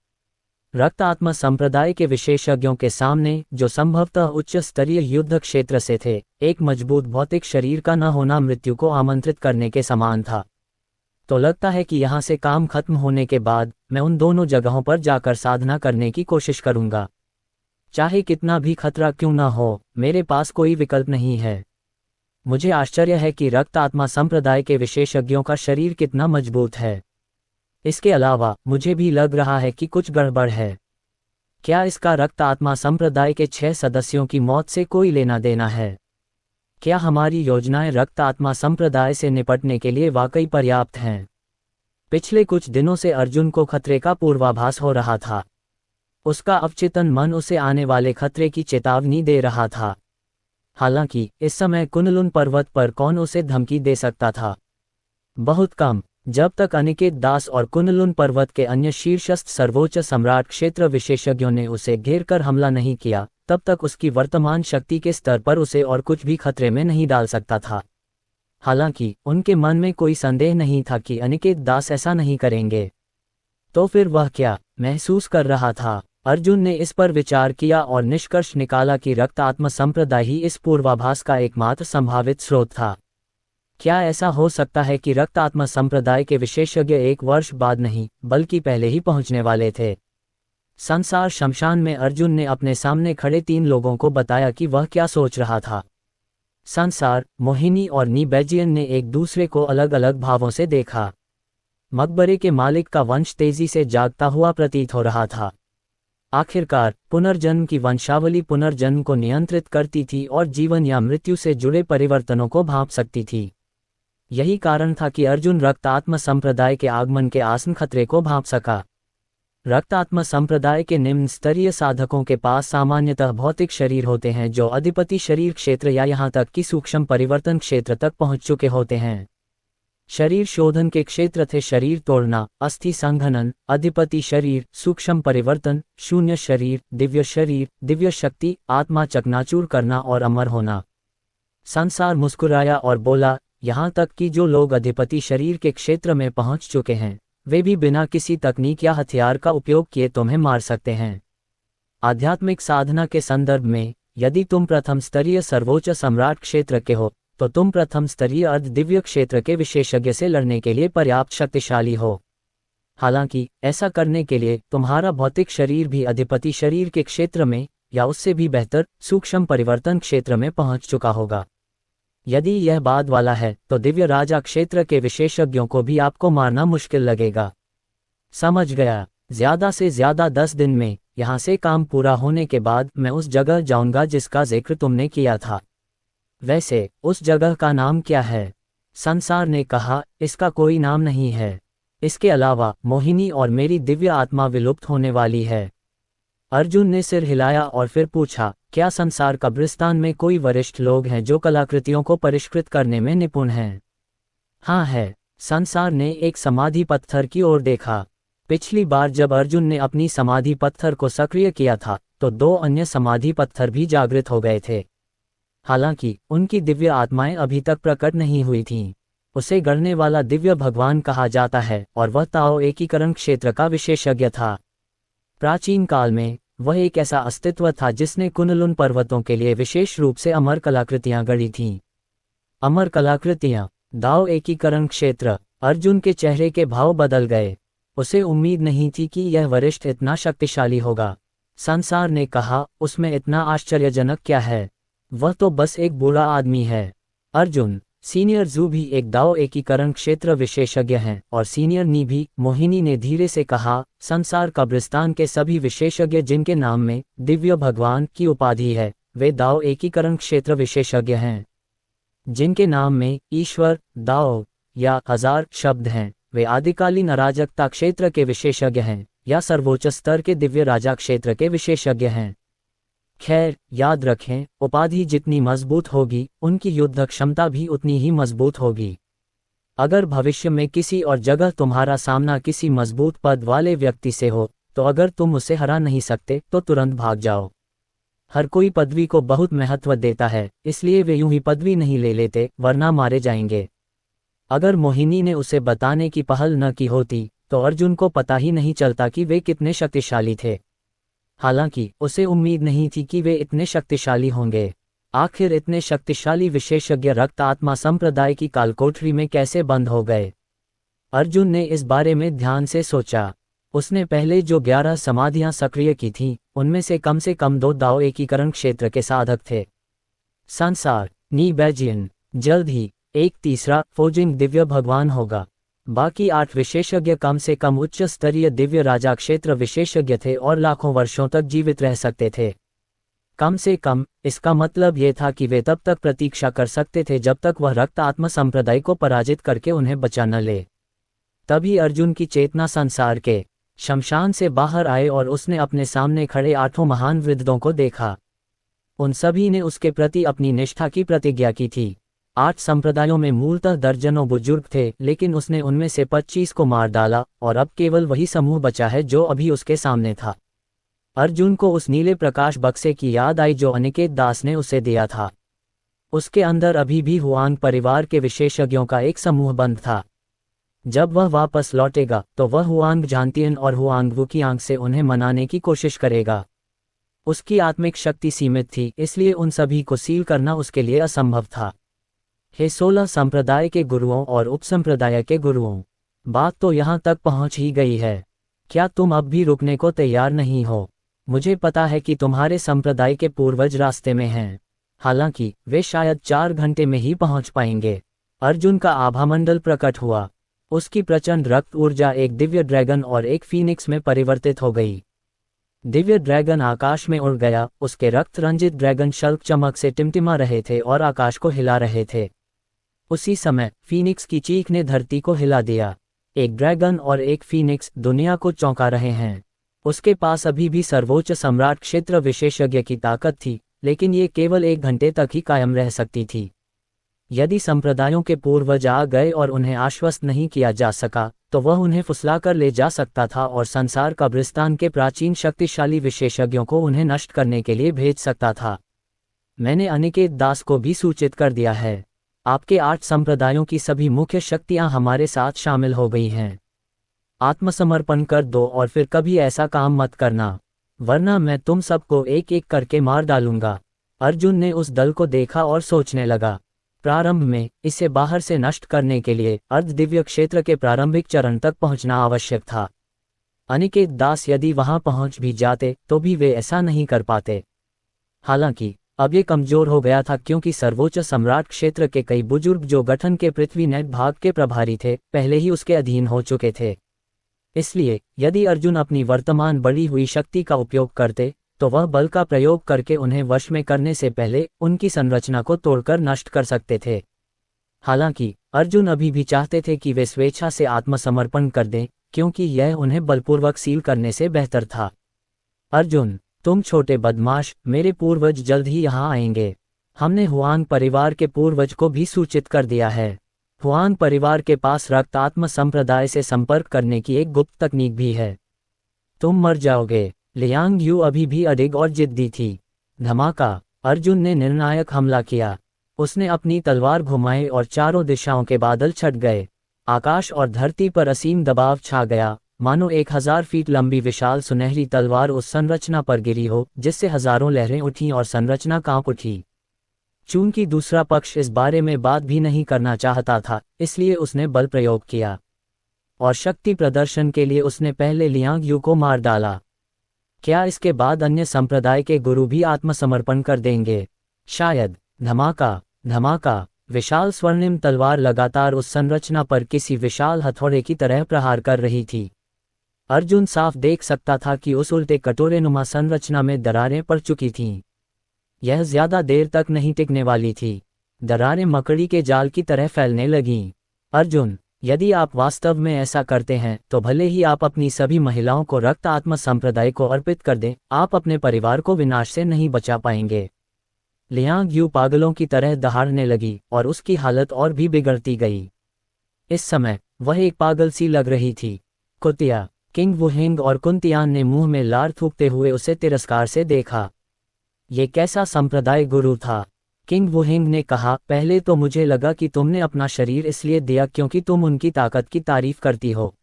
रक्तात्म संप्रदाय के विशेषज्ञों के सामने, जो संभवतः उच्च स्तरीय युद्ध क्षेत्र से थे, एक मजबूत भौतिक शरीर का न होना मृत्यु को आमंत्रित करने के समान था। तो लगता है कि यहाँ से काम खत्म होने के बाद मैं उन दोनों जगहों पर जाकर साधना करने की कोशिश करूंगा। चाहे कितना भी खतरा क्यों न हो, मेरे पास कोई विकल्प नहीं है। मुझे आश्चर्य है कि रक्त आत्मा संप्रदाय के विशेषज्ञों का शरीर कितना मजबूत है। इसके अलावा मुझे भी लग रहा है कि कुछ गड़बड़ है। क्या इसका रक्त आत्मा संप्रदाय के 6 सदस्यों की मौत से कोई लेना देना है? क्या हमारी योजनाएं रक्त आत्मा संप्रदाय से निपटने के लिए वाकई पर्याप्त हैं? पिछले कुछ दिनों से अर्जुन को खतरे का पूर्वाभास हो रहा था। उसका अवचेतन मन उसे आने वाले खतरे की चेतावनी दे रहा था। हालांकि इस समय कुनलुन पर्वत पर कौन उसे धमकी दे सकता था? बहुत कम। जब तक अनिकेत दास और कुनलुन पर्वत के अन्य शीर्षस्थ सर्वोच्च सम्राट क्षेत्र विशेषज्ञों ने उसे घेरकर हमला नहीं किया, तब तक उसकी वर्तमान शक्ति के स्तर पर उसे और कुछ भी खतरे में नहीं डाल सकता था। हालांकि उनके मन में कोई संदेह नहीं था कि अनिकेत दास ऐसा नहीं करेंगे। तो फिर वह क्या महसूस कर रहा था? अर्जुन ने इस पर विचार किया और निष्कर्ष निकाला कि रक्त आत्म संप्रदाय ही इस पूर्वाभास का एकमात्र संभावित स्रोत था। क्या ऐसा हो सकता है कि रक्त आत्मा संप्रदाय के विशेषज्ञ 1 वर्ष बाद नहीं, बल्कि पहले ही पहुंचने वाले थे? संसार शमशान में अर्जुन ने अपने सामने खड़े 3 लोगों को बताया कि वह क्या सोच रहा था। संसार, मोहिनी और नीबेजियन ने एक दूसरे को अलग अलग भावों से देखा। मकबरे के मालिक का वंश तेजी से जागता हुआ प्रतीत हो रहा था। आखिरकार पुनर्जन्म की वंशावली पुनर्जन्म को नियंत्रित करती थी और जीवन या मृत्यु से जुड़े परिवर्तनों को भांप सकती थी। यही कारण था कि अर्जुन रक्त आत्म संप्रदाय के आगमन के आसन खतरे को भांप सका। रक्त आत्म संप्रदाय के निम्न स्तरीय साधकों के पास सामान्यतः भौतिक शरीर होते हैं जो अधिपति शरीर क्षेत्र या यहाँ तक कि सूक्ष्म परिवर्तन क्षेत्र तक पहुंच चुके होते हैं। शरीर शोधन के क्षेत्र थे शरीर तोड़ना, अस्थि संघनन, अधिपति शरीर, सूक्ष्म परिवर्तन, शून्य शरीर, दिव्य शक्ति, आत्मा चकनाचूर करना और अमर होना। संसार मुस्कुराया और बोला, यहाँ तक कि जो लोग अधिपति शरीर के क्षेत्र में पहुंच चुके हैं, वे भी बिना किसी तकनीक या हथियार का उपयोग किए तुम्हें मार सकते हैं। आध्यात्मिक साधना के संदर्भ में, यदि तुम प्रथम स्तरीय सर्वोच्च सम्राट क्षेत्र के हो, तो तुम प्रथम स्तरीय अर्ध दिव्य क्षेत्र के विशेषज्ञ से लड़ने के लिए पर्याप्त शक्तिशाली हो। हालांकि ऐसा करने के लिए तुम्हारा भौतिक शरीर भी अधिपति शरीर के क्षेत्र में या उससे भी बेहतर सूक्ष्म परिवर्तन क्षेत्र में पहुंच चुका होगा। यदि यह बाद वाला है तो दिव्य राजा क्षेत्र के विशेषज्ञों को भी आपको मारना मुश्किल लगेगा। समझ गया। ज्यादा से ज्यादा 10 दिन में यहाँ से काम पूरा होने के बाद मैं उस जगह जाऊंगा जिसका जिक्र तुमने किया था। वैसे उस जगह का नाम क्या है? संसार ने कहा, इसका कोई नाम नहीं है। इसके अलावा मोहिनी और मेरी दिव्य आत्मा विलुप्त होने वाली है। अर्जुन ने सिर हिलाया और फिर पूछा, क्या संसार कब्रिस्तान में कोई वरिष्ठ लोग हैं जो कलाकृतियों को परिष्कृत करने में निपुण हैं? हाँ है। संसार ने एक समाधि पत्थर की ओर देखा। पिछली बार जब अर्जुन ने अपनी समाधि पत्थर को सक्रिय किया था तो 2 अन्य समाधि पत्थर भी जागृत हो गए थे। हालांकि उनकी दिव्य आत्माएं अभी तक प्रकट नहीं हुई थीं। उसे गढ़ने वाला दिव्य भगवान कहा जाता है और वह ताओ एकीकरण क्षेत्र का विशेषज्ञ था। प्राचीन काल में वह एक ऐसा अस्तित्व था जिसने कुनलुन पर्वतों के लिए विशेष रूप से अमर कलाकृतियां गढ़ी थीं। अमर कलाकृतियां, दाओ एकीकरण क्षेत्र, अर्जुन के चेहरे के भाव बदल गए। उसे उम्मीद नहीं थी कि यह वरिष्ठ इतना शक्तिशाली होगा। संसार ने कहा, उसमें इतना आश्चर्यजनक क्या है, वह तो बस एक बुरा आदमी है। अर्जुन, सीनियर जू भी एक दाव एकीकरण क्षेत्र विशेषज्ञ हैं, और सीनियर नी भी, मोहिनी ने धीरे से कहा, संसार कब्रिस्तान के सभी विशेषज्ञ जिनके नाम में दिव्य भगवान की उपाधि है, वे दाव एकीकरण क्षेत्र विशेषज्ञ हैं। जिनके नाम में ईश्वर, दाव या हजार शब्द हैं, वे आदिकालीन अराजकता क्षेत्र के विशेषज्ञ हैं, या सर्वोच्च स्तर के दिव्य राजा क्षेत्र के विशेषज्ञ हैं। खैर, याद रखें, उपाधि जितनी मजबूत होगी, उनकी युद्ध क्षमता भी उतनी ही मजबूत होगी। अगर भविष्य में किसी और जगह तुम्हारा सामना किसी मजबूत पद वाले व्यक्ति से हो, तो अगर तुम उसे हरा नहीं सकते तो तुरंत भाग जाओ। हर कोई पदवी को बहुत महत्व देता है, इसलिए वे यूं ही पदवी नहीं ले लेते, वरना मारे जाएंगे। अगर मोहिनी ने उसे बताने की पहल न की होती, तो अर्जुन को पता ही नहीं चलता कि वे कितने शक्तिशाली थे। हालांकि उसे उम्मीद नहीं थी कि वे इतने शक्तिशाली होंगे। आखिर इतने शक्तिशाली विशेषज्ञ रक्त आत्मा संप्रदाय की कालकोठरी में कैसे बंद हो गए? अर्जुन ने इस बारे में ध्यान से सोचा। उसने पहले जो 11 समाधियां सक्रिय की थीं, उनमें से कम 2 दाव एकीकरण क्षेत्र के साधक थे। संसार, नी बैजियन, जल्द ही एक तीसरा फोजिंग दिव्य भगवान होगा। बाकी 8 विशेषज्ञ कम से कम उच्च स्तरीय दिव्य राजा क्षेत्र विशेषज्ञ थे और लाखों वर्षों तक जीवित रह सकते थे। कम से कम, इसका मतलब यह था कि वे तब तक प्रतीक्षा कर सकते थे जब तक वह रक्त आत्मा संप्रदाय को पराजित करके उन्हें बचा न ले। तभी अर्जुन की चेतना संसार के शमशान से बाहर आए और उसने अपने सामने खड़े 8 महान वृद्धों को देखा। उन सभी ने उसके प्रति अपनी निष्ठा की प्रतिज्ञा की थी। 8 संप्रदायों में मूलतः दर्जनों बुजुर्ग थे, लेकिन उसने उनमें से 25 को मार डाला और अब केवल वही समूह बचा है जो अभी उसके सामने था। अर्जुन को उस नीले प्रकाश बक्से की याद आई जो अनिकेत दास ने उसे दिया था। उसके अंदर अभी भी हुआंग परिवार के विशेषज्ञों का एक समूह बंद था। जब वह वापस लौटेगा तो वह हुआंग झांतियन और हुआंग वुकियांग से उन्हें मनाने की कोशिश करेगा। उसकी आत्मिक शक्ति सीमित थी, इसलिए उन सभी को सील करना उसके लिए असंभव था। हे 16 संप्रदाय के गुरुओं और उपसंप्रदाय के गुरुओं, बात तो यहाँ तक पहुँच ही गई है। क्या तुम अब भी रुकने को तैयार नहीं हो? मुझे पता है कि तुम्हारे संप्रदाय के पूर्वज रास्ते में हैं, हालांकि वे शायद 4 घंटे में ही पहुँच पाएंगे। अर्जुन का आभामंडल प्रकट हुआ। उसकी प्रचंड रक्त ऊर्जा एक दिव्य ड्रैगन और एक फीनिक्स में परिवर्तित हो गई। दिव्य ड्रैगन आकाश में उड़ गया, उसके रक्त रंजित ड्रैगन शल्क चमक से टिमटिमा रहे थे और आकाश को हिला रहे थे। उसी समय फीनिक्स की चीख ने धरती को हिला दिया। एक ड्रैगन और एक फीनिक्स दुनिया को चौंका रहे हैं। उसके पास अभी भी सर्वोच्च सम्राट क्षेत्र विशेषज्ञ की ताकत थी, लेकिन ये केवल 1 घंटे तक ही कायम रह सकती थी। यदि संप्रदायों के पूर्वज आ गए और उन्हें आश्वस्त नहीं किया जा सका, तो वह उन्हें फुसलाकर ले जा सकता था और संसार कब्रिस्तान के प्राचीन शक्तिशाली विशेषज्ञों को उन्हें नष्ट करने के लिए भेज सकता था। मैंने अनिकेत दास को भी सूचित कर दिया है। आपके 8 संप्रदायों की सभी मुख्य शक्तियां हमारे साथ शामिल हो गई हैं। आत्मसमर्पण कर दो और फिर कभी ऐसा काम मत करना, वरना मैं तुम सबको एक एक करके मार डालूंगा। अर्जुन ने उस दल को देखा और सोचने लगा। प्रारंभ में इसे बाहर से नष्ट करने के लिए अर्ध दिव्य क्षेत्र के प्रारंभिक चरण तक पहुंचना आवश्यक था। अनिकेत दास यदि वहां पहुंच भी जाते तो भी वे ऐसा नहीं कर पाते। हालांकि अब ये कमजोर हो गया था क्योंकि सर्वोच्च सम्राट क्षेत्र के कई बुजुर्ग जो गठन के पृथ्वी नेट भाग के प्रभारी थे, पहले ही उसके अधीन हो चुके थे। इसलिए यदि अर्जुन अपनी वर्तमान बढ़ी हुई शक्ति का उपयोग करते, तो वह बल का प्रयोग करके उन्हें वश में करने से पहले उनकी संरचना को तोड़कर नष्ट कर सकते थे। हालांकि अर्जुन अभी भी चाहते थे कि वे स्वेच्छा से आत्मसमर्पण कर दें, क्योंकि यह उन्हें बलपूर्वक सील करने से बेहतर था। अर्जुन, तुम छोटे बदमाश, मेरे पूर्वज जल्द ही यहाँ आएंगे। हमने हुआंग परिवार के पूर्वज को भी सूचित कर दिया है। हुआंग परिवार के पास रक्त आत्म संप्रदाय से संपर्क करने की एक गुप्त तकनीक भी है। तुम मर जाओगे। लियांग यू अभी भी अडिग और जिद्दी थी। धमाका! अर्जुन ने निर्णायक हमला किया। उसने अपनी तलवार घुमाई और चारों दिशाओं के बादल छट गए। आकाश और धरती पर असीम दबाव छा गया, मानो 1000 फीट लंबी विशाल सुनहरी तलवार उस संरचना पर गिरी हो, जिससे हजारों लहरें उठीं और संरचना कांप उठी। चूंकि दूसरा पक्ष इस बारे में बात भी नहीं करना चाहता था, इसलिए उसने बल प्रयोग किया और शक्ति प्रदर्शन के लिए उसने पहले लियांग यू को मार डाला। क्या इसके बाद अन्य संप्रदाय के गुरु भी आत्मसमर्पण कर देंगे? शायद। धमाका धमाका। विशाल स्वर्णिम तलवार लगातार उस संरचना पर किसी विशाल हथौड़े की तरह प्रहार कर रही थी। अर्जुन साफ देख सकता था कि उस उल्टे कटोरेनुमा संरचना में दरारें पड़ चुकी थीं। यह ज्यादा देर तक नहीं टिकने वाली थी। दरारें मकड़ी के जाल की तरह फैलने लगीं। अर्जुन, यदि आप वास्तव में ऐसा करते हैं तो भले ही आप अपनी सभी महिलाओं को रक्त आत्मा संप्रदाय को अर्पित कर दें, आप अपने परिवार को विनाश से नहीं बचा पाएंगे। लियांग यू पागलों की तरह दहाड़ने लगी और उसकी हालत और भी बिगड़ती गई। इस समय वह एक पागल सी लग रही थी। कुतिया। किंग वुहिंग और कुंतियान ने मुंह में लार थूकते हुए उसे तिरस्कार से देखा। ये कैसा संप्रदाय गुरु था? किंग वुहिंग ने कहा, पहले तो मुझे लगा कि तुमने अपना शरीर इसलिए दिया क्योंकि तुम उनकी ताकत की तारीफ करती हो।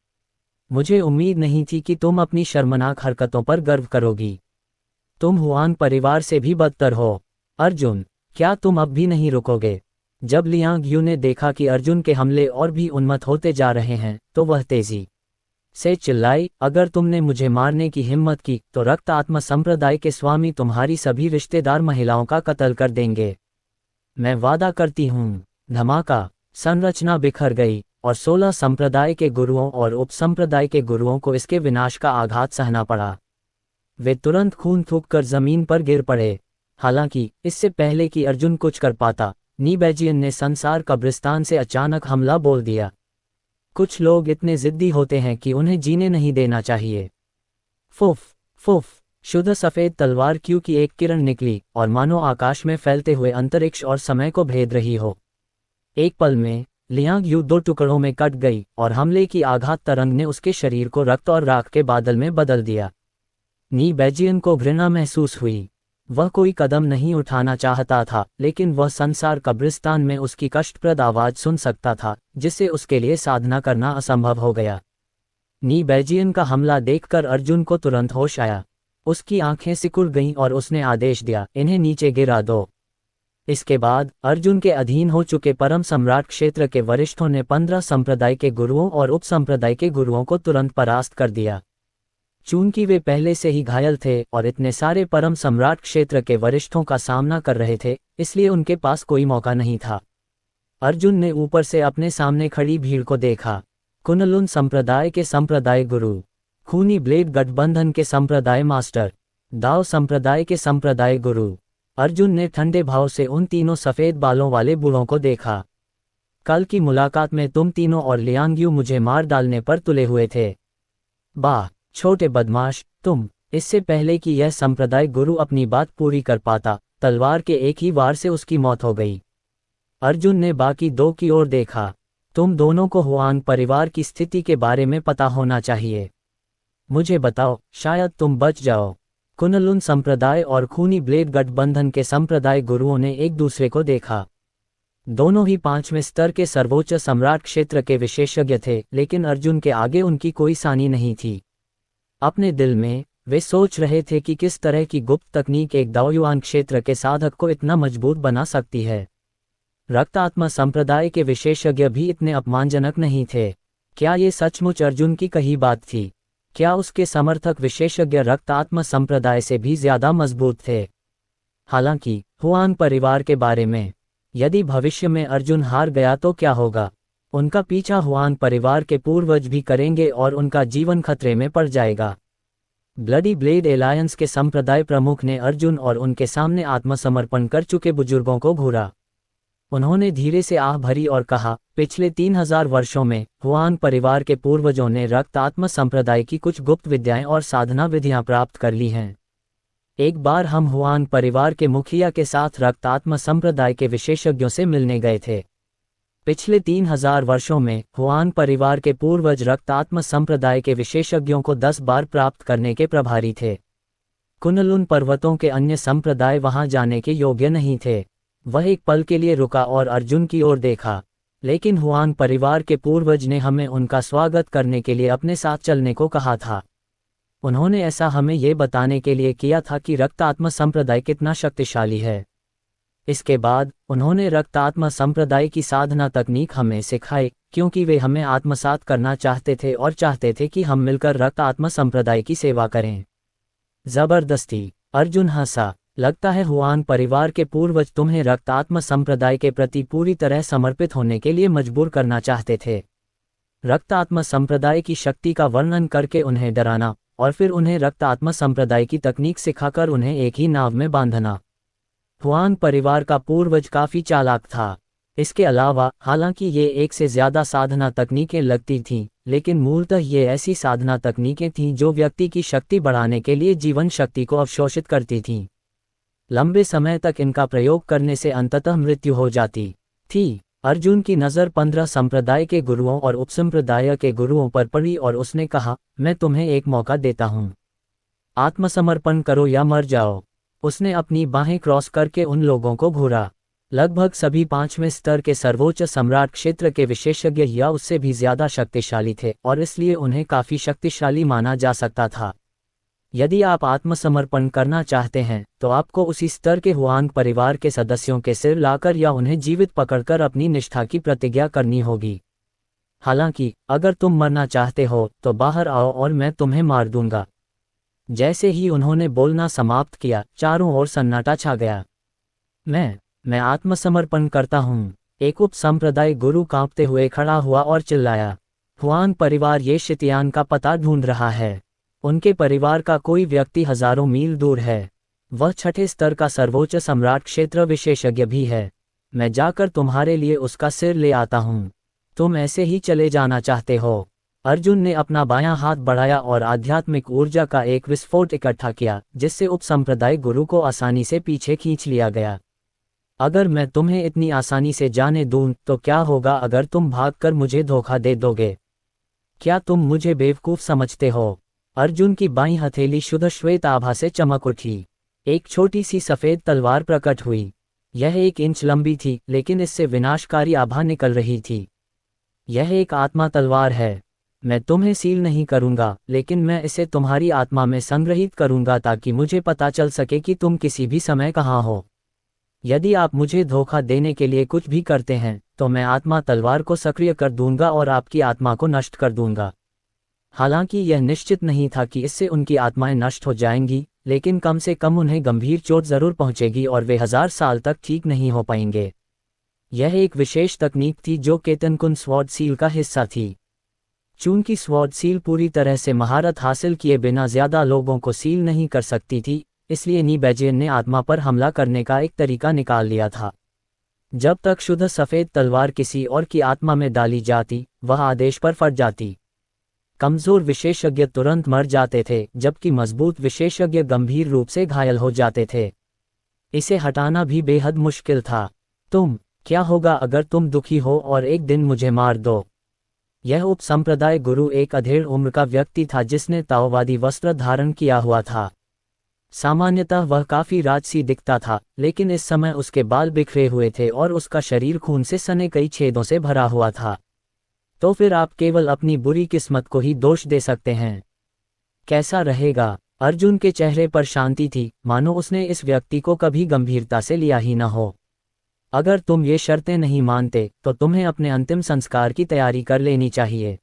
मुझे उम्मीद नहीं थी कि तुम अपनी शर्मनाक हरकतों पर गर्व करोगी। तुम हुआन परिवार से भी बदतर हो। अर्जुन, क्या तुम अब भी नहीं रुकोगे? जब लियांग यू ने देखा कि अर्जुन के हमले और भी उन्मत्त होते जा रहे हैं, तो वह तेजी से चिल्लाई, अगर तुमने मुझे मारने की हिम्मत की तो रक्त आत्मा संप्रदाय के स्वामी तुम्हारी सभी रिश्तेदार महिलाओं का कत्ल कर देंगे। मैं वादा करती हूँ। धमाका। संरचना बिखर गई और 16 संप्रदाय के गुरुओं और उपसंप्रदाय के गुरुओं को इसके विनाश का आघात सहना पड़ा। वे तुरंत खून थूककर जमीन पर गिर पड़े। हालांकि इससे पहले कि अर्जुन कुछ कर पाता, नी बैजियन ने संसार कब्रिस्तान से अचानक हमला बोल दिया। कुछ लोग इतने जिद्दी होते हैं कि उन्हें जीने नहीं देना चाहिए। फुफ फुफ। शुद्ध सफेद तलवार क्यू की एक किरण निकली और मानो आकाश में फैलते हुए अंतरिक्ष और समय को भेद रही हो। एक पल में लियांग यू 2 टुकड़ों में कट गई और हमले की आघात तरंग ने उसके शरीर को रक्त और राख के बादल में बदल दिया। नी बैजियन को घृणा महसूस हुई। वह कोई कदम नहीं उठाना चाहता था, लेकिन वह संसार कब्रिस्तान में उसकी कष्टप्रद आवाज सुन सकता था, जिससे उसके लिए साधना करना असंभव हो गया। नी बैजियन का हमला देखकर अर्जुन को तुरंत होश आया। उसकी आंखें सिकुड़ गईं और उसने आदेश दिया, इन्हें नीचे गिरा दो। इसके बाद अर्जुन के अधीन हो चुके परम सम्राट क्षेत्र के वरिष्ठों ने 15 संप्रदाय के गुरुओं और उपसंप्रदाय के गुरुओं को तुरंत परास्त कर दिया। चूंकि वे पहले से ही घायल थे और इतने सारे परम सम्राट क्षेत्र के वरिष्ठों का सामना कर रहे थे, इसलिए उनके पास कोई मौका नहीं था। अर्जुन ने ऊपर से अपने सामने खड़ी भीड़ को देखा। कुनलुन संप्रदाय के संप्रदाय गुरु, खूनी ब्लेड गठबंधन के संप्रदाय मास्टर, दाओ संप्रदाय के संप्रदाय गुरु। अर्जुन ने ठंडे भाव से उन तीनों सफेद बालों वाले बूढ़ों को देखा। कल की मुलाकात में तुम तीनों और लियांग यू मुझे मार डालने पर तुले हुए थे। वाह छोटे बदमाश तुम! इससे पहले कि यह संप्रदाय गुरु अपनी बात पूरी कर पाता, तलवार के एक ही वार से उसकी मौत हो गई। अर्जुन ने बाकी 2 की ओर देखा। तुम दोनों को हुआंग परिवार की स्थिति के बारे में पता होना चाहिए। मुझे बताओ, शायद तुम बच जाओ। कुनलुन संप्रदाय और खूनी ब्लेड गठबंधन के संप्रदाय गुरुओं ने एक दूसरे को देखा। दोनों ही 5वें स्तर के सर्वोच्च सम्राट क्षेत्र के विशेषज्ञ थे, लेकिन अर्जुन के आगे उनकी कोई सानी नहीं थी। अपने दिल में वे सोच रहे थे कि किस तरह की गुप्त तकनीक एक दाओयुआन क्षेत्र के साधक को इतना मजबूत बना सकती है। रक्त आत्मा संप्रदाय के विशेषज्ञ भी इतने अपमानजनक नहीं थे। क्या ये सचमुच अर्जुन की कही बात थी? क्या उसके समर्थक विशेषज्ञ रक्त आत्मा संप्रदाय से भी ज्यादा मजबूत थे? हालांकि हुआंग परिवार के बारे में, यदि भविष्य में अर्जुन हार गया तो क्या होगा? उनका पीछा हुआंग परिवार के पूर्वज भी करेंगे और उनका जीवन खतरे में पड़ जाएगा। ब्लडी ब्लेड एलायंस के संप्रदाय प्रमुख ने अर्जुन और उनके सामने आत्मसमर्पण कर चुके बुजुर्गों को घूरा। उन्होंने धीरे से आह भरी और कहा, पिछले 3000 वर्षों में हुआंग परिवार के पूर्वजों ने रक्त आत्मा संप्रदाय की कुछ गुप्त विद्याएं और साधना विधियां प्राप्त कर ली हैं। एक बार हम हुआंग परिवार के मुखिया के साथ रक्त आत्मा संप्रदाय के विशेषज्ञों से मिलने गए थे। पिछले 3000 वर्षों में हुआंग परिवार के पूर्वज रक्त आत्मा संप्रदाय के विशेषज्ञों को 10 बार प्राप्त करने के प्रभारी थे। कुनलुन पर्वतों के अन्य संप्रदाय वहां जाने के योग्य नहीं थे। वह एक पल के लिए रुका और अर्जुन की ओर देखा। लेकिन हुआंग परिवार के पूर्वज ने हमें उनका स्वागत करने के लिए अपने साथ चलने को कहा था। उन्होंने ऐसा हमें ये बताने के लिए किया था कि रक्त आत्मा संप्रदाय कितना शक्तिशाली है। इसके बाद उन्होंने रक्तात्मा संप्रदाय की साधना तकनीक हमें सिखाई, क्योंकि वे हमें आत्मसात करना चाहते थे और चाहते थे कि हम मिलकर रक्तात्मा संप्रदाय की सेवा करें। जबरदस्ती। अर्जुन हंसा। लगता है हुआन परिवार के पूर्वज तुम्हें रक्तात्मा संप्रदाय के प्रति पूरी तरह समर्पित होने के लिए मजबूर करना चाहते थे। रक्तात्मा संप्रदाय की शक्ति का वर्णन करके उन्हें डराना और फिर उन्हें रक्तात्मा संप्रदाय की तकनीक सिखाकर उन्हें एक ही नाव में बांधना। हुआन परिवार का पूर्वज काफी चालाक था। इसके अलावा हालांकि ये एक से ज्यादा साधना तकनीकें लगती थीं, लेकिन मूलतः ये ऐसी साधना तकनीकें थीं जो व्यक्ति की शक्ति बढ़ाने के लिए जीवन शक्ति को अवशोषित करती थीं। लंबे समय तक इनका प्रयोग करने से अंततः मृत्यु हो जाती थी। अर्जुन की नज़र 15 संप्रदाय के गुरुओं और उपसंप्रदाय के गुरुओं पर पड़ी और उसने कहा, मैं तुम्हें एक मौका देता हूँ। आत्मसमर्पण करो या मर जाओ। उसने अपनी बाहें क्रॉस करके उन लोगों को घूरा। लगभग सभी 5वें स्तर के सर्वोच्च सम्राट क्षेत्र के विशेषज्ञ या उससे भी ज्यादा शक्तिशाली थे और इसलिए उन्हें काफी शक्तिशाली माना जा सकता था। यदि आप आत्मसमर्पण करना चाहते हैं तो आपको उसी स्तर के हुआन परिवार के सदस्यों के सिर लाकर या उन्हें जीवित पकड़कर अपनी निष्ठा की प्रतिज्ञा करनी होगी। हालांकि अगर तुम मरना चाहते हो तो बाहर आओ और मैं तुम्हें मार दूंगा। जैसे ही उन्होंने बोलना समाप्त किया, चारों ओर सन्नाटा छा गया। मैं आत्मसमर्पण करता हूँ। एक उप संप्रदाय गुरु कांपते हुए खड़ा हुआ और चिल्लाया, हुआन परिवार ये शितियान का पता ढूंढ रहा है। उनके परिवार का कोई व्यक्ति हजारों मील दूर है। वह 6ठे स्तर का सर्वोच्च सम्राट क्षेत्र विशेषज्ञ भी है। मैं जाकर तुम्हारे लिए उसका सिर ले आता हूँ। तुम ऐसे ही चले जाना चाहते हो? अर्जुन ने अपना बायां हाथ बढ़ाया और आध्यात्मिक ऊर्जा का एक विस्फोट इकट्ठा किया, जिससे उपसंप्रदाय गुरु को आसानी से पीछे खींच लिया गया। अगर मैं तुम्हें इतनी आसानी से जाने दूं तो क्या होगा अगर तुम भागकर मुझे धोखा दे दोगे? क्या तुम मुझे बेवकूफ समझते हो? अर्जुन की बाईं हथेली शुद्ध श्वेत आभा से चमक उठी। एक छोटी सी सफेद तलवार प्रकट हुई। यह 1 इंच लंबी थी, लेकिन इससे विनाशकारी आभा निकल रही थी। यह एक आत्मा तलवार है। मैं तुम्हें सील नहीं करूंगा, लेकिन मैं इसे तुम्हारी आत्मा में संग्रहित करूंगा ताकि मुझे पता चल सके कि तुम किसी भी समय कहाँ हो। यदि आप मुझे धोखा देने के लिए कुछ भी करते हैं तो मैं आत्मा तलवार को सक्रिय कर दूंगा और आपकी आत्मा को नष्ट कर दूंगा। हालांकि यह निश्चित नहीं था कि इससे उनकी आत्माएं नष्ट हो जाएंगी, लेकिन कम से कम उन्हें गंभीर चोट जरूर पहुंचेगी और वे 1000 साल तक ठीक नहीं हो पाएंगे। यह एक विशेष तकनीक थी जो केतनकुन स्वॉर्ड सील का हिस्सा थी। चूंकि स्वॉर्ड सील पूरी तरह से महारत हासिल किए बिना ज्यादा लोगों को सील नहीं कर सकती थी, इसलिए नी बैजियन ने आत्मा पर हमला करने का एक तरीका निकाल लिया था। जब तक शुद्ध सफेद तलवार किसी और की आत्मा में डाली जाती, वह आदेश पर फट जाती। कमजोर विशेषज्ञ तुरंत मर जाते थे, जबकि मजबूत विशेषज्ञ गंभीर रूप से घायल हो जाते थे। इसे हटाना भी बेहद मुश्किल था। क्या होगा अगर तुम दुखी हो और एक दिन मुझे मार दो? यह उप संप्रदाय गुरु एक अधेड़ उम्र का व्यक्ति था जिसने ताओवादी वस्त्र धारण किया हुआ था। सामान्यतः वह काफी राजसी दिखता था, लेकिन इस समय उसके बाल बिखरे हुए थे और उसका शरीर खून से सने कई छेदों से भरा हुआ था। तो फिर आप केवल अपनी बुरी किस्मत को ही दोष दे सकते हैं। कैसा रहेगा? अर्जुन के चेहरे पर शांति थी, मानो उसने इस व्यक्ति को कभी गंभीरता से लिया ही न हो। अगर तुम ये शर्तें नहीं मानते तो तुम्हें अपने अंतिम संस्कार की तैयारी कर लेनी चाहिए।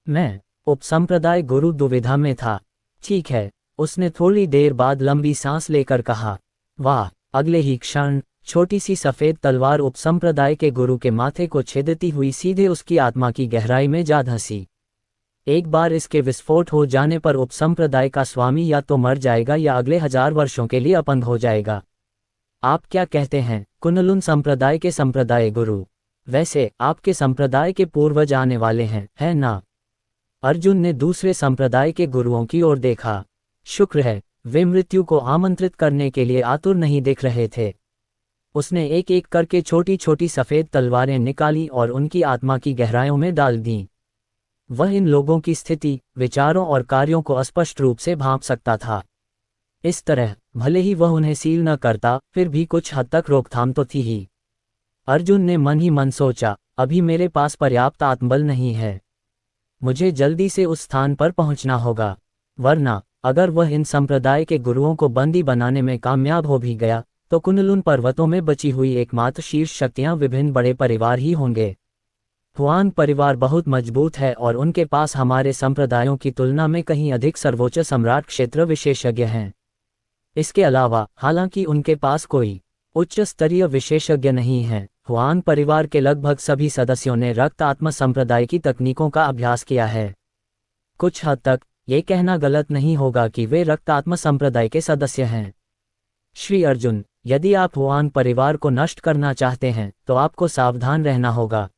मैं उपसंप्रदाय गुरु दुविधा में था। ठीक है, उसने थोड़ी देर बाद लंबी सांस लेकर कहा। वाह! अगले ही क्षण छोटी सी सफेद तलवार उपसंप्रदाय के गुरु के माथे को छेदती हुई सीधे उसकी आत्मा की गहराई में जा धंसी। एक बार इसके विस्फोट हो जाने पर उपसंप्रदाय का स्वामी या तो मर जाएगा या अगले 1000 वर्षों के लिए अपंग हो जाएगा। आप क्या कहते हैं, कुनलुन संप्रदाय के संप्रदाय गुरु? वैसे आपके संप्रदाय के पूर्वज आने वाले हैं, है ना? अर्जुन ने दूसरे संप्रदाय के गुरुओं की ओर देखा। शुक्र है, वे मृत्यु को आमंत्रित करने के लिए आतुर नहीं दिख रहे थे। उसने एक एक करके छोटी छोटी सफेद तलवारें निकाली और उनकी आत्मा की गहराइयों में डाल दीं। वह इन लोगों की स्थिति, विचारों और कार्यों को स्पष्ट रूप से भांप सकता था। इस तरह भले ही वह उन्हें सील न करता, फिर भी कुछ हद तक रोकथाम तो थी ही। अर्जुन ने मन ही मन सोचा, अभी मेरे पास पर्याप्त आत्मबल नहीं है। मुझे जल्दी से उस स्थान पर पहुंचना होगा, वरना अगर वह इन संप्रदाय के गुरुओं को बंदी बनाने में कामयाब हो भी गया तो कुनलुन पर्वतों में बची हुई एकमात्र शीर्ष शक्तियां विभिन्न बड़े परिवार ही होंगे। हुआन परिवार बहुत मजबूत है और उनके पास हमारे संप्रदायों की तुलना में कहीं अधिक सर्वोच्च सम्राट क्षेत्र विशेषज्ञ हैं। इसके अलावा हालांकि उनके पास कोई उच्च स्तरीय विशेषज्ञ नहीं है, हुआन परिवार के लगभग सभी सदस्यों ने रक्त आत्मा संप्रदाय की तकनीकों का अभ्यास किया है। कुछ हद तक ये कहना गलत नहीं होगा कि वे रक्त आत्मा संप्रदाय के सदस्य हैं। श्री अर्जुन, यदि आप हुआन परिवार को नष्ट करना चाहते हैं तो आपको सावधान रहना होगा।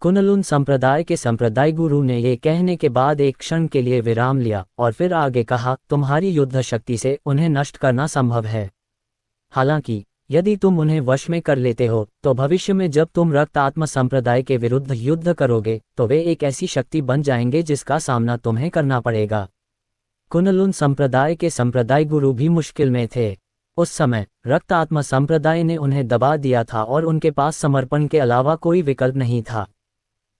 कुनलुन संप्रदाय के संप्रदाय गुरु ने ये कहने के बाद एक क्षण के लिए विराम लिया और फिर आगे कहा, तुम्हारी युद्ध शक्ति से उन्हें नष्ट करना संभव है। हालांकि यदि तुम उन्हें वश में कर लेते हो तो भविष्य में जब तुम रक्त आत्मा संप्रदाय के विरुद्ध युद्ध करोगे तो वे एक ऐसी शक्ति बन जाएंगे जिसका सामना तुम्हें करना पड़ेगा। कुनलुन संप्रदाय के संप्रदाय गुरु भी मुश्किल में थे। उस समय रक्त आत्मा संप्रदाय ने उन्हें दबा दिया था और उनके पास समर्पण के अलावा कोई विकल्प नहीं था।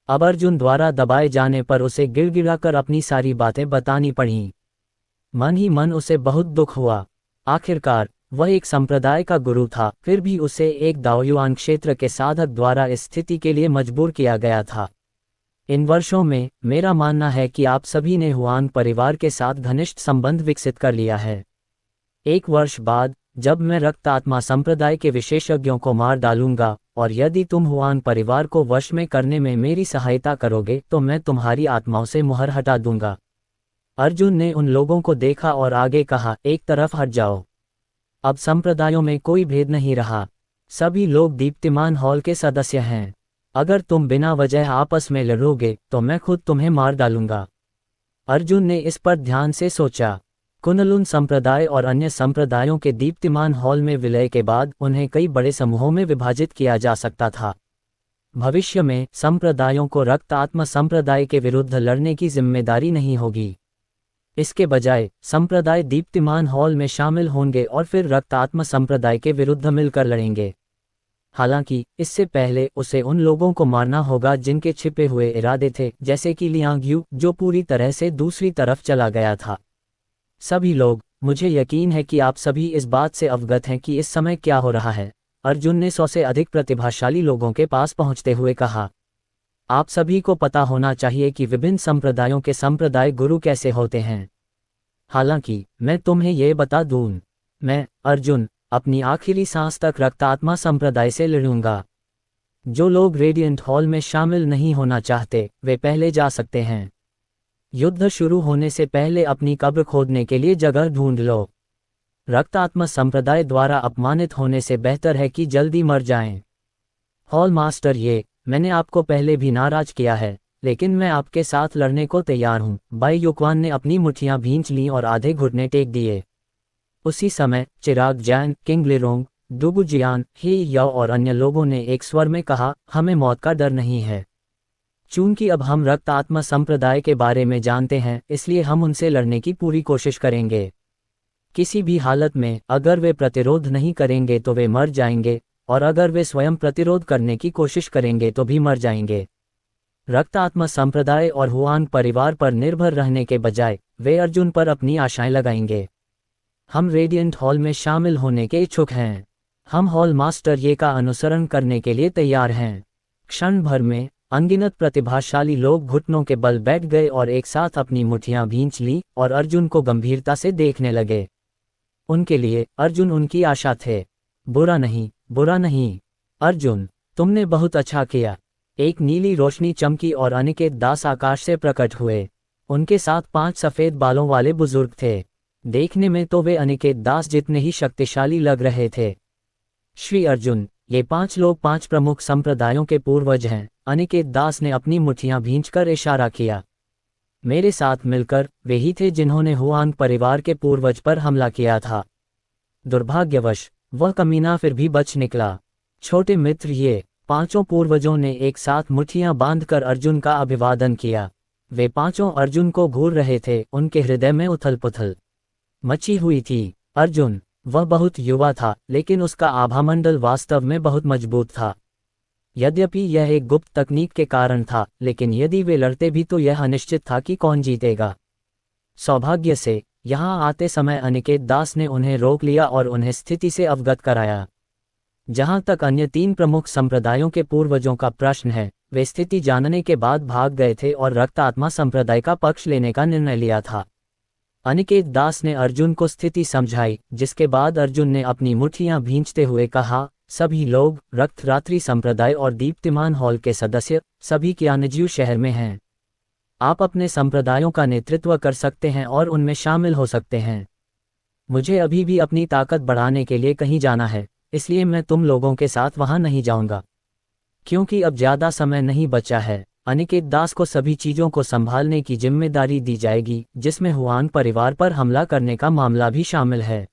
अब अर्जुन द्वारा दबाए जाने पर उसे गिड़गिड़ाकर अपनी सारी बातें बतानी पड़ीं। मन ही मन उसे बहुत दुख हुआ। आखिरकार वह एक संप्रदाय का गुरु था, फिर भी उसे एक दाओयुआन क्षेत्र के साधक द्वारा इस स्थिति के लिए मजबूर किया गया था। इन वर्षों में मेरा मानना है कि आप सभी ने हुआन परिवार के साथ घनिष्ठ संबंध विकसित कर लिया है। एक वर्ष बाद जब मैं रक्त आत्मा संप्रदाय के विशेषज्ञों को मार डालूंगा और यदि तुम हुआन परिवार को वश में करने में मेरी सहायता करोगे तो मैं तुम्हारी आत्माओं से मुहर हटा दूंगा। अर्जुन ने उन लोगों को देखा और आगे कहा, एक तरफ हट जाओ। अब संप्रदायों में कोई भेद नहीं रहा, सभी लोग दीप्तिमान हॉल के सदस्य हैं। अगर तुम बिना वजह आपस में लड़ोगे तो मैं खुद तुम्हें मार डालूंगा। अर्जुन ने इस पर ध्यान से सोचा। कुनलुन संप्रदाय और अन्य संप्रदायों के दीप्तिमान हॉल में विलय के बाद उन्हें कई बड़े समूहों में विभाजित किया जा सकता था। भविष्य में संप्रदायों को रक्त आत्मा संप्रदाय के विरुद्ध लड़ने की जिम्मेदारी नहीं होगी। इसके बजाय संप्रदाय दीप्तिमान हॉल में शामिल होंगे और फिर रक्त आत्मा संप्रदाय के विरुद्ध मिलकर लड़ेंगे। हालांकि इससे पहले उसे उन लोगों को मारना होगा जिनके छिपे हुए इरादे थे, जैसे कि लियांग यू जो पूरी तरह से दूसरी तरफ चला गया था। सभी लोग, मुझे यकीन है कि आप सभी इस बात से अवगत हैं कि इस समय क्या हो रहा है। अर्जुन ने 100 से अधिक प्रतिभाशाली लोगों के पास पहुंचते हुए कहा, आप सभी को पता होना चाहिए कि विभिन्न संप्रदायों के संप्रदाय गुरु कैसे होते हैं। हालांकि मैं तुम्हें यह बता दूं, मैं अर्जुन अपनी आखिरी सांस तक रक्त आत्मा संप्रदाय से लड़ूंगा। जो लोग रेडिएंट हॉल में शामिल नहीं होना चाहते वे पहले जा सकते हैं। युद्ध शुरू होने से पहले अपनी कब्र खोदने के लिए जगह ढूंढ लो। रक्त आत्मा संप्रदाय द्वारा अपमानित होने से बेहतर है कि जल्दी मर जाएं। हॉल मास्टर, ये मैंने आपको पहले भी नाराज किया है, लेकिन मैं आपके साथ लड़ने को तैयार हूं। बाई युक्वान ने अपनी मुट्ठियां भींच लीं और आधे घुटने टेक दिए। उसी समय चिराग जैन, किंग लिरोंग, डुगु जियान, ही याओ और अन्य लोगों ने एक स्वर में कहा, हमें मौत का डर नहीं है। चूंकि अब हम रक्त आत्मा संप्रदाय के बारे में जानते हैं, इसलिए हम उनसे लड़ने की पूरी कोशिश करेंगे। किसी भी हालत में अगर वे प्रतिरोध नहीं करेंगे तो वे मर जाएंगे, और अगर वे स्वयं प्रतिरोध करने की कोशिश करेंगे तो भी मर जाएंगे। रक्त आत्मा संप्रदाय और हुआन परिवार पर निर्भर रहने के बजाय वे अर्जुन पर अपनी आशाएं लगाएंगे। हम रेडिएंट हॉल में शामिल होने के इच्छुक हैं। हम हॉल मास्टर ये का अनुसरण करने के लिए तैयार हैं। क्षण भर में अनगिनत प्रतिभाशाली लोग घुटनों के बल बैठ गए और एक साथ अपनी मुट्ठियां भींच ली और अर्जुन को गंभीरता से देखने लगे। उनके लिए अर्जुन उनकी आशा थे। बुरा नहीं, बुरा नहीं। अर्जुन, तुमने बहुत अच्छा किया। एक नीली रोशनी चमकी और अनिकेत दास आकाश से प्रकट हुए। उनके साथ 5 सफेद बालों वाले बुजुर्ग थे। देखने में तो वे अनिकेत दास जितने ही शक्तिशाली लग रहे थे। श्री अर्जुन, ये 5 लोग 5 प्रमुख संप्रदायों के पूर्वज हैं। अनिकेत दास ने अपनी मुट्ठियां भींचकर इशारा किया। मेरे साथ मिलकर वे ही थे जिन्होंने हुआन परिवार के पूर्वज पर हमला किया था। दुर्भाग्यवश वह कमीना फिर भी बच निकला। छोटे मित्र, ये 5 पूर्वजों ने एक साथ मुट्ठियां बांधकर अर्जुन का अभिवादन किया। वे 5 अर्जुन को घूर रहे थे। उनके हृदय में उथल पुथल मची हुई थी। अर्जुन, वह बहुत युवा था, लेकिन उसका आभामंडल वास्तव में बहुत मजबूत था। यद्यपि यह एक गुप्त तकनीक के कारण था, लेकिन यदि वे लड़ते भी तो यह अनिश्चित था कि कौन जीतेगा। सौभाग्य से यहाँ आते समय अनिकेत दास ने उन्हें रोक लिया और उन्हें स्थिति से अवगत कराया। जहाँ तक अन्य 3 प्रमुख संप्रदायों के पूर्वजों का प्रश्न है, वे स्थिति जानने के बाद भाग गए थे और रक्त आत्मा संप्रदाय का पक्ष लेने का निर्णय लिया था। अनिकेत दास ने अर्जुन को स्थिति समझाई, जिसके बाद अर्जुन ने अपनी मुट्ठियां भींचते हुए कहा, सभी लोग, रक्त रात्रि संप्रदाय और दीप्तिमान हॉल के सदस्य, सभी क्यानजिऊ शहर में हैं। आप अपने संप्रदायों का नेतृत्व कर सकते हैं और उनमें शामिल हो सकते हैं। मुझे अभी भी अपनी ताकत बढ़ाने के लिए कहीं जाना है, इसलिए मैं तुम लोगों के साथ वहां नहीं जाऊंगा, क्योंकि अब ज्यादा समय नहीं बचा है। अनिकेत दास को सभी चीजों को संभालने की जिम्मेदारी दी जाएगी, जिसमें हुआन परिवार पर हमला करने का मामला भी शामिल है।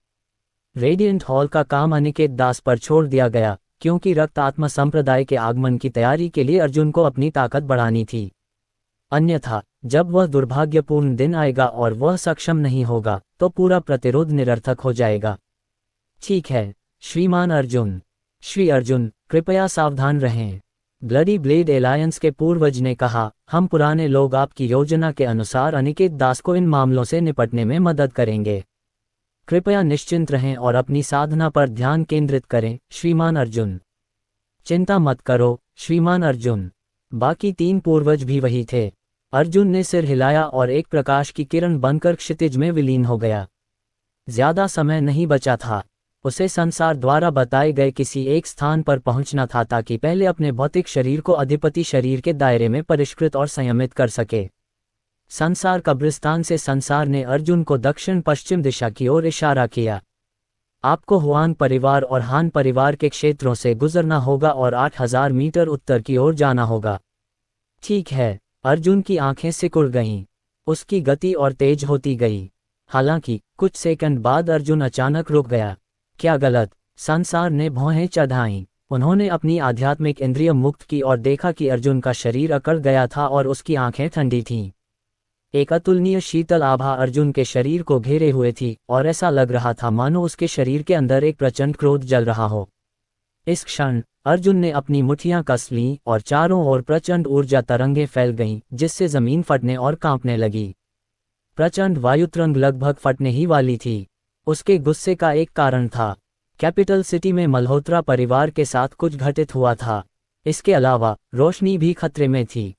रेडिएंट हॉल का काम अनिकेत दास पर छोड़ दिया गया, क्योंकि रक्त आत्मा संप्रदाय के आगमन की तैयारी के लिए अर्जुन को अपनी ताकत बढ़ानी थी। अन्यथा, जब वह दुर्भाग्यपूर्ण दिन आएगा और वह सक्षम नहीं होगा, तो पूरा प्रतिरोध निरर्थक हो जाएगा। ठीक है, श्रीमान अर्जुन। श्री अर्जुन, कृपया सावधान रहें। ब्लडी ब्लेड एलायंस के पूर्वज ने कहा, हम पुराने लोग आपकी योजना के अनुसार अनिकेत दास को इन मामलों से निपटने में मदद करेंगे। कृपया निश्चिंत रहें और अपनी साधना पर ध्यान केंद्रित करें, श्रीमान अर्जुन। चिंता मत करो, श्रीमान अर्जुन। बाकी 3 पूर्वज भी वही थे। अर्जुन ने सिर हिलाया और एक प्रकाश की किरण बनकर क्षितिज में विलीन हो गया। ज्यादा समय नहीं बचा था। उसे संसार द्वारा बताए गए किसी एक स्थान पर पहुंचना था ताकि पहले अपने भौतिक शरीर को अधिपति शरीर के दायरे में परिष्कृत और संयमित कर सके। संसार कब्रिस्तान से संसार ने अर्जुन को दक्षिण पश्चिम दिशा की ओर इशारा किया। आपको हुआन परिवार और हान परिवार के क्षेत्रों से गुजरना होगा और 8000 मीटर उत्तर की ओर जाना होगा। ठीक है। अर्जुन की आंखें सिकुड़ गईं। उसकी गति और तेज होती गई। हालांकि कुछ सेकंड बाद अर्जुन अचानक रुक गया। क्या गलत? संसार ने भौहें चढ़ाईं। उन्होंने अपनी आध्यात्मिक इंद्रिय मुक्त की और देखा कि अर्जुन का शरीर अकड़ गया था और उसकी आंखें ठंडी थीं। एक अतुलनीय शीतल आभा अर्जुन के शरीर को घेरे हुए थी और ऐसा लग रहा था मानो उसके शरीर के अंदर एक प्रचंड क्रोध जल रहा हो। इस क्षण अर्जुन ने अपनी मुट्ठियां कस लीं और चारों ओर प्रचंड ऊर्जा तरंगें फैल गईं, जिससे जमीन फटने और कांपने लगी। प्रचंड वायुतरंग लगभग फटने ही वाली थी। उसके गुस्से का एक कारण था। कैपिटल सिटी में मल्होत्रा परिवार के साथ कुछ घटित हुआ था। इसके अलावा रोशनी भी खतरे में थी।